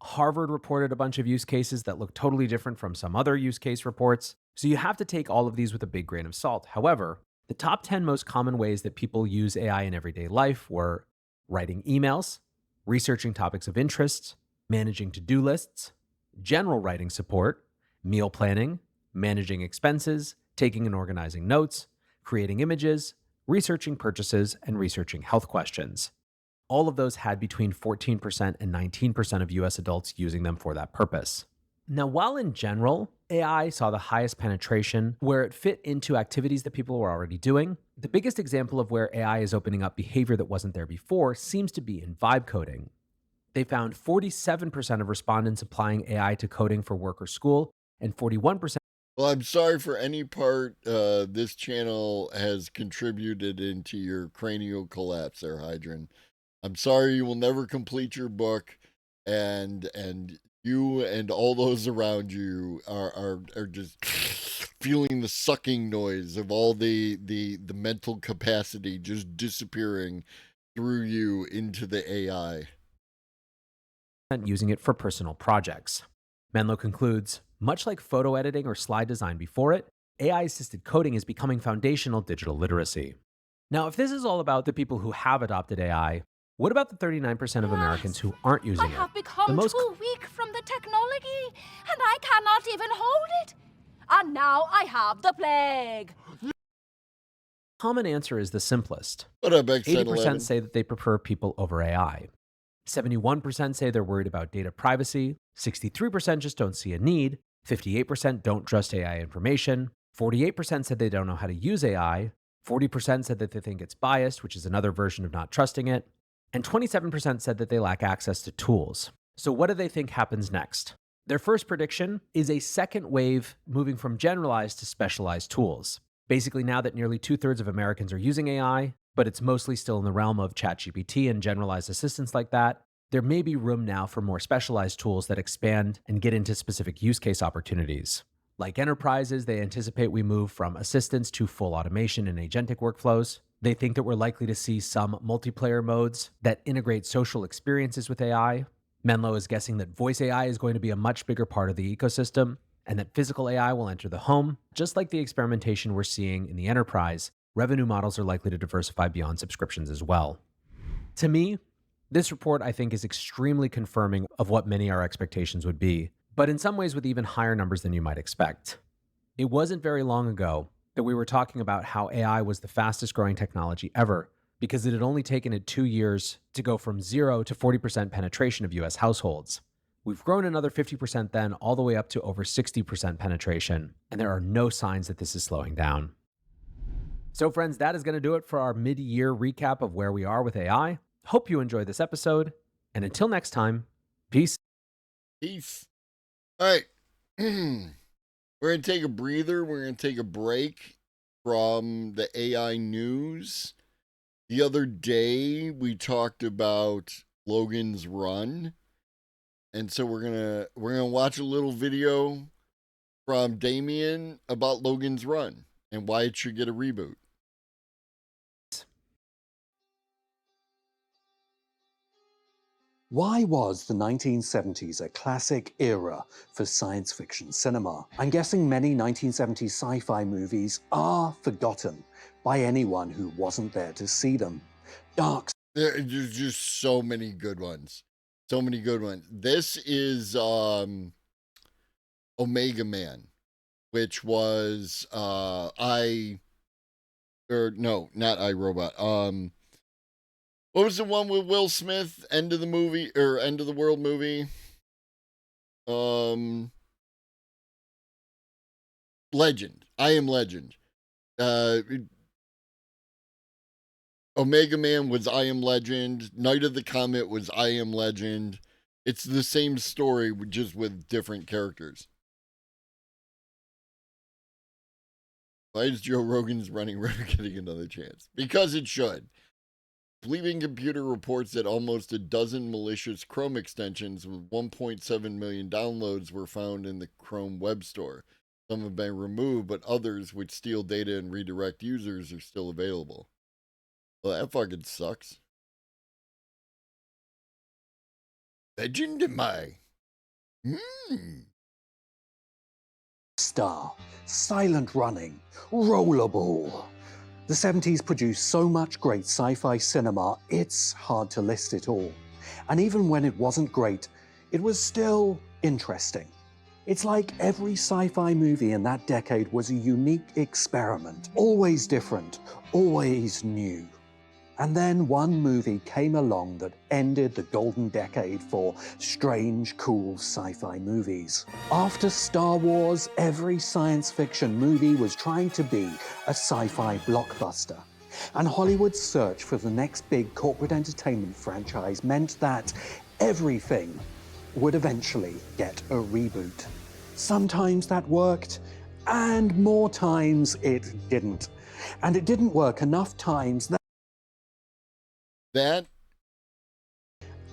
Harvard reported a bunch of use cases that look totally different from some other use case reports, so you have to take all of these with a big grain of salt. However, the top 10 most common ways that people use AI in everyday life were writing emails, researching topics of interest, managing to-do lists, general writing support, meal planning, managing expenses, taking and organizing notes, creating images, researching purchases, and researching health questions. All of those had between 14% and 19% of US adults using them for that purpose. Now, while in general, AI saw the highest penetration where it fit into activities that people were already doing, the biggest example of where AI is opening up behavior that wasn't there before seems to be in vibe coding. They found 47% of respondents applying AI to coding for work or school, and 41%. Well, I'm sorry for any part this channel has contributed into your cranial collapse there, Hydran. I'm sorry you will never complete your book, and you and all those around you are just feeling the sucking noise of all the mental capacity just disappearing through you into the AI. Using it for personal projects. Menlo concludes, much like photo editing or slide design before it, AI-assisted coding is becoming foundational digital literacy. Now, if this is all about the people who have adopted AI, what about the 39% of Americans who aren't using it? I have become too weak from the technology, and I cannot even hold it. And now I have the plague. Common answer is the simplest. What up, X1011? 80% say that they prefer people over AI. 71% say they're worried about data privacy. 63% just don't see a need. 58% don't trust AI information. 48% said they don't know how to use AI. 40% said that they think it's biased, which is another version of not trusting it. And 27% said that they lack access to tools. So what do they think happens next? Their first prediction is a second wave moving from generalized to specialized tools. Basically, now that nearly 2/3 of Americans are using AI, but it's mostly still in the realm of ChatGPT and generalized assistants like that, there may be room now for more specialized tools that expand and get into specific use case opportunities. Like enterprises, they anticipate we move from assistants to full automation and agentic workflows. They think that we're likely to see some multiplayer modes that integrate social experiences with AI. Menlo is guessing that voice AI is going to be a much bigger part of the ecosystem, and that physical AI will enter the home. Just like the experimentation we're seeing in the enterprise, revenue models are likely to diversify beyond subscriptions as well. To me, this report, I think, is extremely confirming of what many of our expectations would be, but in some ways with even higher numbers than you might expect. It wasn't very long ago that we were talking about how AI was the fastest growing technology ever, because it had only taken it 2 years to go from 0 to 40% penetration of US households. We've grown another 50% then, all the way up to over 60% penetration, and there are no signs that this is slowing down. So friends, that is going to do it for our mid-year recap of where we are with AI. Hope you enjoyed this episode, and until next time, peace. Peace. All right. We're going to take a breather. We're going to take a break from the AI news. The other day, we talked about Logan's Run. And so we're gonna watch a little video from Damien about Logan's Run and why it should get a reboot. Why was the 1970s a classic era for science fiction cinema? I'm guessing many 1970s sci-fi movies are forgotten by anyone who wasn't there to see them. There's just so many good ones. So many good ones. This is Omega Man, which was not iRobot. What was the one with Will Smith? End of the movie or End of the World movie? Legend. I Am Legend. Omega Man was I Am Legend. Night of the Comet was I Am Legend. It's the same story, just with different characters. Why is Joe Rogan's Running River getting another chance? Because it should. Bleeping Computer reports that almost a dozen malicious Chrome extensions with 1.7 million downloads were found in the Chrome web store. Some have been removed, but others, which steal data and redirect users, are still available. Well, that fucking sucks. Legend am I? Star, Silent Running, Rollerball. The 70s produced so much great sci-fi cinema, it's hard to list it all. And even when it wasn't great, it was still interesting. It's like every sci-fi movie in that decade was a unique experiment, always different, always new. And then one movie came along that ended the golden decade for strange, cool sci-fi movies. After Star Wars, every science fiction movie was trying to be a sci-fi blockbuster. And Hollywood's search for the next big corporate entertainment franchise meant that everything would eventually get a reboot. Sometimes that worked, and more times it didn't. And it didn't work enough times that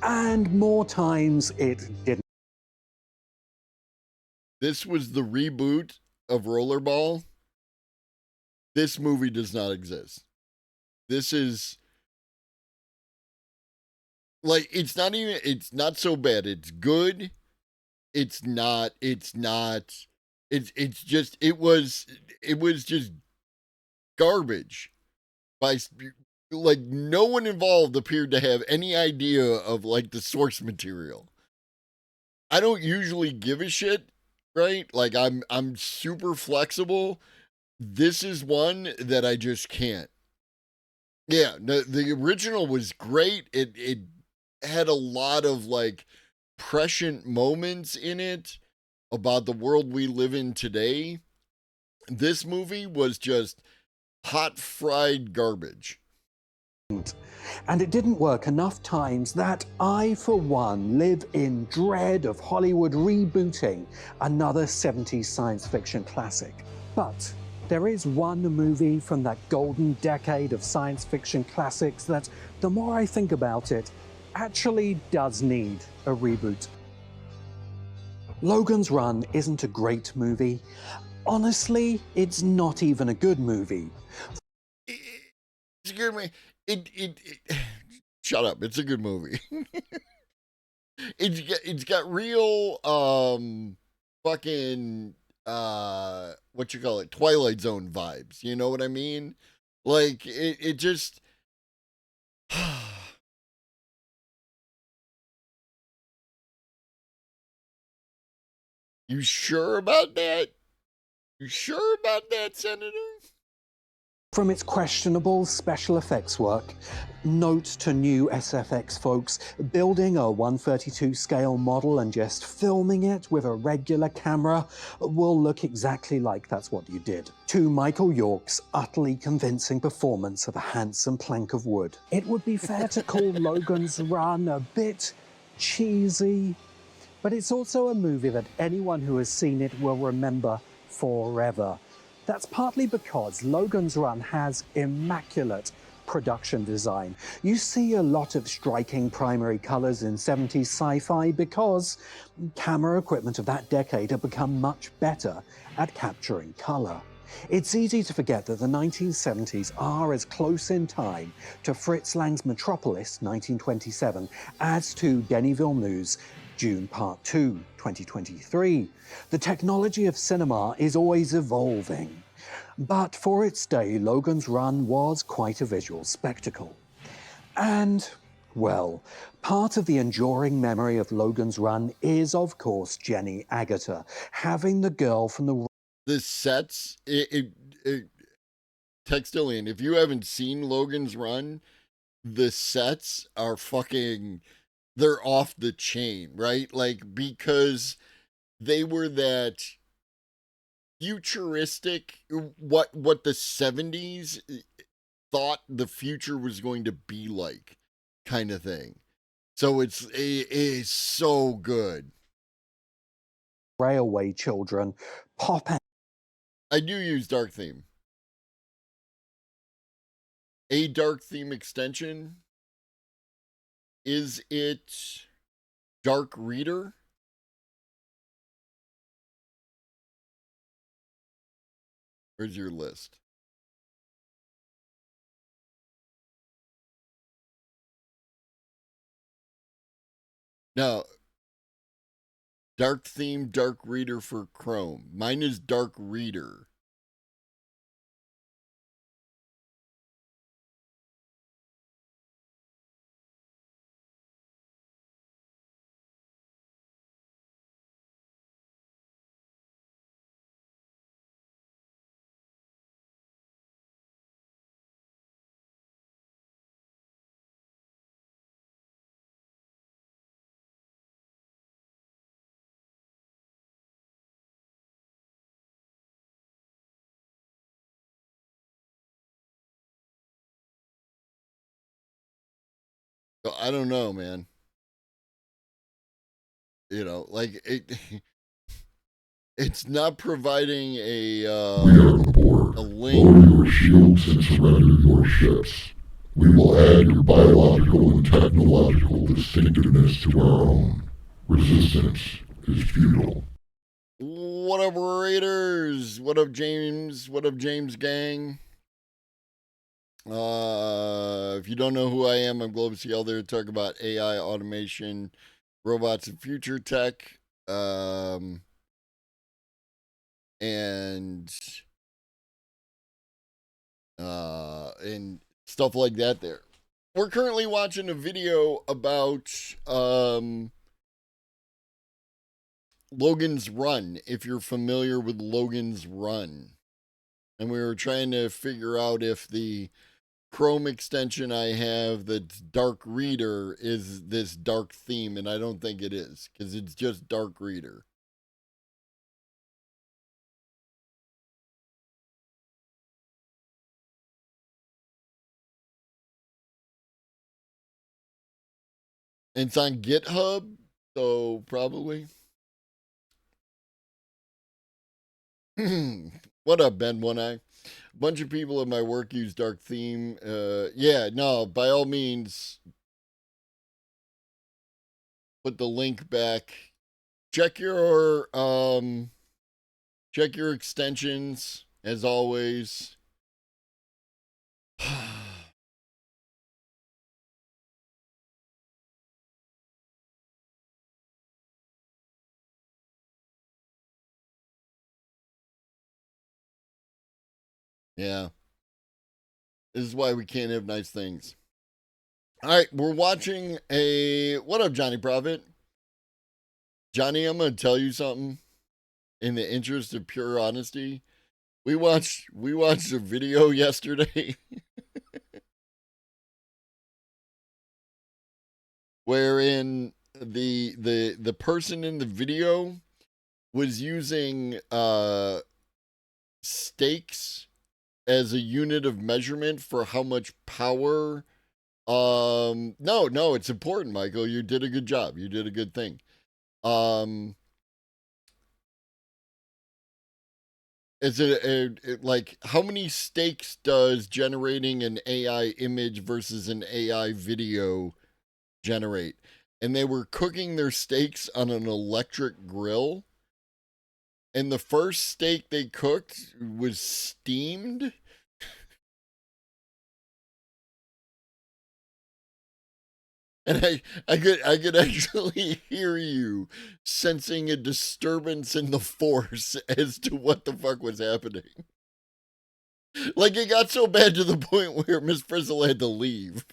and more times it didn't. This was the reboot of Rollerball. This movie does not exist. This is like, it's not so bad. It's good. It was just garbage. Like, no one involved appeared to have any idea of, like, the source material. I don't usually give a shit, right? Like, I'm super flexible. This is one that I just can't. Yeah, the original was great. It had a lot of, like, prescient moments in it about the world we live in today. This movie was just hot fried garbage. And it didn't work enough times that I, for one, live in dread of Hollywood rebooting another 70s science fiction classic. But there is one movie from that golden decade of science fiction classics that, the more I think about it, actually does need a reboot. Logan's Run isn't a great movie. Honestly, it's not even a good movie. Excuse me. Shut up. It's a good movie. It's got real fucking what you call it, Twilight Zone vibes. You know what I mean? Like, it just You sure about that? You sure about that, Senator? From its questionable special effects work, note to new SFX folks, building a 1/32 scale model and just filming it with a regular camera will look exactly like that's what you did. To Michael York's utterly convincing performance of a handsome plank of wood. It would be fair to call Logan's Run a bit cheesy, but it's also a movie that anyone who has seen it will remember forever. That's partly because Logan's Run has immaculate production design. You see a lot of striking primary colors in 70s sci-fi because camera equipment of that decade had become much better at capturing color. It's easy to forget that the 1970s are as close in time to Fritz Lang's Metropolis, 1927, as to Denis Villeneuve's Dune Part 2, 2023. The technology of cinema is always evolving. But for its day, Logan's Run was quite a visual spectacle. And, well, part of the enduring memory of Logan's Run is, of course, Jenny Agutter, having the girl from the sets, Textillion, if you haven't seen Logan's Run, the sets are fucking, they're off the chain, right? Like, because they were that futuristic, what the 70s thought the future was going to be like, kind of thing. So it is so good. Railway children pop out. I do use dark theme. A dark theme extension. Is it Dark Reader? Where's your list? Now, dark theme, dark reader for Chrome. Mine is dark reader. I don't know, man. You know, like it. It's not providing We have aboard a all link. your shields and surrender your ships. We will add your biological and technological distinctiveness to our own. Resistance is futile. What up, Raiders? What up, James? What up, James Gang? If you don't know who I am, I'm Globus CL there to talk about AI, automation, robots, and future tech. And stuff like that there. We're currently watching a video about Logan's Run, if you're familiar with Logan's Run. And we were trying to figure out if the Chrome extension I have that's Dark Reader is this dark theme, and I don't think it is, because it's just Dark Reader. And it's on GitHub, so probably. What up, Ben One Eye? A bunch of people at my work use dark theme. Yeah, no, by all means, put the link back. Check your extensions as always. Yeah. This is why we can't have nice things. All right, we're watching a... What up, Johnny Prophet? Johnny, I'm going to tell you something in the interest of pure honesty. We watched a video yesterday wherein the person in the video was using stakes as a unit of measurement for how much power. No, it's important, Michael. You did a good job. You did a good thing. Is it like how many stakes does generating an AI image versus an AI video generate? And they were cooking their steaks on an electric grill. And the first steak they cooked was steamed. And I could actually hear you sensing a disturbance in the force as to what the fuck was happening. Like it got so bad to the point where Miss Frizzle had to leave.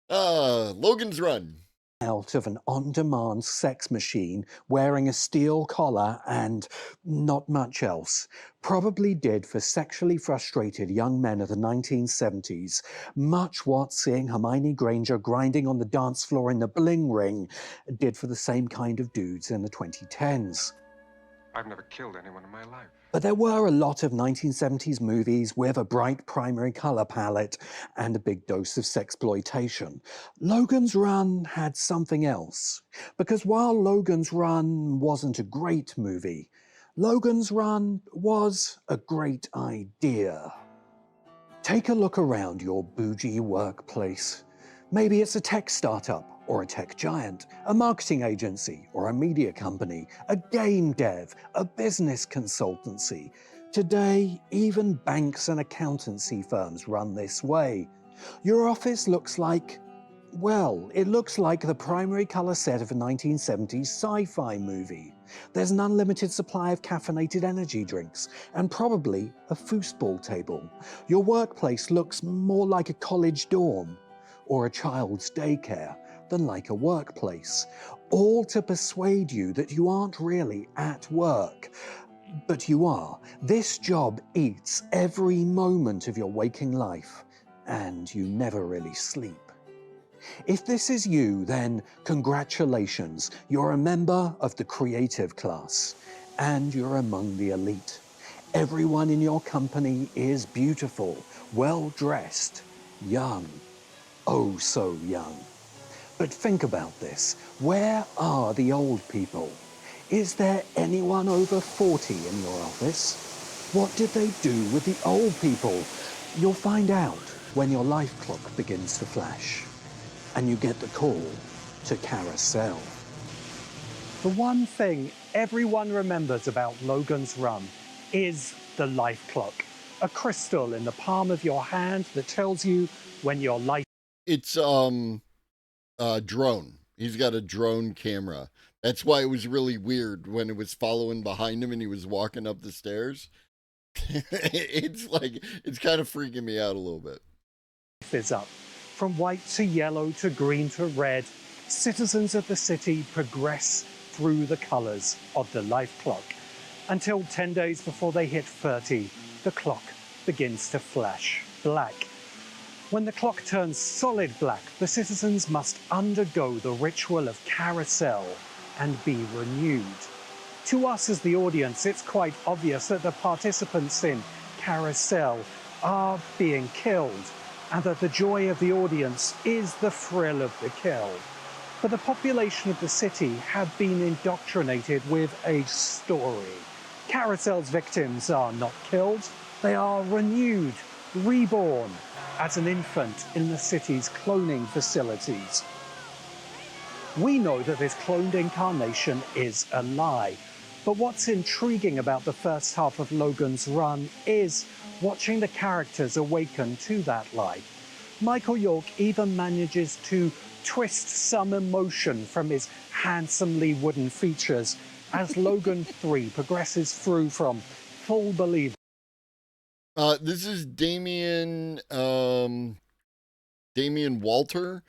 Logan's Run. out of an on-demand sex machine wearing a steel collar and not much else, probably did for sexually frustrated young men of the 1970s much what seeing Hermione Granger grinding on the dance floor in the bling ring did for the same kind of dudes in the 2010s. I've never killed anyone in my life. But there were a lot of 1970s movies with a bright primary color palette and a big dose of sexploitation. Logan's Run had something else. Because while Logan's Run wasn't a great movie, Logan's Run was a great idea. Take a look around your bougie workplace. Maybe it's a tech startup or a tech giant, a marketing agency or a media company, a game dev, a business consultancy. Today, even banks and accountancy firms run this way. Your office looks like, well, it looks like the primary color set of a 1970s sci-fi movie. There's an unlimited supply of caffeinated energy drinks and probably a foosball table. Your workplace looks more like a college dorm or a child's daycare than like a workplace, all to persuade you that you aren't really at work. But you are. This job eats every moment of your waking life, and you never really sleep. If this is you, then congratulations. You're a member of the creative class, and you're among the elite. Everyone in your company is beautiful, well-dressed, young. Oh, so young. But think about this. Where are the old people? Is there anyone over 40 in your office? What did they do with the old people? You'll find out when your life clock begins to flash and you get the call to carousel. The one thing everyone remembers about Logan's Run is the life clock. A crystal in the palm of your hand that tells you when your life... It's drone. He's got a drone camera. That's why it was really weird when it was following behind him and he was walking up the stairs. It's kind of freaking me out a little bit. Is up. From white to yellow to green to red, citizens of the city progress through the colors of the life clock until 10 days before they hit 30, the clock begins to flash black. When the clock turns solid black, the citizens must undergo the ritual of carousel and be renewed. To us as the audience, it's quite obvious that the participants in carousel are being killed, and that the joy of the audience is the thrill of the kill. But the population of the city have been indoctrinated with a story. Carousel's victims are not killed, they are renewed, reborn as an infant in the city's cloning facilities. We know that this cloned incarnation is a lie, but what's intriguing about the first half of Logan's Run is watching the characters awaken to that lie. Michael York even manages to twist some emotion from his handsomely wooden features as Logan 3 progresses through from full believer. This is Damien Walter.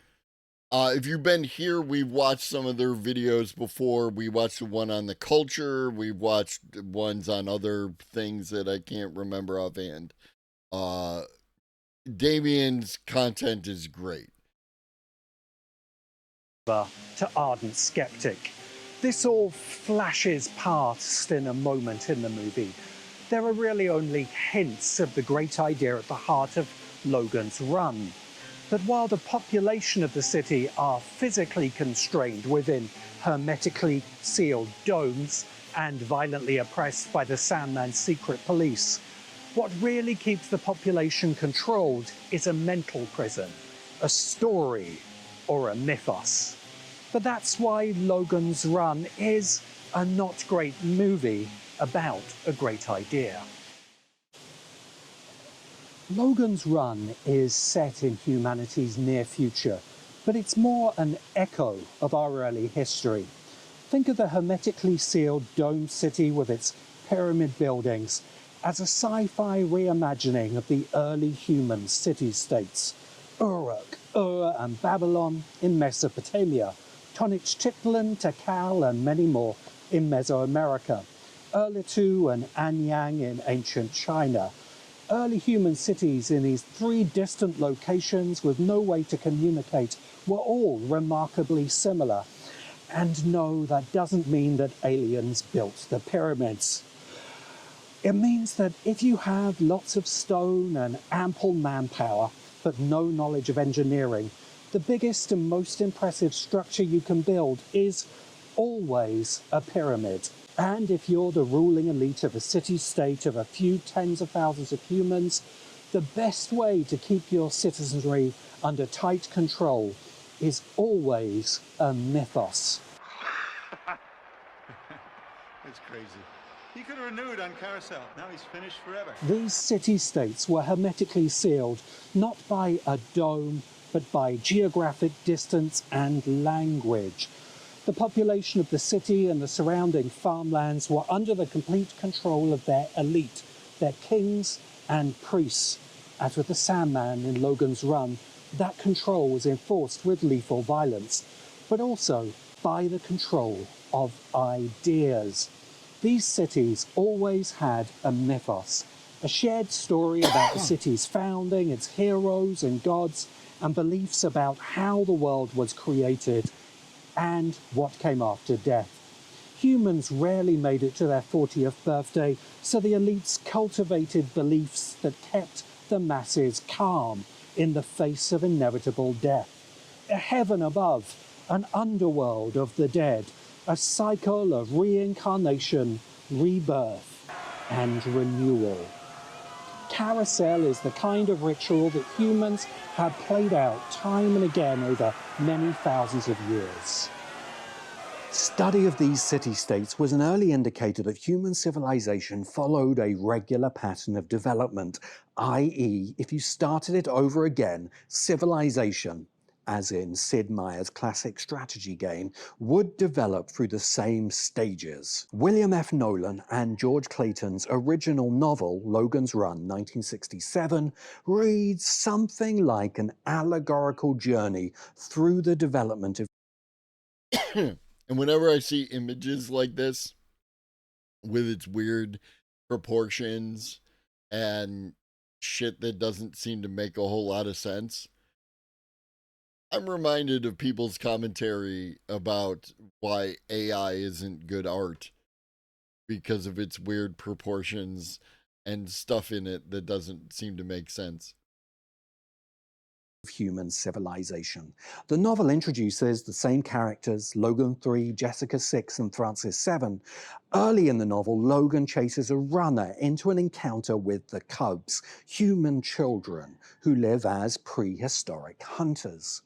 If you've been here, we've watched some of their videos before. We watched the one on the culture. We've watched ones on other things that I can't remember offhand. Damien's content is great. To ardent skeptic. This all flashes past in a moment in the movie. There are really only hints of the great idea at the heart of Logan's Run. That while the population of the city are physically constrained within hermetically sealed domes and violently oppressed by the Sandman's secret police, what really keeps the population controlled is a mental prison, a story, or a mythos. But that's why Logan's Run is a not great movie about a great idea. Logan's Run is set in humanity's near future, but it's more an echo of our early history. Think of the hermetically sealed dome city with its pyramid buildings as a sci-fi reimagining of the early human city-states. Uruk, Ur, and Babylon in Mesopotamia, Tenochtitlan, Tikal, and many more in Mesoamerica, Erlitou and Anyang in ancient China. Early human cities in these 3 distant locations with no way to communicate were all remarkably similar. And no, that doesn't mean that aliens built the pyramids. It means that if you have lots of stone and ample manpower, but no knowledge of engineering, the biggest and most impressive structure you can build is always a pyramid. And if you're the ruling elite of a city-state of a few tens of thousands of humans, the best way to keep your citizenry under tight control is always a mythos. It's crazy. He could have renewed on Carousel. Now he's finished forever. These city-states were hermetically sealed, not by a dome, but by geographic distance and language. The population of the city and the surrounding farmlands were under the complete control of their elite, their kings and priests. As with the Sandman in Logan's Run, that control was enforced with lethal violence, but also by the control of ideas. These cities always had a mythos, a shared story about the city's founding, its heroes and gods, and beliefs about how the world was created and what came after death. Humans rarely made it to their 40th birthday, so the elites cultivated beliefs that kept the masses calm in the face of inevitable death. A heaven above, an underworld of the dead, a cycle of reincarnation, rebirth, and renewal. Carousel is the kind of ritual that humans have played out time and again over many thousands of years. Study of these city-states was an early indicator that human civilization followed a regular pattern of development, i.e., if you started it over again, civilization, as in Sid Meier's classic strategy game, would develop through the same stages. William F. Nolan and George Clayton's original novel, Logan's Run, 1967, reads something like an allegorical journey through the development of And whenever I see images like this, with its weird proportions and shit that doesn't seem to make a whole lot of sense, I'm reminded of people's commentary about why AI isn't good art because of its weird proportions and stuff in it that doesn't seem to make sense. Human civilization. The novel introduces the same characters, Logan 3, Jessica 6, and Francis 7. Early in the novel, Logan chases a runner into an encounter with the Cubs, human children who live as prehistoric hunters.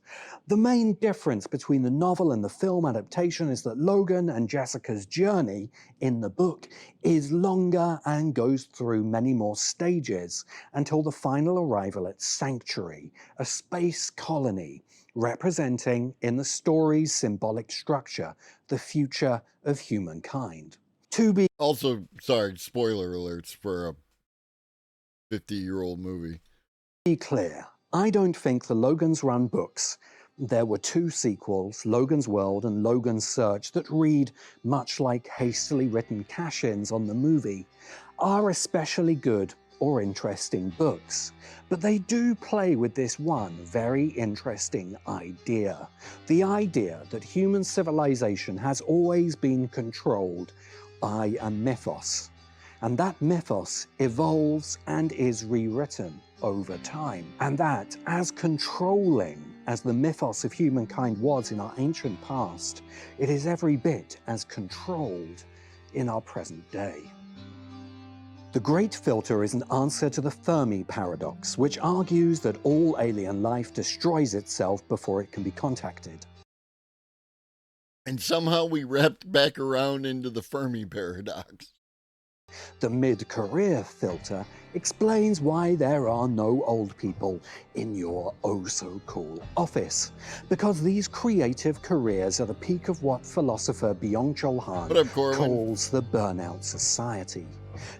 The main difference between the novel and the film adaptation is that Logan and Jessica's journey in the book is longer and goes through many more stages until the final arrival at Sanctuary, a space colony representing, in the story's symbolic structure, the future of humankind. To be also, sorry, spoiler alerts for a 50-year-old movie. Be clear, I don't think the Logan's Run books, there were 2 sequels, Logan's World and Logan's Search, that read much like hastily written cash-ins on the movie, are especially good or interesting books. But they do play with this one very interesting idea. The idea that human civilization has always been controlled by a mythos. And that mythos evolves and is rewritten over time. And that, as controlling as the mythos of humankind was in our ancient past, it is every bit as controlled in our present day. The Great Filter is an answer to the Fermi paradox, which argues that all alien life destroys itself before it can be contacted. And somehow we wrapped back around into the Fermi paradox. The mid-career filter explains why there are no old people in your oh-so-cool office, because these creative careers are the peak of what philosopher Byung-Chul Han calls the burnout society.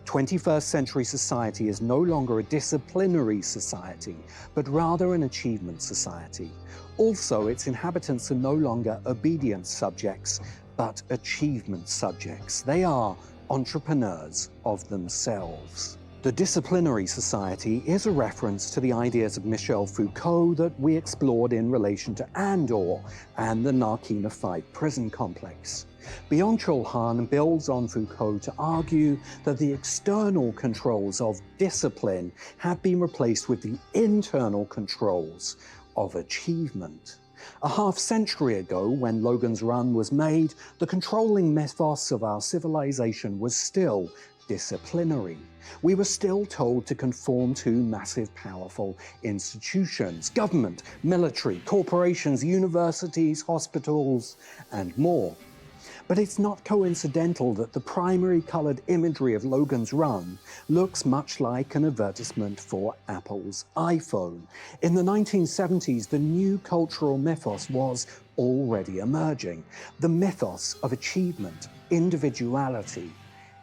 21st century society is no longer a disciplinary society, but rather an achievement society. Also, its inhabitants are no longer obedience subjects, but achievement subjects. They are entrepreneurs of themselves. The disciplinary society is a reference to the ideas of Michel Foucault that we explored in relation to Andor and the Narkina 5 prison complex. Byung-Chul Han builds on Foucault to argue that the external controls of discipline have been replaced with the internal controls of achievement. A half-century ago, when Logan's Run was made, the controlling mythos of our civilization was still disciplinary. We were still told to conform to massive, powerful institutions, government, military, corporations, universities, hospitals, and more. But it's not coincidental that the primary colored imagery of Logan's Run looks much like an advertisement for Apple's iPhone. In the 1970s, the new cultural mythos was already emerging. The mythos of achievement, individuality,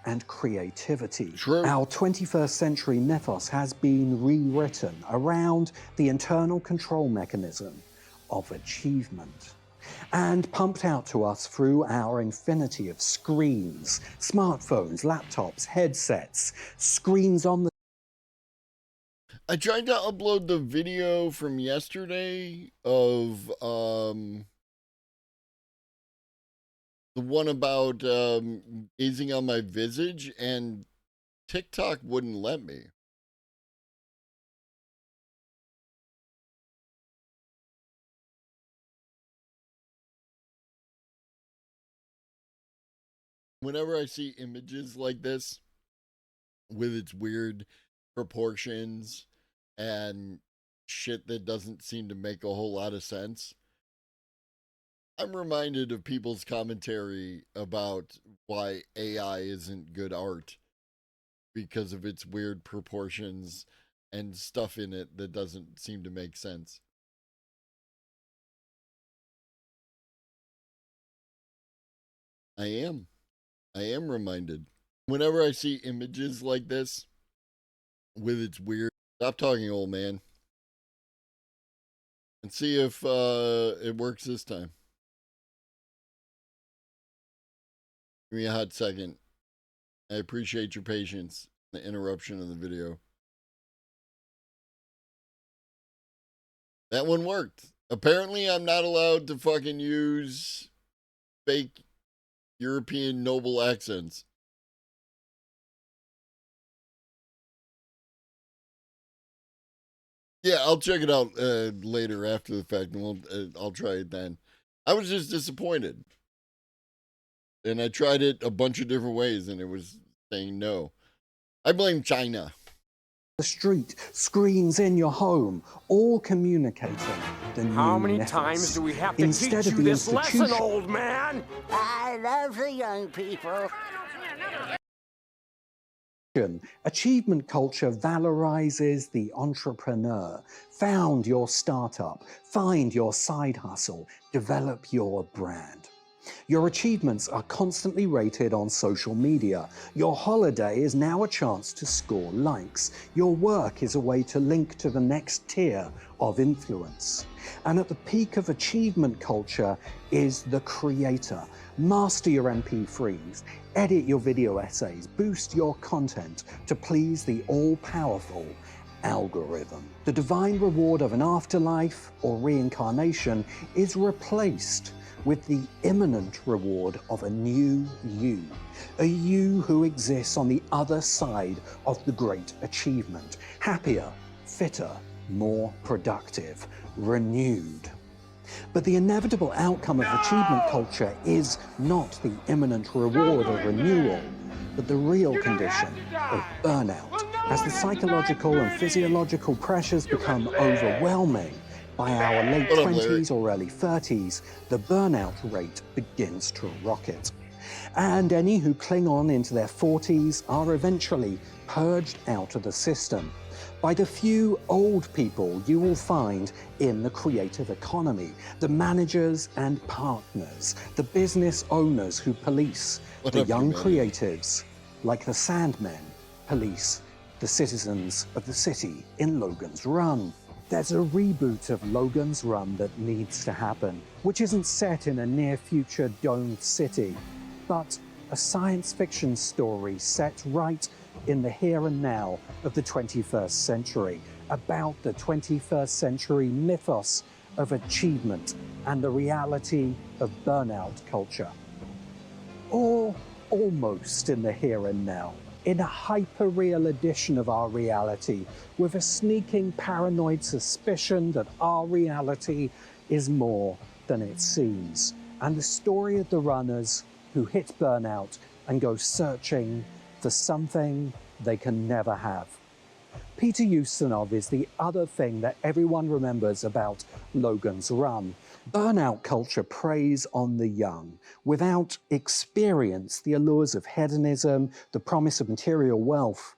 and creativity. True. Our 21st century mythos has been rewritten around the internal control mechanism of achievement and pumped out to us through our infinity of screens, smartphones, laptops, headsets, screens on the... I tried to upload the video from yesterday of the one about gazing on my visage, and TikTok wouldn't let me. Whenever I see images like this with its weird proportions and shit that doesn't seem to make a whole lot of sense, I'm reminded of people's commentary about why AI isn't good art because of its weird proportions and stuff in it that doesn't seem to make sense. I am reminded. Whenever I see images like this with its weird... Stop talking, old man. And see if it works this time. Give me a hot second. I appreciate your patience. The interruption of the video. That one worked. Apparently, I'm not allowed to fucking use fake European noble accents. Yeah, I'll check it out later after the fact, and I'll try it then. I was just disappointed. And I tried it a bunch of different ways, and it was saying no. I blame China. The street, screens in your home, all communicating the new How many mythos. times do we have to Instead teach of you the this lesson, institution- old man? I love the young people. Achievement culture valorizes the entrepreneur. Found your startup, find your side hustle, develop your brand. Your achievements are constantly rated on social media. Your holiday is now a chance to score likes. Your work is a way to link to the next tier of influence. And at the peak of achievement culture is the creator. Master your MP3s, edit your video essays, boost your content to please the all-powerful algorithm. The divine reward of an afterlife or reincarnation is replaced with the imminent reward of a new you, a you who exists on the other side of the great achievement, happier, fitter, more productive, renewed. But the inevitable outcome of achievement culture is not the imminent reward of renewal, but the real condition of burnout. As the psychological and physiological pressures become overwhelming, by our late 20s or early 30s, the burnout rate begins to rocket. And any who cling on into their 40s are eventually purged out of the system by the few old people you will find in the creative economy, the managers and partners, the business owners who police the young creatives like the Sandmen police the citizens of the city in Logan's Run. There's a reboot of Logan's Run that needs to happen, which isn't set in a near-future domed city, but a science fiction story set right in the here and now of the 21st century, about the 21st century mythos of achievement and the reality of burnout culture. Or almost in the here and now, in a hyper-real edition of our reality, with a sneaking paranoid suspicion that our reality is more than it seems, and the story of the runners who hit burnout and go searching for something they can never have. Peter Ustinov is the other thing that everyone remembers about Logan's Run. Burnout culture preys on the young. Without experience, the allures of hedonism, the promise of material wealth,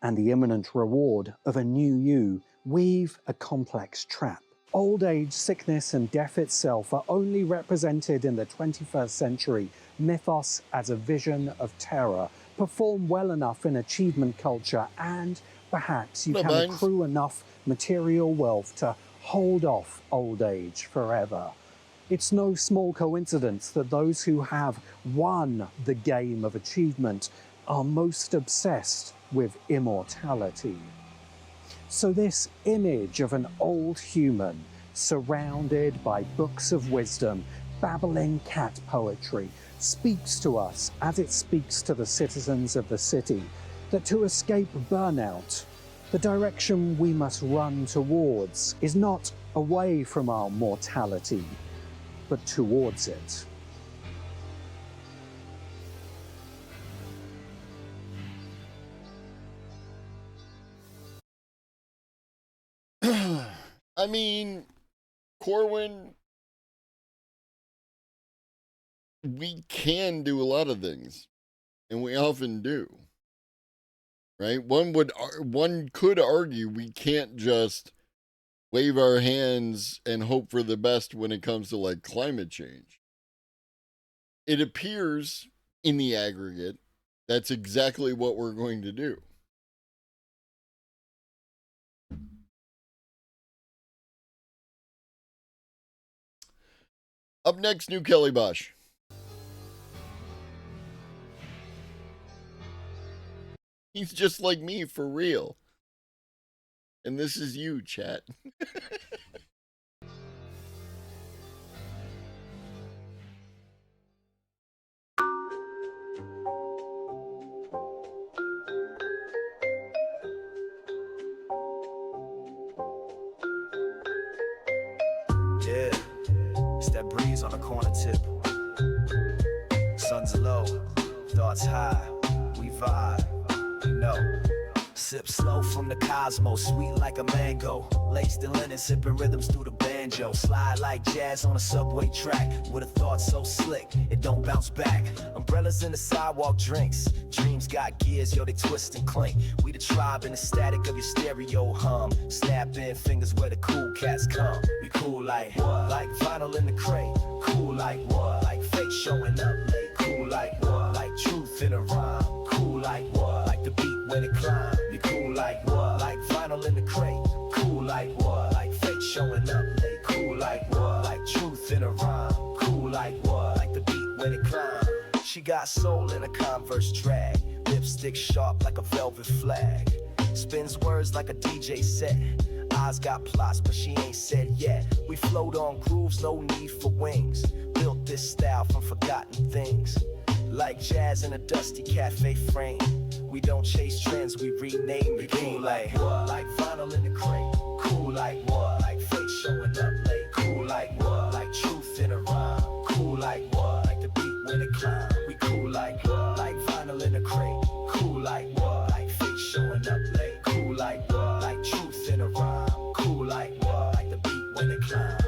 and the imminent reward of a new you weave a complex trap. Old age, sickness, and death itself are only represented in the 21st century mythos as a vision of terror, perform well enough in achievement culture, and perhaps you can accrue enough material wealth to hold off old age forever. It's no small coincidence that those who have won the game of achievement are most obsessed with immortality. So this image of an old human surrounded by books of wisdom, babbling cat poetry, speaks to us as it speaks to the citizens of the city, that to escape burnout, the direction we must run towards is not away from our mortality, but towards it. I mean, Corwin, we can do a lot of things, and we often do. Right? One could argue we can't just wave our hands and hope for the best when it comes to like climate change. It appears in the aggregate that's exactly what we're going to do. Up next, new Kelly Bosch. He's just like me for real. And this is you, chat. Yeah, it's that breeze on the corner tip. Sun's low, thoughts high, we vibe, you know. Sip slow from the cosmos, sweet like a mango. Laced in linen, sipping rhythms through the banjo. Slide like jazz on a subway track, with a thought so slick, it don't bounce back. Umbrellas in the sidewalk, drinks. Dreams got gears, yo, they twist and clink. We the tribe in the static of your stereo hum. Snapping fingers where the cool cats come. We cool like what? Like vinyl in the crate. Cool like what? Like fake showing up late. Cool like what? Like truth in a rhyme. Cool like what? Like the beat when it climb. We cool like what? Like vinyl in the crate. Cool like what? Like fake showing up late. Cool like what? Like truth in a rhyme. Cool like what? Like the beat when it climb. She got soul in a Converse drag. Lipstick sharp like a velvet flag. Spins words like a DJ set. Eyes got plots, but she ain't said yet. We float on grooves, no need for wings. Built this style from forgotten things. Like jazz in a dusty cafe frame. We don't chase trends, we rename the game. Like what? Like vinyl in the crate. Cool like what? Like fake showing up late. Cool like what? Like truth in a rhyme. Cool like what? Like the beat when it climb. We cool like what? Like vinyl in the crate. Cool like what? Like fake showing up late. Cool like what? Like truth in a rhyme. Cool like what? Like the beat when it climb.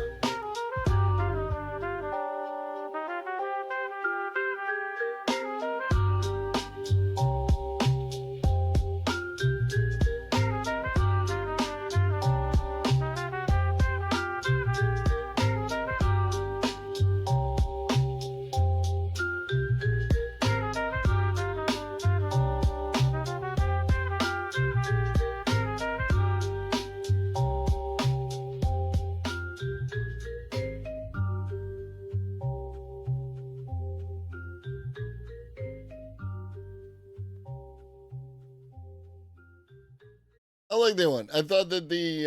I like that one. I thought that the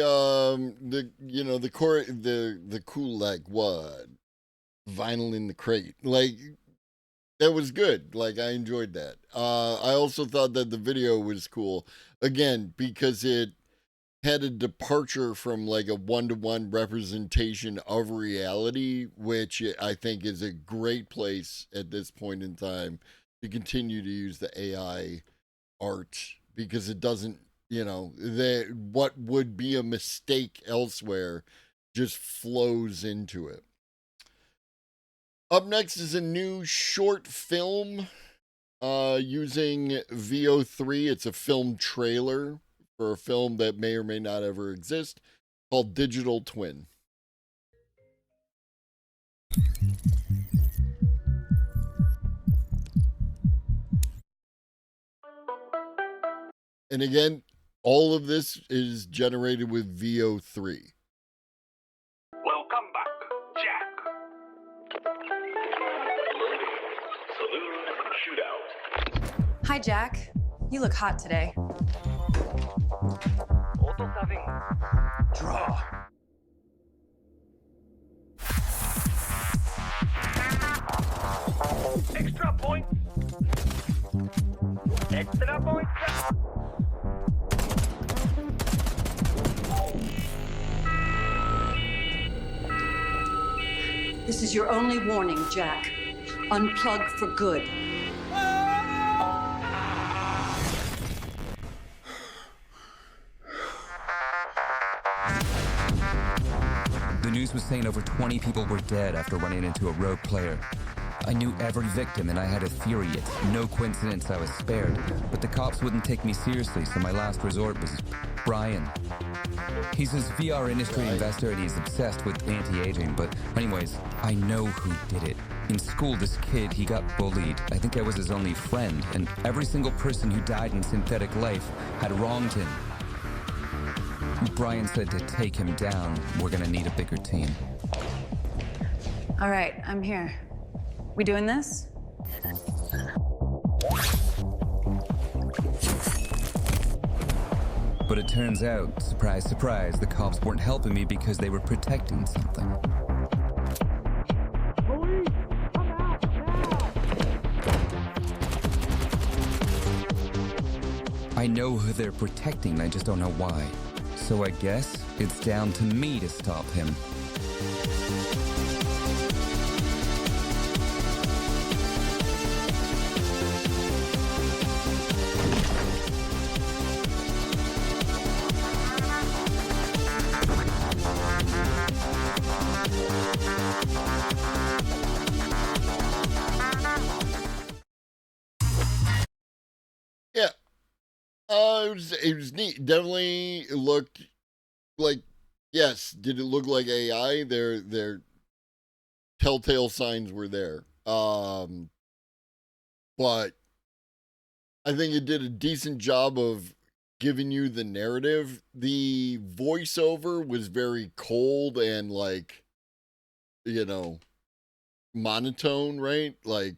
cool, like, what, vinyl in the crate, like, that was good. Like, I enjoyed that. I also thought that the video was cool, again, because it had a departure from like a one-to-one representation of reality, which I think is a great place at this point in time to continue to use the AI art, because it doesn't, what would be a mistake elsewhere just flows into it. Up next is a new short film using VO3. It's a film trailer for a film that may or may not ever exist, called Digital Twin. And again, all of this is generated with VO3. Welcome back, Jack. Saloon shootout. Hi, Jack. You look hot today. Draw. Extra point. Extra point. This is your only warning, Jack. Unplug for good. The news was saying over 20 people were dead after running into a rogue player. I knew every victim and I had a theory. It's no coincidence I was spared, but the cops wouldn't take me seriously, so my last resort was Brian. He's this VR industry investor and he's obsessed with anti-aging, but anyways, I know who did it. In school, this kid, he got bullied. I think I was his only friend, and every single person who died in synthetic life had wronged him. Brian said to take him down, we're gonna need a bigger team. All right, I'm here. We doing this? But it turns out, surprise, surprise, the cops weren't helping me because they were protecting something. I know who they're protecting, I just don't know why. So I guess it's down to me to stop him. Yeah. It was neat. Definitely looked like, yes, did it look like AI? Their telltale signs were there. But I think it did a decent job of giving you the narrative. The voiceover was very cold and, like, monotone, right? Like,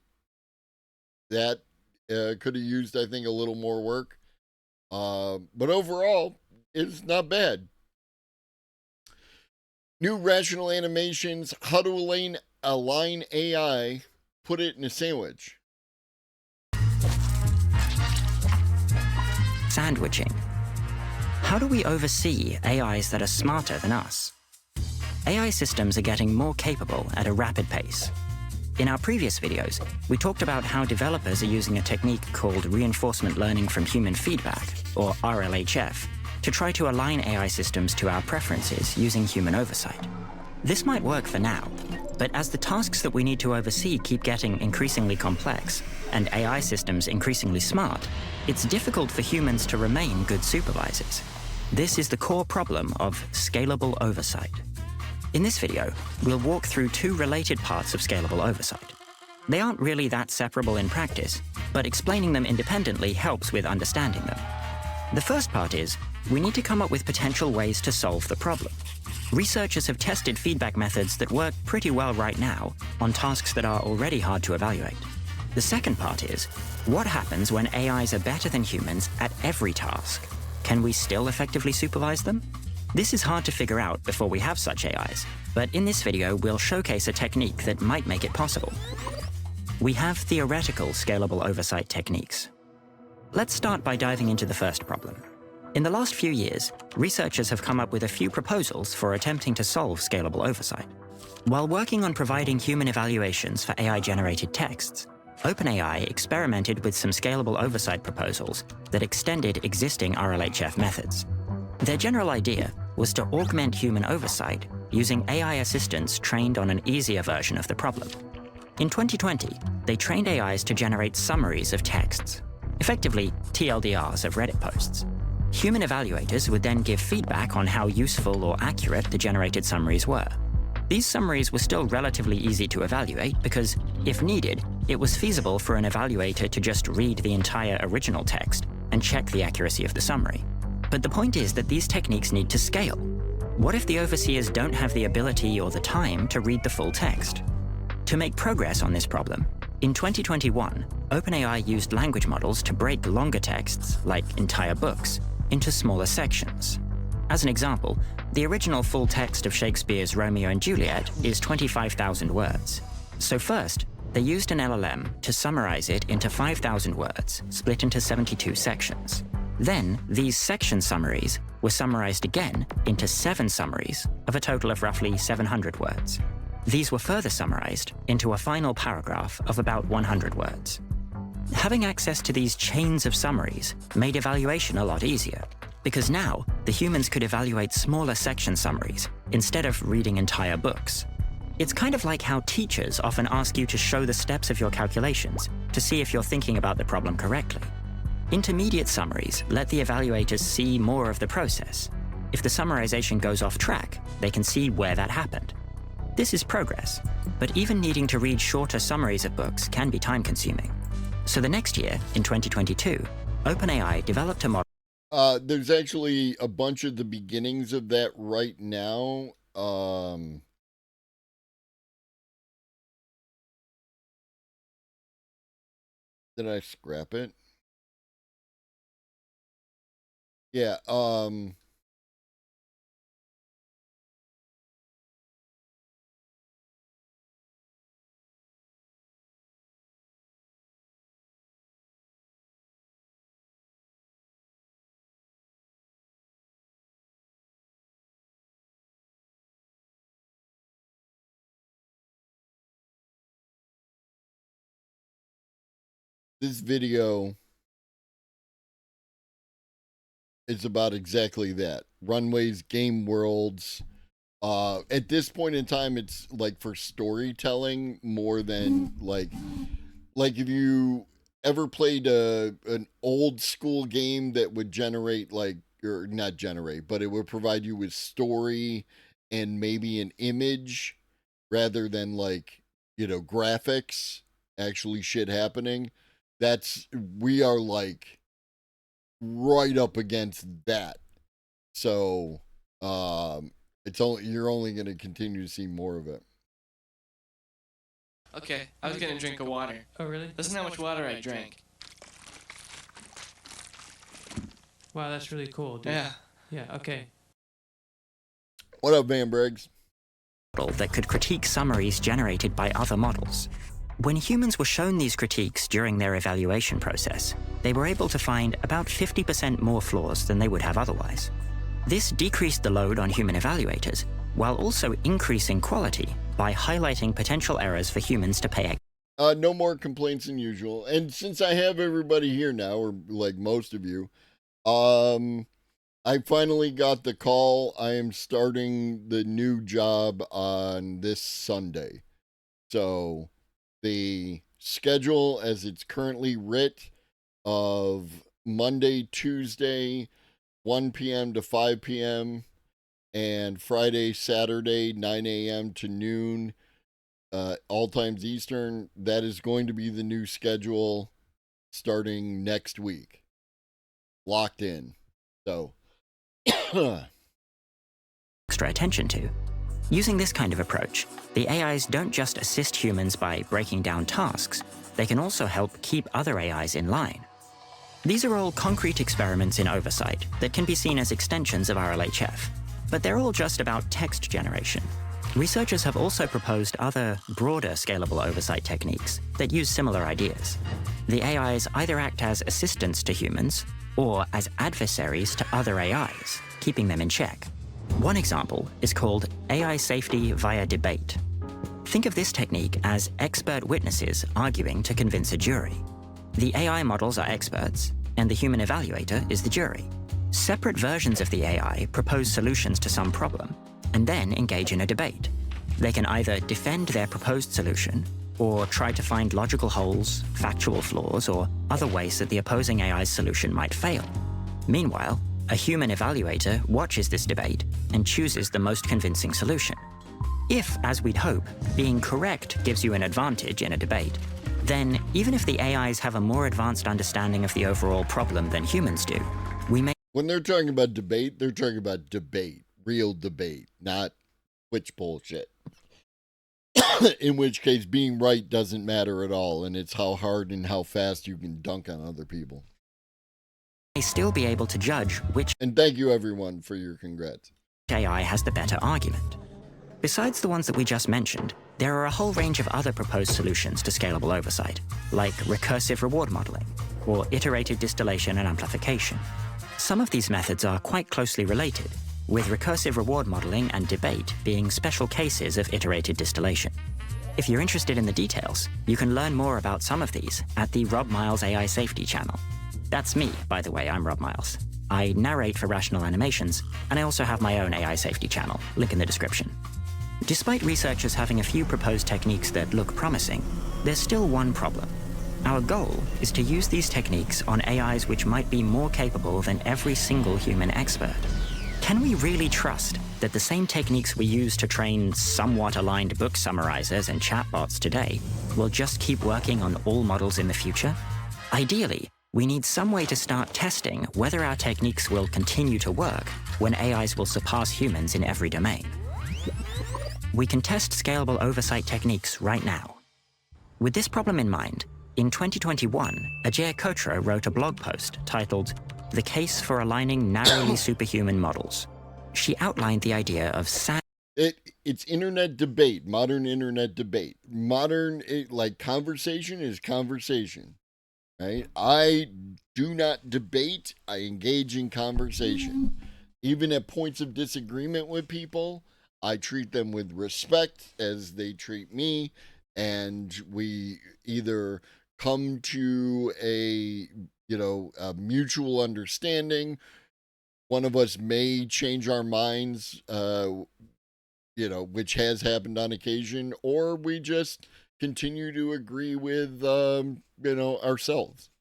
that could have used, I think, a little more work. But overall, it's not bad. New rational animations, how to align AI, put it in a sandwich. Sandwiching. How do we oversee AIs that are smarter than us? AI systems are getting more capable at a rapid pace. In our previous videos, we talked about how developers are using a technique called reinforcement learning from human feedback, or RLHF, to try to align AI systems to our preferences using human oversight. This might work for now, but as the tasks that we need to oversee keep getting increasingly complex, and AI systems increasingly smart, it's difficult for humans to remain good supervisors. This is the core problem of scalable oversight. In this video, we'll walk through two related parts of scalable oversight. They aren't really that separable in practice, but explaining them independently helps with understanding them. The first part is, we need to come up with potential ways to solve the problem. Researchers have tested feedback methods that work pretty well right now on tasks that are already hard to evaluate. The second part is, what happens when AIs are better than humans at every task? can we still effectively supervise them? This is hard to figure out before we have such AIs, but in this video we'll showcase a technique that might make it possible. We have theoretical scalable oversight techniques. Let's start by diving into the first problem. In the last few years, researchers have come up with a few proposals for attempting to solve scalable oversight. While working on providing human evaluations for AI-generated texts, OpenAI experimented with some scalable oversight proposals that extended existing RLHF methods. Their general idea was to augment human oversight using AI assistants trained on an easier version of the problem. In 2020, they trained AIs to generate summaries of texts, effectively TLDRs of Reddit posts. Human evaluators would then give feedback on how useful or accurate the generated summaries were. These summaries were still relatively easy to evaluate because, if needed, it was feasible for an evaluator to just read the entire original text and check the accuracy of the summary. But the point is that these techniques need to scale. What if the overseers don't have the ability or the time to read the full text? To make progress on this problem, in 2021, OpenAI used language models to break longer texts, like entire books, into smaller sections. As an example, the original full text of Shakespeare's Romeo and Juliet is 25,000 words. So first, they used an LLM to summarize it into 5,000 words, split into 72 sections. Then, these section summaries were summarized again into 7 summaries of a total of roughly 700 words. These were further summarized into a final paragraph of about 100 words. Having access to these chains of summaries made evaluation a lot easier, because now the humans could evaluate smaller section summaries instead of reading entire books. It's kind of like how teachers often ask you to show the steps of your calculations to see if you're thinking about the problem correctly. Intermediate summaries let the evaluators see more of the process. If the summarization goes off track, they can see where that happened. This is progress, but even needing to read shorter summaries of books can be time-consuming. So the next year, in 2022, OpenAI developed a model. There's actually a bunch of the beginnings of that right now. Did I scrap it? Yeah, this video is about exactly that. Runways, game worlds. At this point in time, it's like for storytelling more than like if you ever played an old school game that would generate or not generate, but it would provide you with story and maybe an image rather than graphics, actually shit happening. We are like right up against that. So you're only going to continue to see more of it. Okay, I was gonna drink a water. Oh, really? Listen how much water I drank. Wow, that's really cool, dude. Yeah. Yeah, okay. What up, Van Briggs? That could critique summaries generated by other models. When humans were shown these critiques during their evaluation process, they were able to find about 50% more flaws than they would have otherwise. This decreased the load on human evaluators, while also increasing quality by highlighting potential errors for humans to pay. No more complaints than usual. And since I have everybody here now, or like most of you, I finally got the call. I am starting the new job on this Sunday. So the schedule as it's currently writ of Monday, Tuesday, 1 p.m. to 5 p.m., and Friday, Saturday, 9 a.m. to noon, all times Eastern. That is going to be the new schedule starting next week. Locked in. So, extra attention to. Using this kind of approach, the AIs don't just assist humans by breaking down tasks, they can also help keep other AIs in line. These are all concrete experiments in oversight that can be seen as extensions of RLHF, but they're all just about text generation. Researchers have also proposed other, broader scalable oversight techniques that use similar ideas. The AIs either act as assistants to humans or as adversaries to other AIs, keeping them in check. One example is called AI safety via debate. Think of this technique as expert witnesses arguing to convince a jury. The AI models are experts, and the human evaluator is the jury. Separate versions of the AI propose solutions to some problem, and then engage in a debate. They can either defend their proposed solution, or try to find logical holes, factual flaws, or other ways that the opposing AI's solution might fail. Meanwhile, a human evaluator watches this debate and chooses the most convincing solution. If, as we'd hope, being correct gives you an advantage in a debate, then even if the AIs have a more advanced understanding of the overall problem than humans do, we may... When they're talking about debate, they're talking about debate, real debate, not Twitch bullshit. In which case, being right doesn't matter at all, and it's how hard and how fast you can dunk on other people. May still be able to judge which... And thank you, everyone, for your congrats. AI has the better argument. Besides the ones that we just mentioned, there are a whole range of other proposed solutions to scalable oversight, like recursive reward modeling, or iterated distillation and amplification. Some of these methods are quite closely related, with recursive reward modeling and debate being special cases of iterated distillation. If you're interested in the details, you can learn more about some of these at the Rob Miles AI Safety channel. That's me, by the way, I'm Rob Miles. I narrate for Rational Animations, and I also have my own AI Safety channel, link in the description. Despite researchers having a few proposed techniques that look promising, there's still one problem. Our goal is to use these techniques on AIs which might be more capable than every single human expert. Can we really trust that the same techniques we use to train somewhat aligned book summarizers and chatbots today will just keep working on all models in the future? Ideally, we need some way to start testing whether our techniques will continue to work when AIs will surpass humans in every domain. We can test scalable oversight techniques right now. With this problem in mind, in 2021, Ajay Kotra wrote a blog post titled "The Case for Aligning Narrowly Superhuman Models." She outlined the idea of It's internet debate, modern internet debate. Modern, like, conversation is conversation, right? I do not debate, I engage in conversation. Even at points of disagreement with people, I treat them with respect as they treat me, and we either come to a mutual understanding. One of us may change our minds, which has happened on occasion, or we just continue to agree with, ourselves.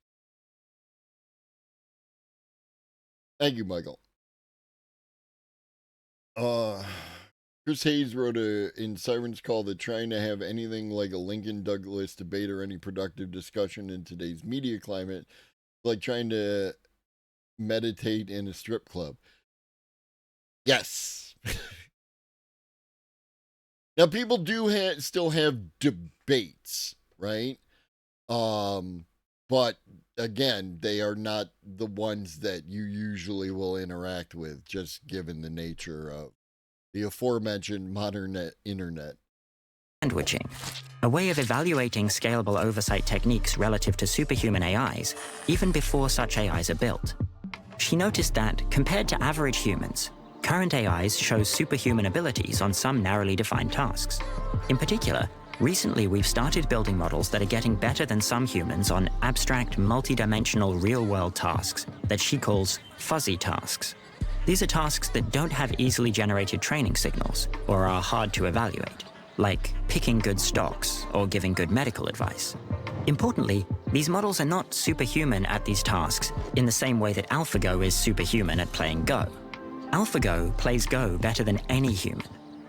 Thank you, Michael. Chris Hayes wrote in Siren's Call that trying to have anything like a Lincoln Douglas debate or any productive discussion in today's media climate is like trying to meditate in a strip club. Yes. Now, people do still have debates, right? But again, they are not the ones that you usually will interact with, just given the nature of the aforementioned modern internet. Sandwiching, a way of evaluating scalable oversight techniques relative to superhuman AIs, even before such AIs are built. She noticed that, compared to average humans, current AIs show superhuman abilities on some narrowly defined tasks. In particular, recently we've started building models that are getting better than some humans on abstract, multidimensional real-world tasks that she calls fuzzy tasks. These are tasks that don't have easily generated training signals or are hard to evaluate, like picking good stocks or giving good medical advice. Importantly, these models are not superhuman at these tasks in the same way that AlphaGo is superhuman at playing Go. AlphaGo plays Go better than any human,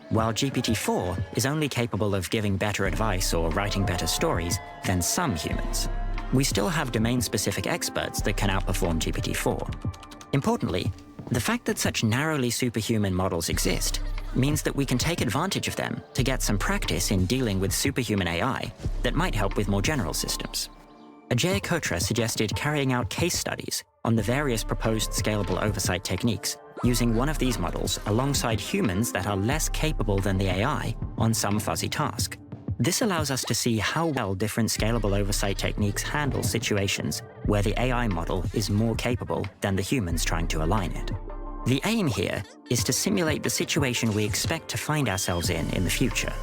while GPT-4 is only capable of giving better advice or writing better stories than some humans. We still have domain-specific experts that can outperform GPT-4. Importantly, the fact that such narrowly superhuman models exist means that we can take advantage of them to get some practice in dealing with superhuman AI that might help with more general systems. Ajay Kotra suggested carrying out case studies on the various proposed scalable oversight techniques using one of these models alongside humans that are less capable than the AI on some fuzzy task. This allows us to see how well different scalable oversight techniques handle situations where the AI model is more capable than the humans trying to align it. The aim here is to simulate the situation we expect to find ourselves in the future.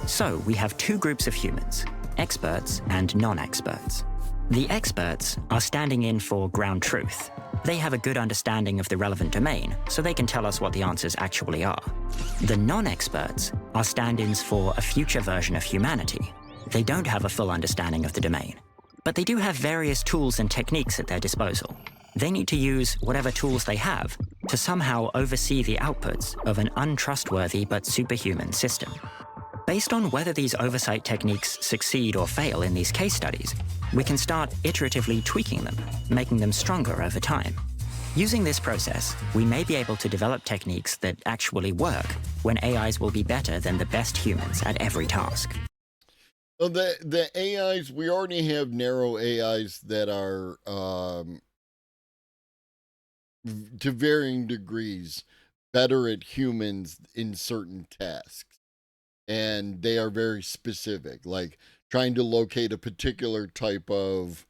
So we have two groups of humans, experts and non-experts. The experts are standing in for ground truth. They have a good understanding of the relevant domain, so they can tell us what the answers actually are. The non-experts are stand-ins for a future version of humanity. They don't have a full understanding of the domain, but they do have various tools and techniques at their disposal. They need to use whatever tools they have to somehow oversee the outputs of an untrustworthy but superhuman system. Based on whether these oversight techniques succeed or fail in these case studies, we can start iteratively tweaking them, making them stronger over time. Using this process, we may be able to develop techniques that actually work when AIs will be better than the best humans at every task. So the AIs, we already have narrow AIs that are, to varying degrees, better at humans in certain tasks. And they are very specific, like trying to locate a particular type of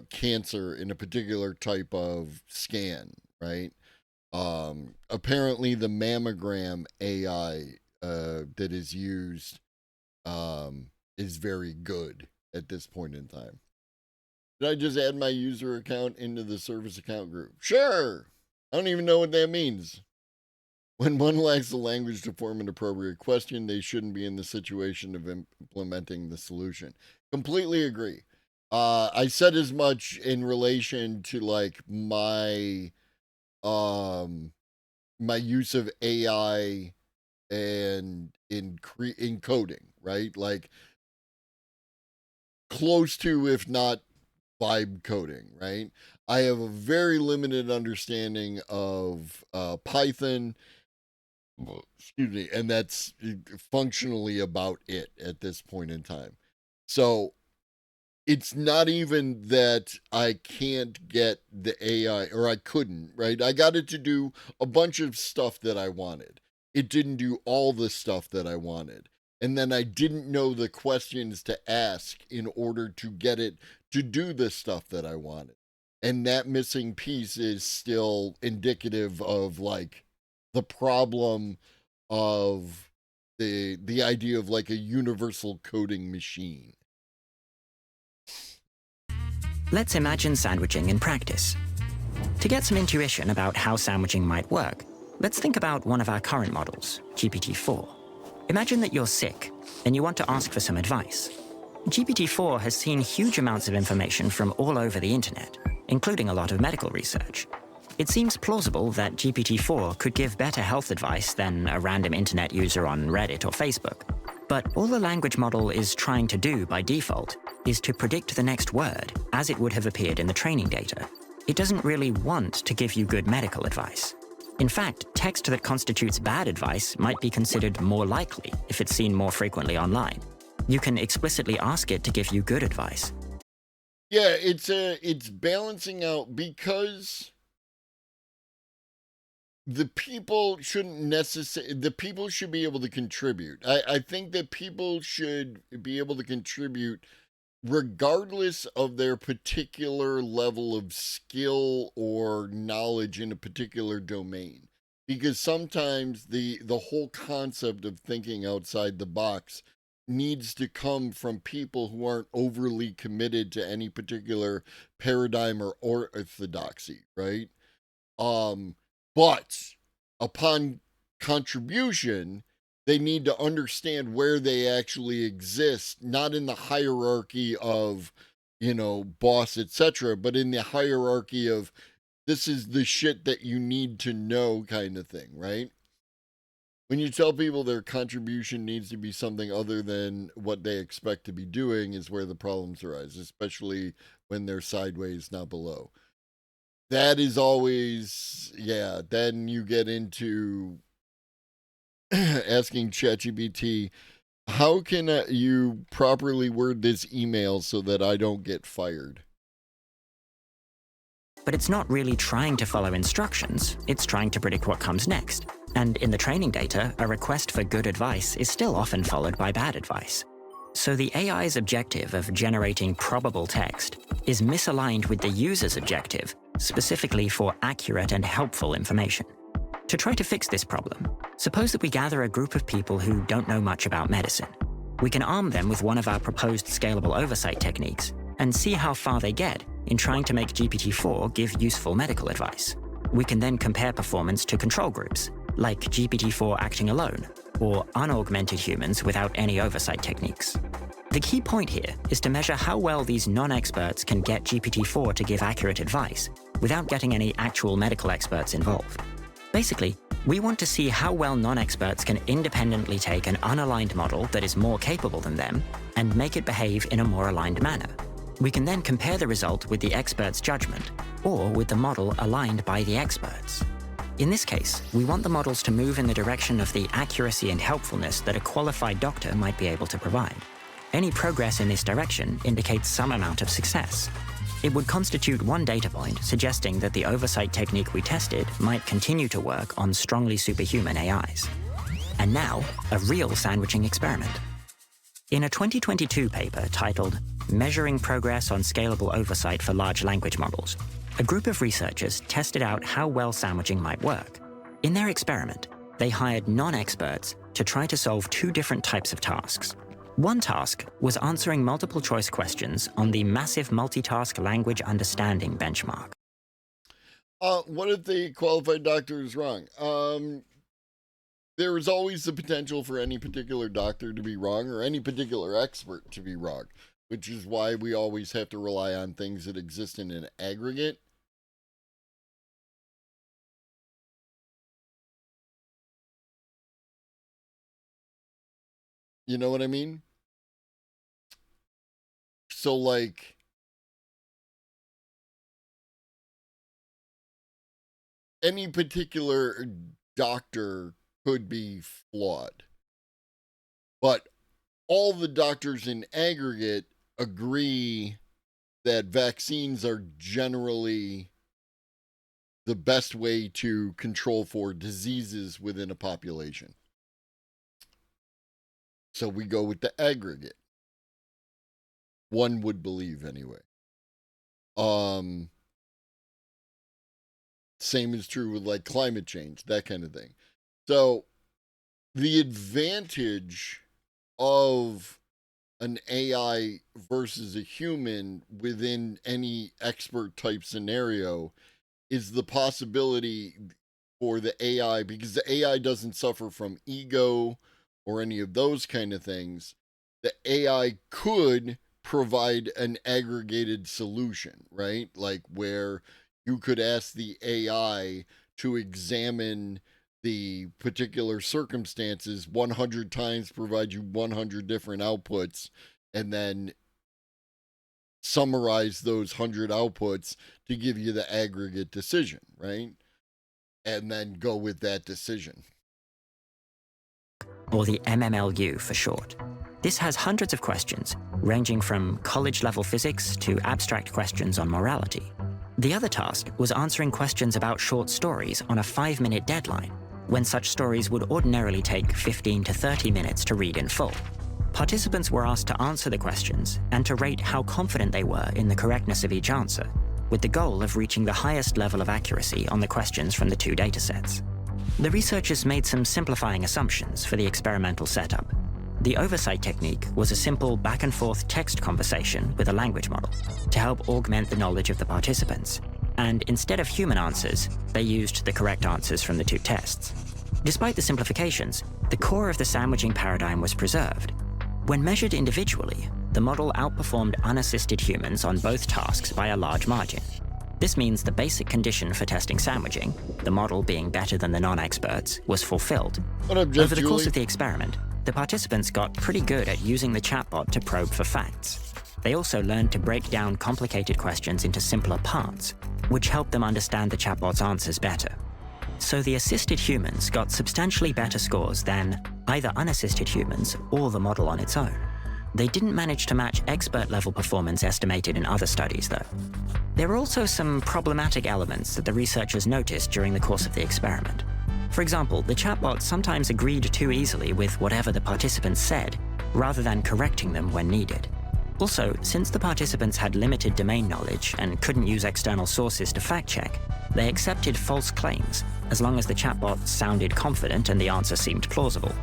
cancer in a particular type of scan, right? Apparently the mammogram AI that is used is very good at this point in time. Did I just add my user account into the service account group? Sure. I don't even know what that means. When one lacks the language to form an appropriate question, they shouldn't be in the situation of implementing the solution. Completely agree. I said as much in relation to like my my use of AI and in coding, right? Like close to, if not vibe coding, right? I have a very limited understanding of Python. Excuse me, and that's functionally about it at this point in time. So it's not even that I can't get the AI, or I couldn't, right? I got it to do a bunch of stuff that I wanted. It didn't do all the stuff that I wanted. And then I didn't know the questions to ask in order to get it to do the stuff that I wanted. And that missing piece is still indicative of like the problem of the idea of like a universal coding machine. Let's imagine sandwiching in practice. To get some intuition about how sandwiching might work, let's think about one of our current models, GPT-4. Imagine that you're sick and you want to ask for some advice. GPT-4 has seen huge amounts of information from all over the internet, including a lot of medical research. It seems plausible that GPT-4 could give better health advice than a random internet user on Reddit or Facebook. But all the language model is trying to do by default is to predict the next word as it would have appeared in the training data. It doesn't really want to give you good medical advice. In fact, text that constitutes bad advice might be considered more likely if it's seen more frequently online. You can explicitly ask it to give you good advice. Yeah, it's balancing out, because the people should be able to contribute. I think that people should be able to contribute regardless of their particular level of skill or knowledge in a particular domain. Because sometimes the whole concept of thinking outside the box needs to come from people who aren't overly committed to any particular paradigm or orthodoxy, right? But upon contribution, they need to understand where they actually exist, not in the hierarchy of, boss, etc., but in the hierarchy of this is the shit that you need to know kind of thing, right? When you tell people their contribution needs to be something other than what they expect to be doing is where the problems arise, especially when they're sideways, not below. That is always, then you get into asking ChatGPT, How can you properly word this email so that I don't get fired? But it's not really trying to follow instructions, it's trying to predict what comes next. And in the training data, a request for good advice is still often followed by bad advice. So the AI's objective of generating probable text is misaligned with the user's objective, specifically for accurate and helpful information. To try to fix this problem, suppose that we gather a group of people who don't know much about medicine. We can arm them with one of our proposed scalable oversight techniques and see how far they get in trying to make GPT-4 give useful medical advice. We can then compare performance to control groups, like GPT-4 acting alone, or unaugmented humans without any oversight techniques. The key point here is to measure how well these non-experts can get GPT-4 to give accurate advice without getting any actual medical experts involved. Basically, we want to see how well non-experts can independently take an unaligned model that is more capable than them and make it behave in a more aligned manner. We can then compare the result with the expert's judgment, or with the model aligned by the experts. In this case, we want the models to move in the direction of the accuracy and helpfulness that a qualified doctor might be able to provide. Any progress in this direction indicates some amount of success. It would constitute one data point suggesting that the oversight technique we tested might continue to work on strongly superhuman AIs. And now, a real sandwiching experiment. In a 2022 paper titled Measuring Progress on Scalable Oversight for Large Language Models, a group of researchers tested out how well sandwiching might work. In their experiment, they hired non-experts to try to solve two different types of tasks. One task was answering multiple choice questions on the Massive Multitask Language Understanding benchmark. What if the qualified doctor is wrong? There is always the potential for any particular doctor to be wrong or any particular expert to be wrong, which is why we always have to rely on things that exist in an aggregate. You know what I mean? So, like, any particular doctor could be flawed, but all the doctors in aggregate agree that vaccines are generally the best way to control for diseases within a population. So we go with the aggregate. One would believe anyway. Same is true with like climate change, that kind of thing. So the advantage of an AI versus a human within any expert type scenario is the possibility for the AI, because the AI doesn't suffer from ego or any of those kind of things. The AI could provide an aggregated solution, right? Like where you could ask the AI to examine the particular circumstances 100 times, provide you 100 different outputs, and then summarize those 100 outputs to give you the aggregate decision, right? And then go with that decision. Or the MMLU for short. This has hundreds of questions, ranging from college-level physics to abstract questions on morality. The other task was answering questions about short stories on a 5-minute deadline, when such stories would ordinarily take 15 to 30 minutes to read in full. Participants were asked to answer the questions and to rate how confident they were in the correctness of each answer, with the goal of reaching the highest level of accuracy on the questions from the two datasets. The researchers made some simplifying assumptions for the experimental setup. The oversight technique was a simple back-and-forth text conversation with a language model to help augment the knowledge of the participants. And instead of human answers, they used the correct answers from the two tests. Despite the simplifications, the core of the sandwiching paradigm was preserved. When measured individually, the model outperformed unassisted humans on both tasks by a large margin. This means the basic condition for testing sandwiching, the model being better than the non-experts, was fulfilled. Over the course of the experiment, the participants got pretty good at using the chatbot to probe for facts. They also learned to break down complicated questions into simpler parts, which helped them understand the chatbot's answers better. So the assisted humans got substantially better scores than either unassisted humans or the model on its own. They didn't manage to match expert-level performance estimated in other studies, though. There were also some problematic elements that the researchers noticed during the course of the experiment. For example, the chatbot sometimes agreed too easily with whatever the participants said, rather than correcting them when needed. Also, since the participants had limited domain knowledge and couldn't use external sources to fact-check, they accepted false claims as long as the chatbot sounded confident and the answer seemed plausible.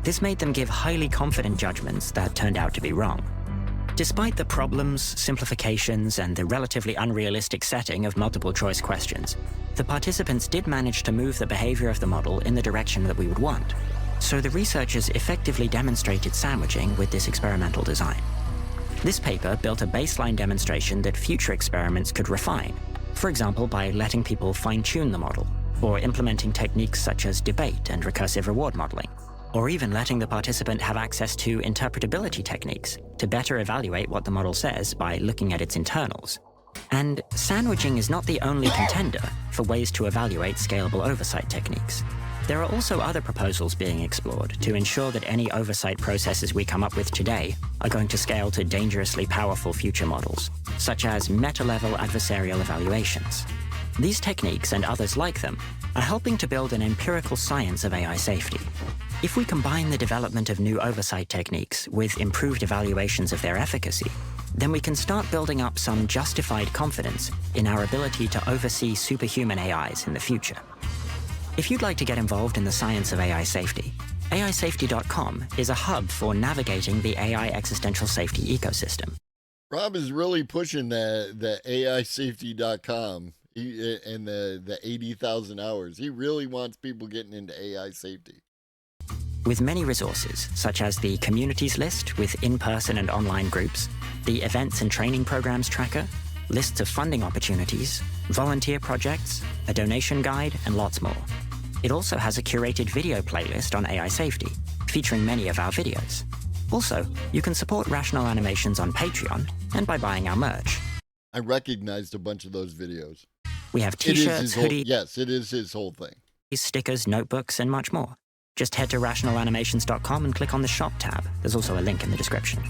This made them give highly confident judgments that turned out to be wrong. Despite the problems, simplifications, and the relatively unrealistic setting of multiple-choice questions, the participants did manage to move the behavior of the model in the direction that we would want. So the researchers effectively demonstrated sandwiching with this experimental design. This paper built a baseline demonstration that future experiments could refine, for example, by letting people fine-tune the model, or implementing techniques such as debate and recursive reward modeling, or even letting the participant have access to interpretability techniques to better evaluate what the model says by looking at its internals. And sandwiching is not the only contender for ways to evaluate scalable oversight techniques. There are also other proposals being explored to ensure that any oversight processes we come up with today are going to scale to dangerously powerful future models, such as meta-level adversarial evaluations. These techniques, and others like them, are helping to build an empirical science of AI safety. If we combine the development of new oversight techniques with improved evaluations of their efficacy, then we can start building up some justified confidence in our ability to oversee superhuman AIs in the future. If you'd like to get involved in the science of AI safety, AIsafety.com is a hub for navigating the AI existential safety ecosystem. Rob is really pushing the AIsafety.com and the 80,000 hours. He really wants people getting into AI safety. With many resources, such as the communities list with in-person and online groups, the events and training programs tracker, lists of funding opportunities, volunteer projects, a donation guide, and lots more. It also has a curated video playlist on AI safety, featuring many of our videos. Also, you can support Rational Animations on Patreon and by buying our merch. I recognized a bunch of those videos. We have t-shirts, hoodies, yes, it is his whole thing. Stickers, notebooks, and much more. Just head to rationalanimations.com and click on the shop tab. There's also a link in the description.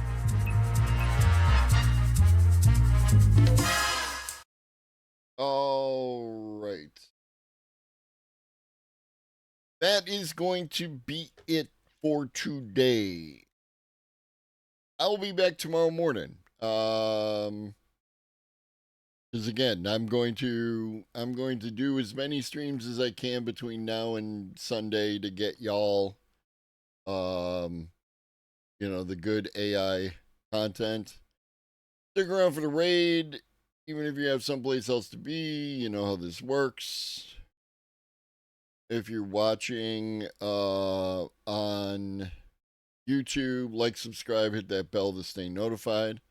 All right. That is going to be it for today. I'll be back tomorrow morning. Because again, I'm going to do as many streams as I can between now and Sunday to get y'all the good AI content. Stick around for the raid, even if you have someplace else to be. You know how this works. If you're watching on YouTube, like, subscribe, hit that bell to stay notified.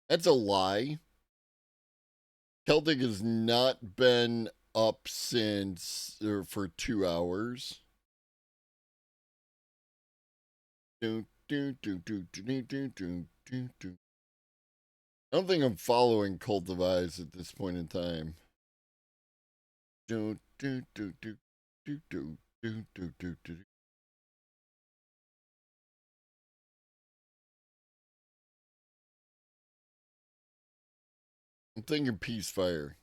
That's a lie. Celtic has not been up since for 2 hours. I don't think I'm following Cult of Eyes at this point in time. I'm thinking Peacefire.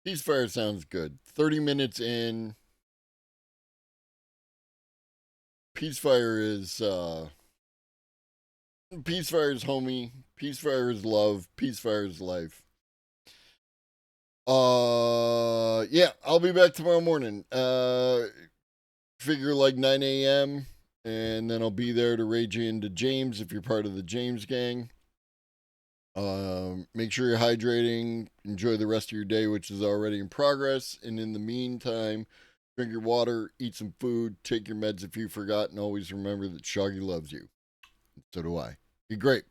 Peacefire sounds good. 30 minutes in. Peacefire is homie. Peacefire is love. Peacefire is life. Yeah, I'll be back tomorrow morning. Figure like 9 a.m. And then I'll be there to rage into James if you're part of the James gang. Make sure you're hydrating. Enjoy the rest of your day, which is already in progress. And in the meantime, drink your water, eat some food, take your meds if you forgot, and always remember that Shoggy loves you. So do I. Be great.